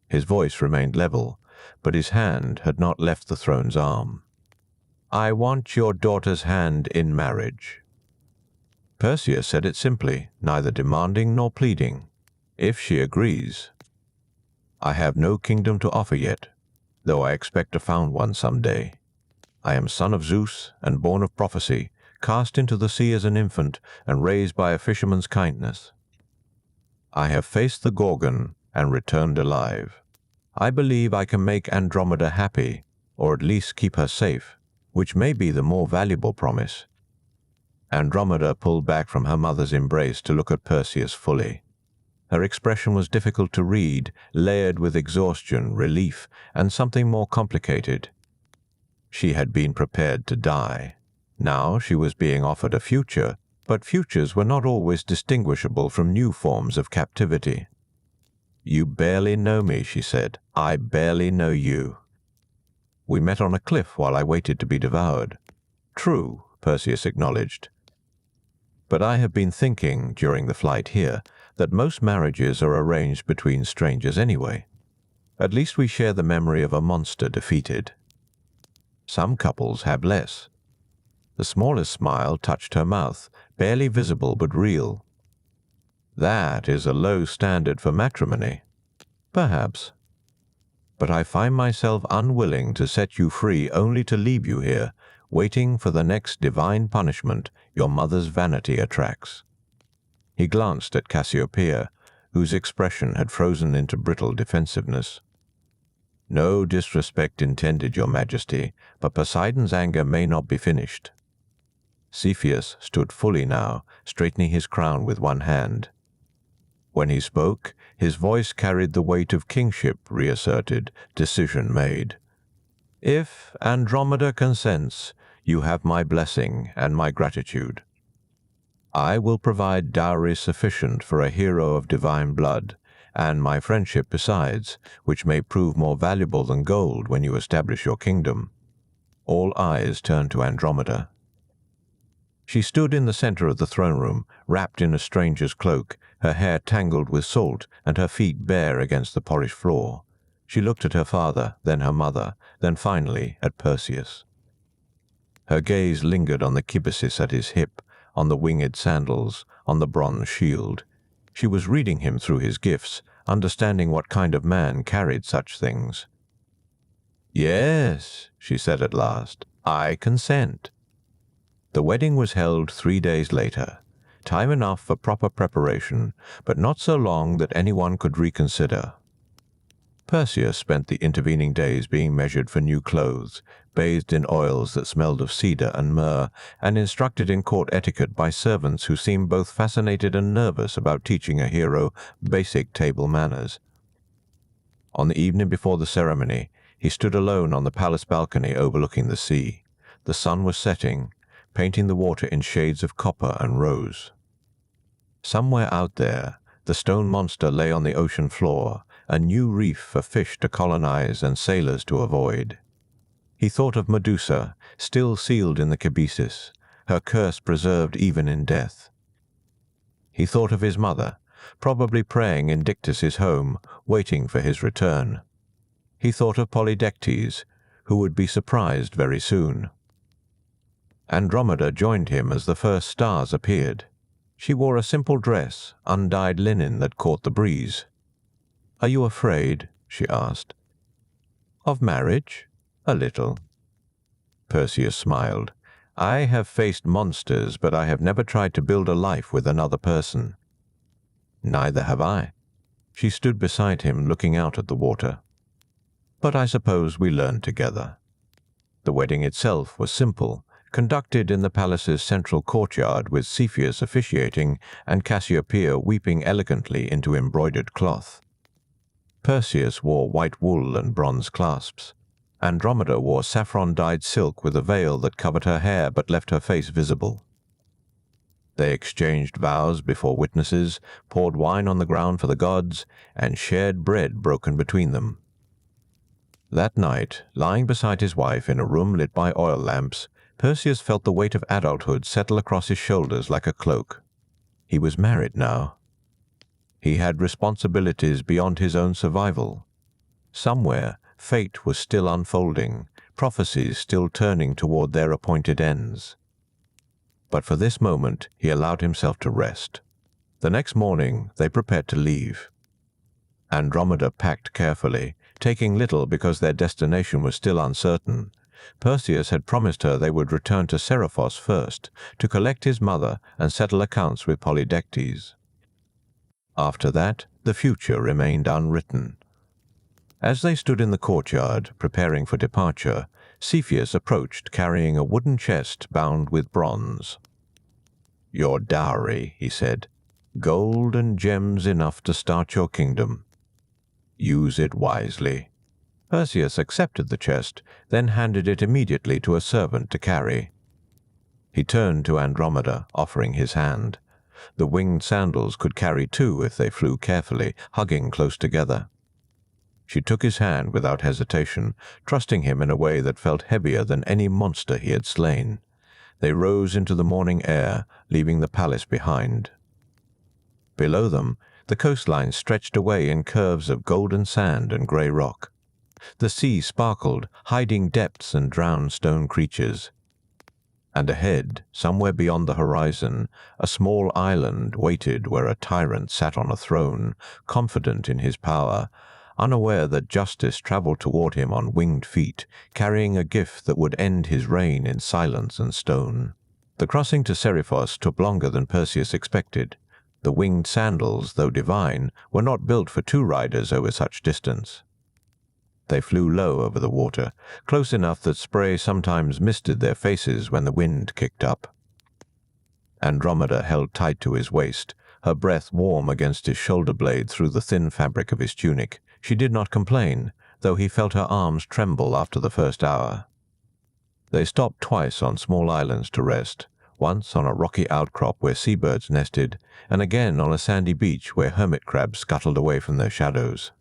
His voice remained level, but his hand had not left the throne's arm. "I want your daughter's hand in marriage." Perseus said it simply, neither demanding nor pleading. "If she agrees." "I have no kingdom to offer yet, though I expect to found one some day. I am son of Zeus and born of prophecy, cast into the sea as an infant and raised by a fisherman's kindness. I have faced the Gorgon and returned alive. I believe I can make Andromeda happy, or at least keep her safe, which may be the more valuable promise." Andromeda pulled back from her mother's embrace to look at Perseus fully. Her expression was difficult to read, layered with exhaustion, relief, and something more complicated. She had been prepared to die. Now she was being offered a future, but futures were not always distinguishable from new forms of captivity. "You barely know me," she said. "I barely know you. We met on a cliff while I waited to be devoured." "True," Perseus acknowledged. But I have been thinking, during the flight here, that most marriages are arranged between strangers anyway. At least we share the memory of a monster defeated. Some couples have less. The smallest smile touched her mouth, barely visible but real. That is a low standard for matrimony. Perhaps. But I find myself unwilling to set you free only to leave you here, waiting for the next divine punishment your mother's vanity attracts. He glanced at Cassiopeia, whose expression had frozen into brittle defensiveness. No disrespect intended, Your Majesty, but Poseidon's anger may not be finished. Cepheus stood fully now, straightening his crown with one hand. When he spoke, his voice carried the weight of kingship reasserted, decision made. If Andromeda consents, you have my blessing and my gratitude. I will provide dowry sufficient for a hero of divine blood, and my friendship besides, which may prove more valuable than gold when you establish your kingdom. All eyes turned to Andromeda. She stood in the center of the throne room, wrapped in a stranger's cloak, her hair tangled with salt and her feet bare against the polished floor. She looked at her father, then her mother, then finally at Perseus. Her gaze lingered on the kibisis at his hip, on the winged sandals, on the bronze shield. She was reading him through his gifts, understanding what kind of man carried such things. Yes, she said at last, I consent. The wedding was held 3 days later, time enough for proper preparation, but not so long that anyone could reconsider. Perseus spent the intervening days being measured for new clothes, bathed in oils that smelled of cedar and myrrh, and instructed in court etiquette by servants who seemed both fascinated and nervous about teaching a hero basic table manners. On the evening before the ceremony, he stood alone on the palace balcony overlooking the sea. The sun was setting, painting the water in shades of copper and rose. Somewhere out there, the stone monster lay on the ocean floor, a new reef for fish to colonize and sailors to avoid. He thought of Medusa, still sealed in the kibisis, her curse preserved even in death. He thought of his mother, probably praying in Dictys's home, waiting for his return. He thought of Polydectes, who would be surprised very soon. Andromeda joined him as the first stars appeared. She wore a simple dress, undyed linen that caught the breeze. Are you afraid? She asked. Of marriage? A little. Perseus smiled. I have faced monsters, but I have never tried to build a life with another person. Neither have I. She stood beside him, looking out at the water. But I suppose we learned together. The wedding itself was simple, conducted in the palace's central courtyard with Cepheus officiating and Cassiopeia weeping elegantly into embroidered cloth. Perseus wore white wool and bronze clasps. Andromeda wore saffron-dyed silk with a veil that covered her hair but left her face visible. They exchanged vows before witnesses, poured wine on the ground for the gods, and shared bread broken between them. That night, lying beside his wife in a room lit by oil lamps, Perseus felt the weight of adulthood settle across his shoulders like a cloak. He was married now. He had responsibilities beyond his own survival. Somewhere, fate was still unfolding, prophecies still turning toward their appointed ends. But for this moment, he allowed himself to rest. The next morning, they prepared to leave. Andromeda packed carefully, taking little because their destination was still uncertain. Perseus had promised her they would return to Seriphos first, to collect his mother and settle accounts with Polydectes. After that, the future remained unwritten. As they stood in the courtyard, preparing for departure, Cepheus approached carrying a wooden chest bound with bronze. Your dowry, he said, gold and gems enough to start your kingdom. Use it wisely. Perseus accepted the chest, then handed it immediately to a servant to carry. He turned to Andromeda, offering his hand. The winged sandals could carry two if they flew carefully, hugging close together. She took his hand without hesitation, trusting him in a way that felt heavier than any monster he had slain. They rose into the morning air, leaving the palace behind. Below them, the coastline stretched away in curves of golden sand and grey rock. The sea sparkled, hiding depths and drowned stone creatures. And ahead, somewhere beyond the horizon, a small island waited where a tyrant sat on a throne, confident in his power, unaware that justice traveled toward him on winged feet, carrying a gift that would end his reign in silence and stone. The crossing to Seriphos took longer than Perseus expected. The winged sandals, though divine, were not built for two riders over such distance. They flew low over the water, close enough that spray sometimes misted their faces when the wind kicked up. Andromeda held tight to his waist, her breath warm against his shoulder blade through the thin fabric of his tunic. She did not complain, though he felt her arms tremble after the first hour. They stopped twice on small islands to rest, once on a rocky outcrop where seabirds nested, and again on a sandy beach where hermit crabs scuttled away from their shadows.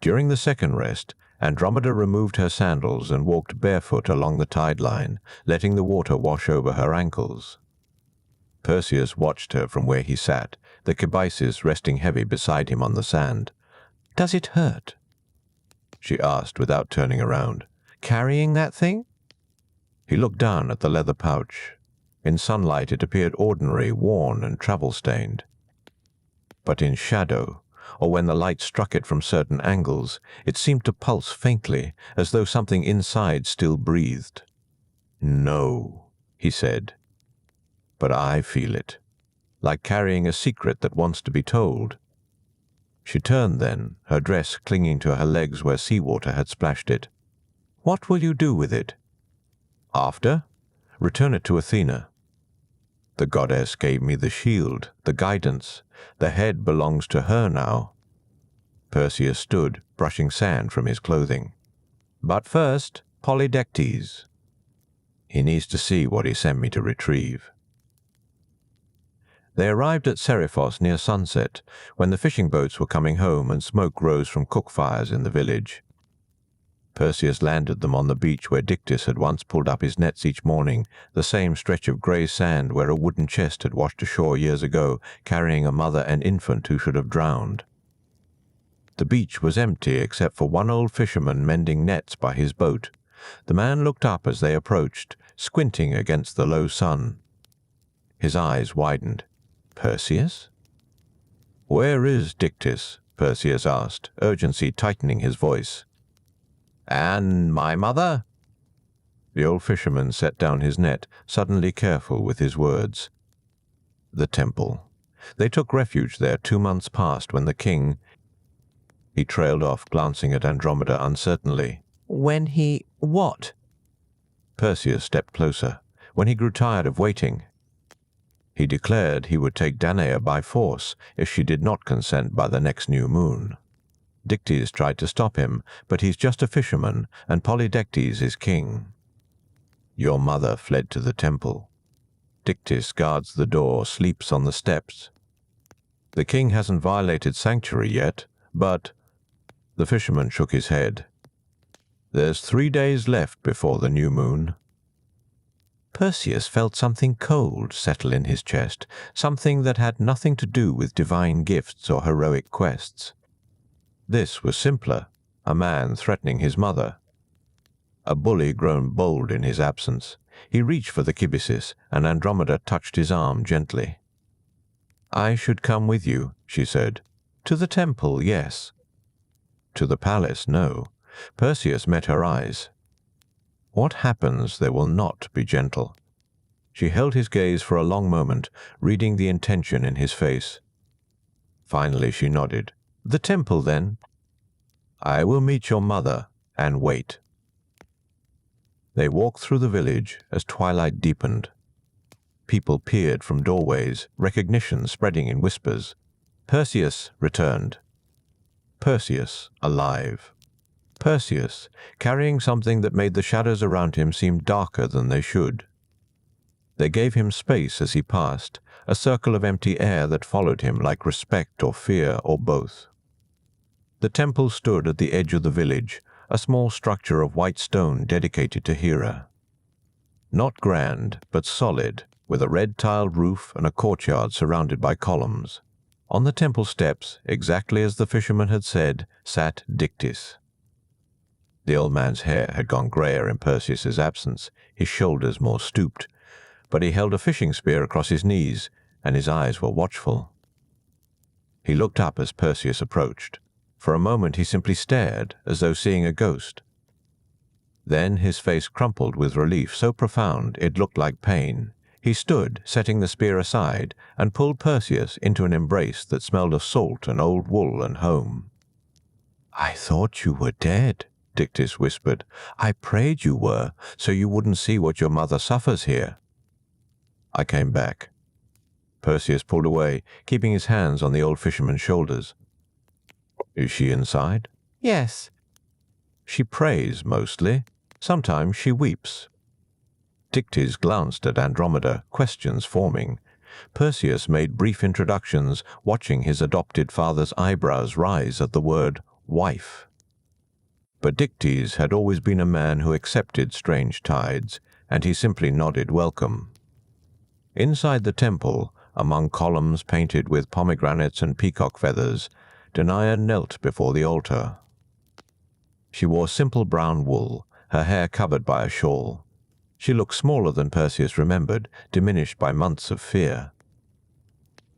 During the second rest, Andromeda removed her sandals and walked barefoot along the tide line, letting the water wash over her ankles. Perseus watched her from where he sat, the cabyces resting heavy beside him on the sand. "Does it hurt?" she asked without turning around. "Carrying that thing?" He looked down at the leather pouch. In sunlight it appeared ordinary, worn and travel-stained. But in shadow, or when the light struck it from certain angles, it seemed to pulse faintly, as though something inside still breathed. "No," he said. "But I feel it, like carrying a secret that wants to be told." She turned then, her dress clinging to her legs where seawater had splashed it. "What will you do with it?" "After? Return it to Athena. The goddess gave me the shield, the guidance. The head belongs to her now." Perseus stood, brushing sand from his clothing. "But first, Polydectes. He needs to see what he sent me to retrieve." They arrived at Seriphos near sunset, when the fishing boats were coming home and smoke rose from cook fires in the village. Perseus landed them on the beach where Dictys had once pulled up his nets each morning, the same stretch of grey sand where a wooden chest had washed ashore years ago, carrying a mother and infant who should have drowned. The beach was empty except for one old fisherman mending nets by his boat. The man looked up as they approached, squinting against the low sun. His eyes widened. "Perseus?" "Where is Dictys?" Perseus asked, urgency tightening his voice. "And my mother?" The old fisherman set down his net, suddenly careful with his words. "The temple. They took refuge there 2 months past when the king—" He trailed off, glancing at Andromeda uncertainly. "When he— what?" Perseus stepped closer. "When he grew tired of waiting. He declared he would take Danae by force if she did not consent by the next new moon. Dictys tried to stop him, but he's just a fisherman, and Polydectes is king. Your mother fled to the temple. Dictys guards the door, sleeps on the steps. The king hasn't violated sanctuary yet, but—" The fisherman shook his head. "There's 3 days left before the new moon." Perseus felt something cold settle in his chest, something that had nothing to do with divine gifts or heroic quests. This was simpler, a man threatening his mother. A bully grown bold in his absence. He reached for the kibisis, and Andromeda touched his arm gently. "I should come with you," she said. "To the temple, yes." To the palace, no. Perseus met her eyes. What happens there will not be gentle. She held his gaze for a long moment, reading the intention in his face. Finally she nodded. "The temple, then." "I will meet your mother and wait." They walked through the village as twilight deepened. People peered from doorways, recognition spreading in whispers. Perseus returned. Perseus alive. Perseus, carrying something that made the shadows around him seem darker than they should. They gave him space as he passed, a circle of empty air that followed him like respect or fear or both. The temple stood at the edge of the village, a small structure of white stone dedicated to Hera. Not grand, but solid, with a red-tiled roof and a courtyard surrounded by columns. On the temple steps, exactly as the fisherman had said, sat Dictys. The old man's hair had gone grayer in Perseus's absence, his shoulders more stooped, but he held a fishing spear across his knees, and his eyes were watchful. He looked up as Perseus approached. For a moment he simply stared, as though seeing a ghost. Then his face crumpled with relief so profound it looked like pain. He stood, setting the spear aside, and pulled Perseus into an embrace that smelled of salt and old wool and home. "I thought you were dead," Dictys whispered. "I prayed you were, so you wouldn't see what your mother suffers here." "I came back." Perseus pulled away, keeping his hands on the old fisherman's shoulders. "Is she inside?" "Yes." "She prays, mostly. Sometimes she weeps." Dictys glanced at Andromeda, questions forming. Perseus made brief introductions, watching his adopted father's eyebrows rise at the word wife. But Dictys had always been a man who accepted strange tides, and he simply nodded welcome. Inside the temple, among columns painted with pomegranates and peacock feathers, Danae knelt before the altar. She wore simple brown wool, her hair covered by a shawl. She looked smaller than Perseus remembered, diminished by months of fear.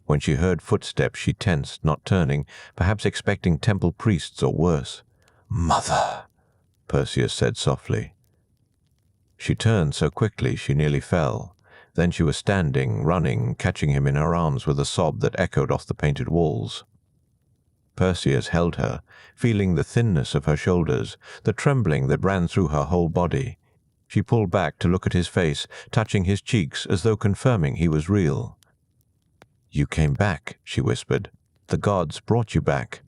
When she heard footsteps, she tensed, not turning, perhaps expecting temple priests or worse. "Mother," Perseus said softly. She turned so quickly she nearly fell. Then she was standing, running, catching him in her arms with a sob that echoed off the painted walls. Perseus held her, feeling the thinness of her shoulders, the trembling that ran through her whole body. She pulled back to look at his face, touching his cheeks as though confirming he was real. "You came back," she whispered. "The gods brought you back."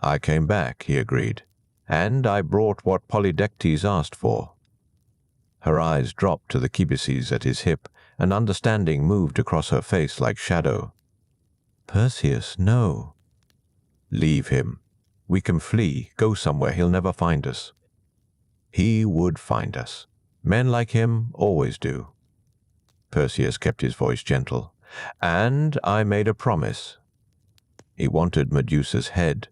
"I came back," he agreed. "And I brought what Polydectes asked for." Her eyes dropped to the kibises at his hip, and understanding moved across her face like shadow. "Perseus, no." "Leave him. We can flee, go somewhere he'll never find us." "He would find us. Men like him always do." Perseus kept his voice gentle. "And I made a promise. He wanted Medusa's head.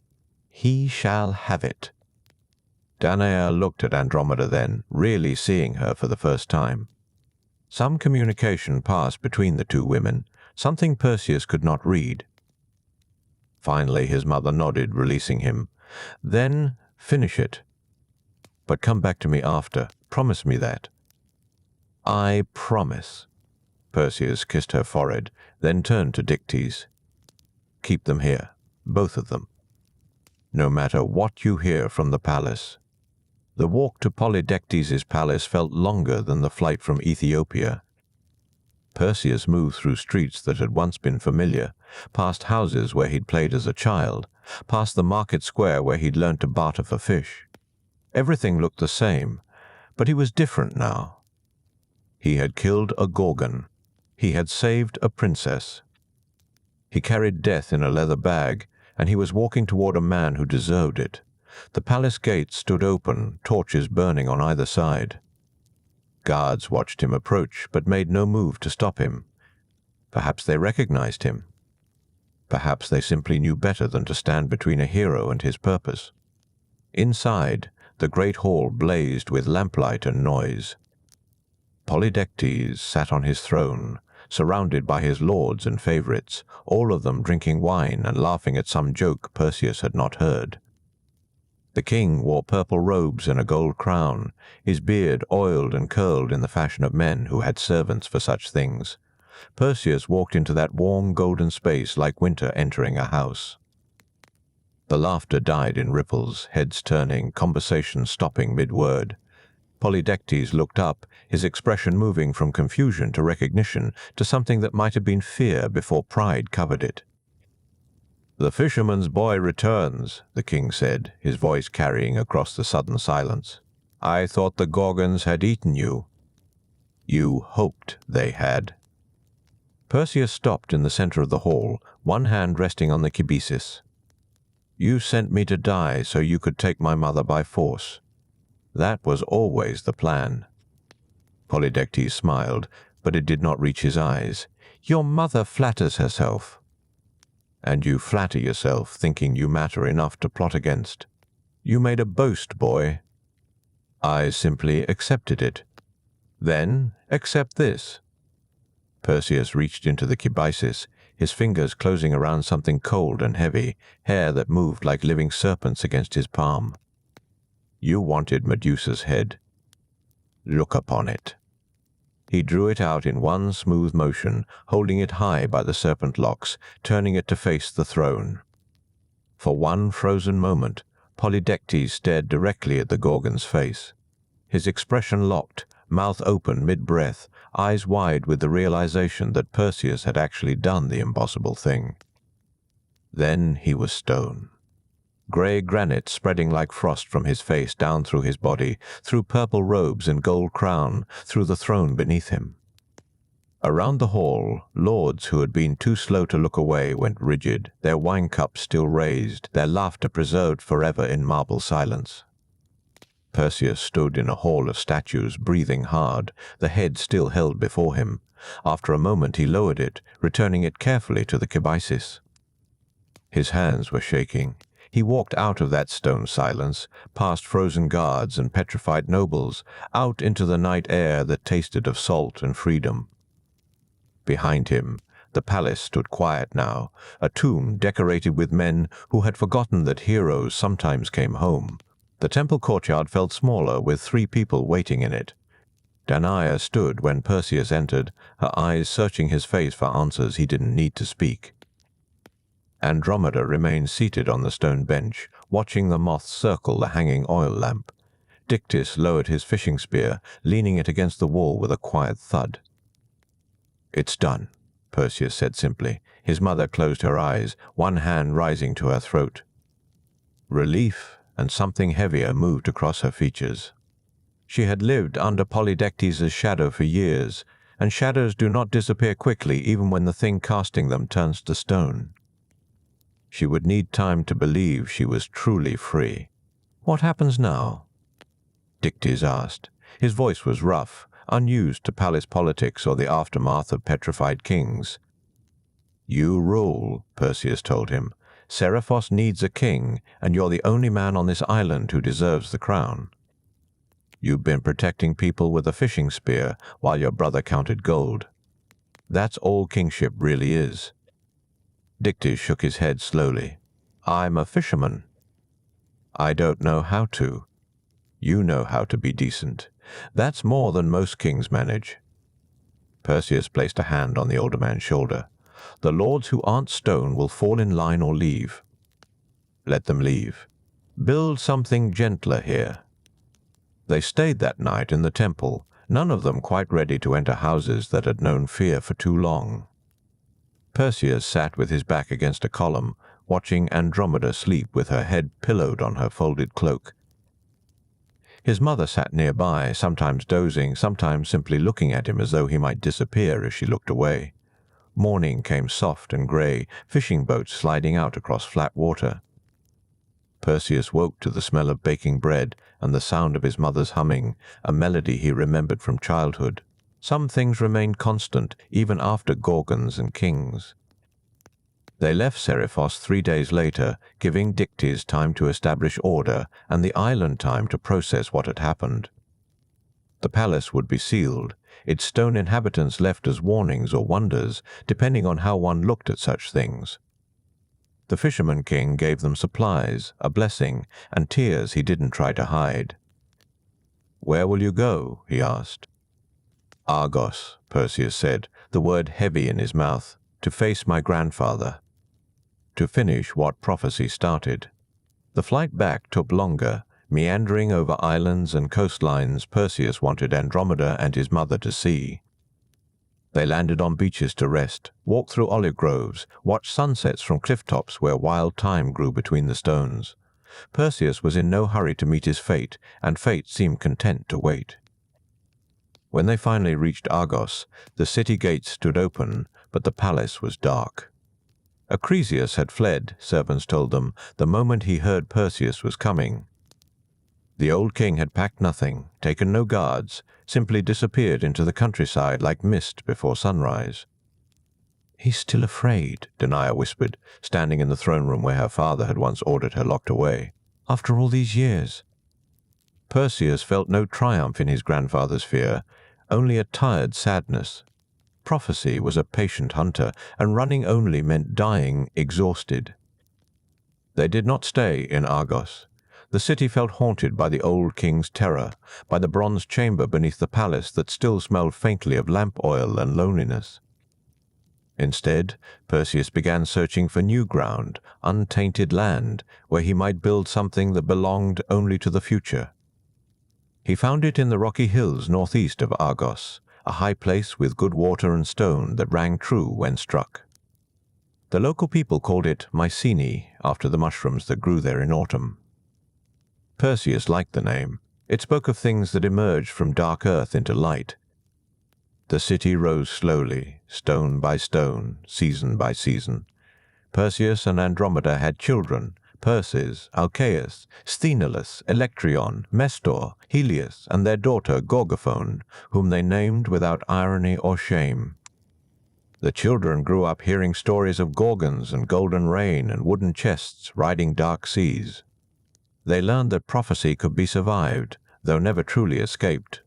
He shall have it." Danae looked at Andromeda then, really seeing her for the first time. Some communication passed between the two women, something Perseus could not read. Finally his mother nodded, releasing him. "Then finish it. But come back to me after. Promise me that." "I promise." Perseus kissed her forehead, then turned to Dictys. "Keep them here, both of them. No matter what you hear from the palace." The walk to Polydectes' palace felt longer than the flight from Ethiopia. Perseus moved through streets that had once been familiar, past houses where he'd played as a child, past the market square where he'd learned to barter for fish. Everything looked the same, but he was different now. He had killed a Gorgon. He had saved a princess. He carried death in a leather bag, and he was walking toward a man who deserved it. The palace gates stood open, torches burning on either side. Guards watched him approach, but made no move to stop him. Perhaps they recognized him. Perhaps they simply knew better than to stand between a hero and his purpose. Inside, the great hall blazed with lamplight and noise. Polydectes sat on his throne, surrounded by his lords and favorites, all of them drinking wine and laughing at some joke Perseus had not heard. The king wore purple robes and a gold crown, his beard oiled and curled in the fashion of men who had servants for such things. Perseus walked into that warm golden space like winter entering a house. The laughter died in ripples, heads turning, conversation stopping mid-word. Polydectes looked up, his expression moving from confusion to recognition, to something that might have been fear before pride covered it. "The fisherman's boy returns," the king said, his voice carrying across the sudden silence. "I thought the Gorgons had eaten you." "You hoped they had." Perseus stopped in the center of the hall, one hand resting on the kibisis. "You sent me to die so you could take my mother by force. That was always the plan." Polydectes smiled, but it did not reach his eyes. "Your mother flatters herself." "And you flatter yourself, thinking you matter enough to plot against. You made a boast, boy. I simply accepted it. Then accept this." Perseus reached into the kibisis, his fingers closing around something cold and heavy, hair that moved like living serpents against his palm. "You wanted Medusa's head. Look upon it." He drew it out in one smooth motion, holding it high by the serpent locks, turning it to face the throne. For one frozen moment, Polydectes stared directly at the Gorgon's face. His expression locked, mouth open mid-breath, eyes wide with the realization that Perseus had actually done the impossible thing. Then he was stone. Grey granite spreading like frost from his face down through his body, through purple robes and gold crown, through the throne beneath him. Around the hall, lords who had been too slow to look away went rigid, their wine cups still raised, their laughter preserved forever in marble silence. Perseus stood in a hall of statues, breathing hard, the head still held before him. After a moment he lowered it, returning it carefully to the kibisis. His hands were shaking. He walked out of that stone silence, past frozen guards and petrified nobles, out into the night air that tasted of salt and freedom. Behind him, the palace stood quiet now, a tomb decorated with men who had forgotten that heroes sometimes came home. The temple courtyard felt smaller, with 3 people waiting in it. Danae stood when Perseus entered, her eyes searching his face for answers he didn't need to speak. Andromeda remained seated on the stone bench, watching the moths circle the hanging oil lamp. Dictys lowered his fishing spear, leaning it against the wall with a quiet thud. "It's done," Perseus said simply. His mother closed her eyes, one hand rising to her throat. Relief and something heavier moved across her features. She had lived under Polydectes' shadow for years, and shadows do not disappear quickly even when the thing casting them turns to stone. She would need time to believe she was truly free. "What happens now?" Dictys asked. His voice was rough, unused to palace politics or the aftermath of petrified kings. "You rule," Perseus told him. "Seriphos needs a king, and you're the only man on this island who deserves the crown. You've been protecting people with a fishing spear while your brother counted gold. That's all kingship really is." Dictys shook his head slowly. "I'm a fisherman." "I don't know how to. You know how to be decent. That's more than most kings manage." Perseus placed a hand on the older man's shoulder. "The lords who aren't stone will fall in line or leave. Let them leave. Build something gentler here." They stayed that night in the temple, none of them quite ready to enter houses that had known fear for too long. Perseus sat with his back against a column, watching Andromeda sleep with her head pillowed on her folded cloak. His mother sat nearby, sometimes dozing, sometimes simply looking at him as though he might disappear as she looked away. Morning came soft and grey, fishing boats sliding out across flat water. Perseus woke to the smell of baking bread and the sound of his mother's humming, a melody he remembered from childhood. Some things remained constant, even after Gorgons and kings. They left Seriphos 3 days later, giving Dictys time to establish order and the island time to process what had happened. The palace would be sealed, its stone inhabitants left as warnings or wonders, depending on how one looked at such things. The fisherman king gave them supplies, a blessing, and tears he didn't try to hide. "Where will you go?" he asked. "Argos," Perseus said, the word heavy in his mouth, "to face my grandfather. To finish what prophecy started." The flight back took longer. Meandering over islands and coastlines Perseus wanted Andromeda and his mother to see. They landed on beaches to rest, walked through olive groves, watched sunsets from cliff tops where wild thyme grew between the stones. Perseus was in no hurry to meet his fate, and fate seemed content to wait. When they finally reached Argos, the city gates stood open, but the palace was dark. Acrisius had fled, servants told them, the moment he heard Perseus was coming. The old king had packed nothing, taken no guards, simply disappeared into the countryside like mist before sunrise. "He's still afraid," Denia whispered, standing in the throne room where her father had once ordered her locked away. "After all these years." Perseus felt no triumph in his grandfather's fear, only a tired sadness. Prophecy was a patient hunter, and running only meant dying exhausted. They did not stay in Argos. The city felt haunted by the old king's terror, by the bronze chamber beneath the palace that still smelled faintly of lamp oil and loneliness. Instead, Perseus began searching for new ground, untainted land, where he might build something that belonged only to the future. He found it in the rocky hills northeast of Argos, a high place with good water and stone that rang true when struck. The local people called it Mycenae, after the mushrooms that grew there in autumn. Perseus liked the name. It spoke of things that emerged from dark earth into light. The city rose slowly, stone by stone, season by season. Perseus and Andromeda had children: Perses, Alcaeus, Sthenelus, Electryon, Mestor, Helios, and their daughter Gorgophone, whom they named without irony or shame. The children grew up hearing stories of Gorgons and golden rain and wooden chests riding dark seas. They learned that prophecy could be survived, though never truly escaped.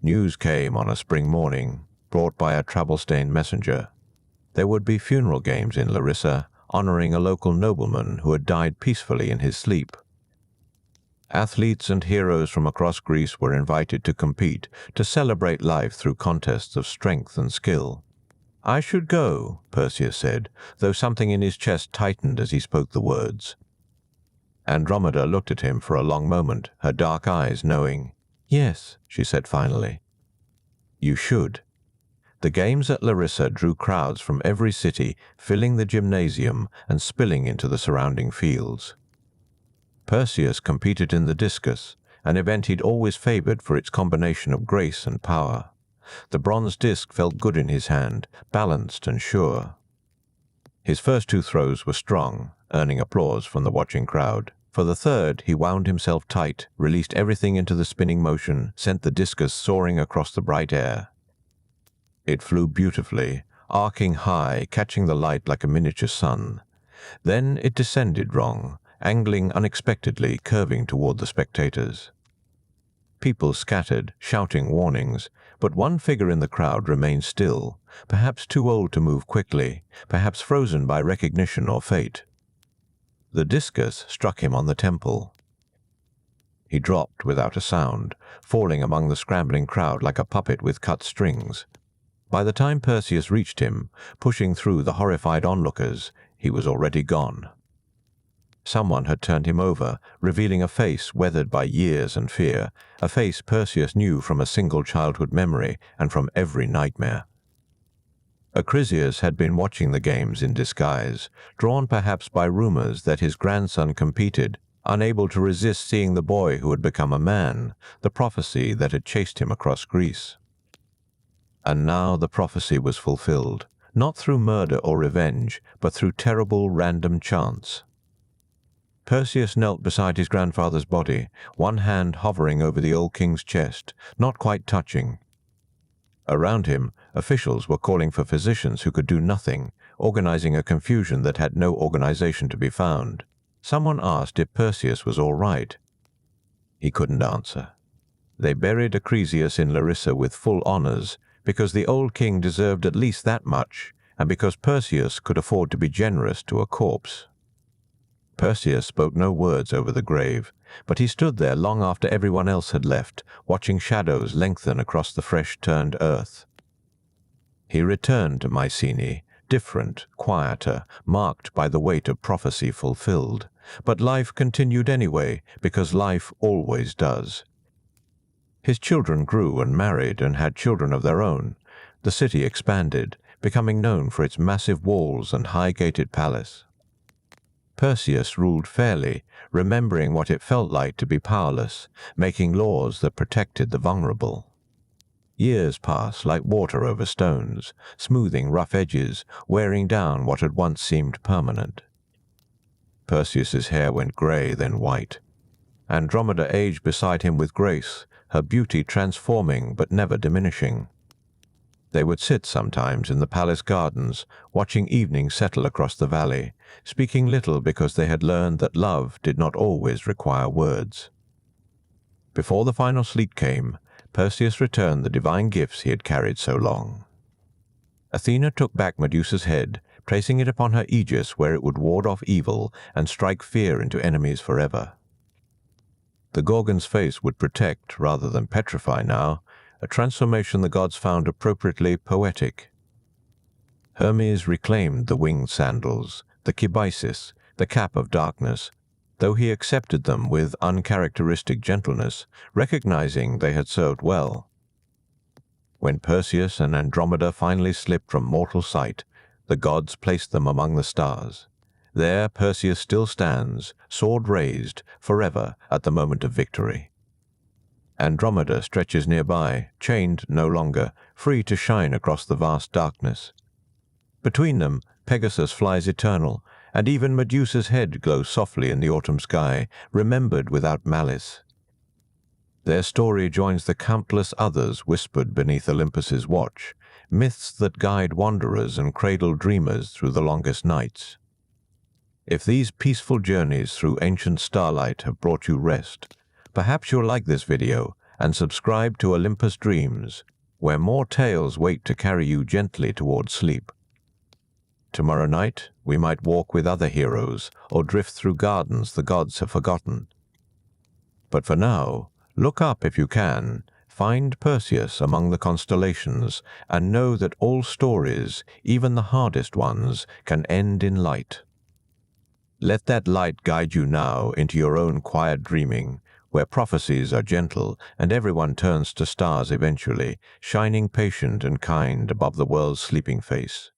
News came on a spring morning, brought by a travel-stained messenger. There would be funeral games in Larissa, honoring a local nobleman who had died peacefully in his sleep. Athletes and heroes from across Greece were invited to compete, to celebrate life through contests of strength and skill. "I should go," Perseus said, though something in his chest tightened as he spoke the words. Andromeda looked at him for a long moment, her dark eyes knowing. "Yes," she said finally. "You should." The games at Larissa drew crowds from every city, filling the gymnasium and spilling into the surrounding fields. Perseus competed in the discus, an event he'd always favored for its combination of grace and power. The bronze disc felt good in his hand, balanced and sure. His first two throws were strong, earning applause from the watching crowd. For the third, he wound himself tight, released everything into the spinning motion, sent the discus soaring across the bright air. It flew beautifully, arcing high, catching the light like a miniature sun. Then it descended wrong, angling unexpectedly, curving toward the spectators. People scattered, shouting warnings, but one figure in the crowd remained still, perhaps too old to move quickly, perhaps frozen by recognition or fate. The discus struck him on the temple. He dropped without a sound, falling among the scrambling crowd like a puppet with cut strings. By the time Perseus reached him, pushing through the horrified onlookers, he was already gone. Someone had turned him over, revealing a face weathered by years and fear, a face Perseus knew from a single childhood memory and from every nightmare. Acrisius had been watching the games in disguise, drawn perhaps by rumors that his grandson competed, unable to resist seeing the boy who had become a man, the prophecy that had chased him across Greece. And now the prophecy was fulfilled, not through murder or revenge, but through terrible random chance. Perseus knelt beside his grandfather's body, one hand hovering over the old king's chest, not quite touching. Around him, officials were calling for physicians who could do nothing, organizing a confusion that had no organization to be found. Someone asked if Perseus was all right. He couldn't answer. They buried Acrisius in Larissa with full honors, because the old king deserved at least that much, and because Perseus could afford to be generous to a corpse. Perseus spoke no words over the grave, but he stood there long after everyone else had left, watching shadows lengthen across the fresh-turned earth. He returned to Mycenae, different, quieter, marked by the weight of prophecy fulfilled. But life continued anyway, because life always does. His children grew and married and had children of their own. The city expanded, becoming known for its massive walls and high-gated palace. Perseus ruled fairly, remembering what it felt like to be powerless, making laws that protected the vulnerable. Years passed like water over stones, smoothing rough edges, wearing down what had once seemed permanent. Perseus's hair went grey, then white. Andromeda aged beside him with grace, her beauty transforming but never diminishing. They would sit sometimes in the palace gardens, watching evening settle across the valley, speaking little because they had learned that love did not always require words. Before the final sleep came, Perseus returned the divine gifts he had carried so long. Athena took back Medusa's head, placing it upon her aegis where it would ward off evil and strike fear into enemies forever. The Gorgon's face would protect rather than petrify now, a transformation the gods found appropriately poetic. Hermes reclaimed the winged sandals, the kibisis, the cap of darkness, though he accepted them with uncharacteristic gentleness, recognizing they had served well. When Perseus and Andromeda finally slipped from mortal sight, the gods placed them among the stars. There Perseus still stands, sword raised, forever at the moment of victory. Andromeda stretches nearby, chained no longer, free to shine across the vast darkness. Between them, Pegasus flies eternal, and even Medusa's head glows softly in the autumn sky, remembered without malice. Their story joins the countless others whispered beneath Olympus's watch, myths that guide wanderers and cradle dreamers through the longest nights. If these peaceful journeys through ancient starlight have brought you rest, perhaps you'll like this video and subscribe to Olympus Dreams, where more tales wait to carry you gently towards sleep. Tomorrow night, we might walk with other heroes or drift through gardens the gods have forgotten. But for now, look up if you can, find Perseus among the constellations, and know that all stories, even the hardest ones, can end in light. Let that light guide you now into your own quiet dreaming, where prophecies are gentle and everyone turns to stars eventually, shining patient and kind above the world's sleeping face.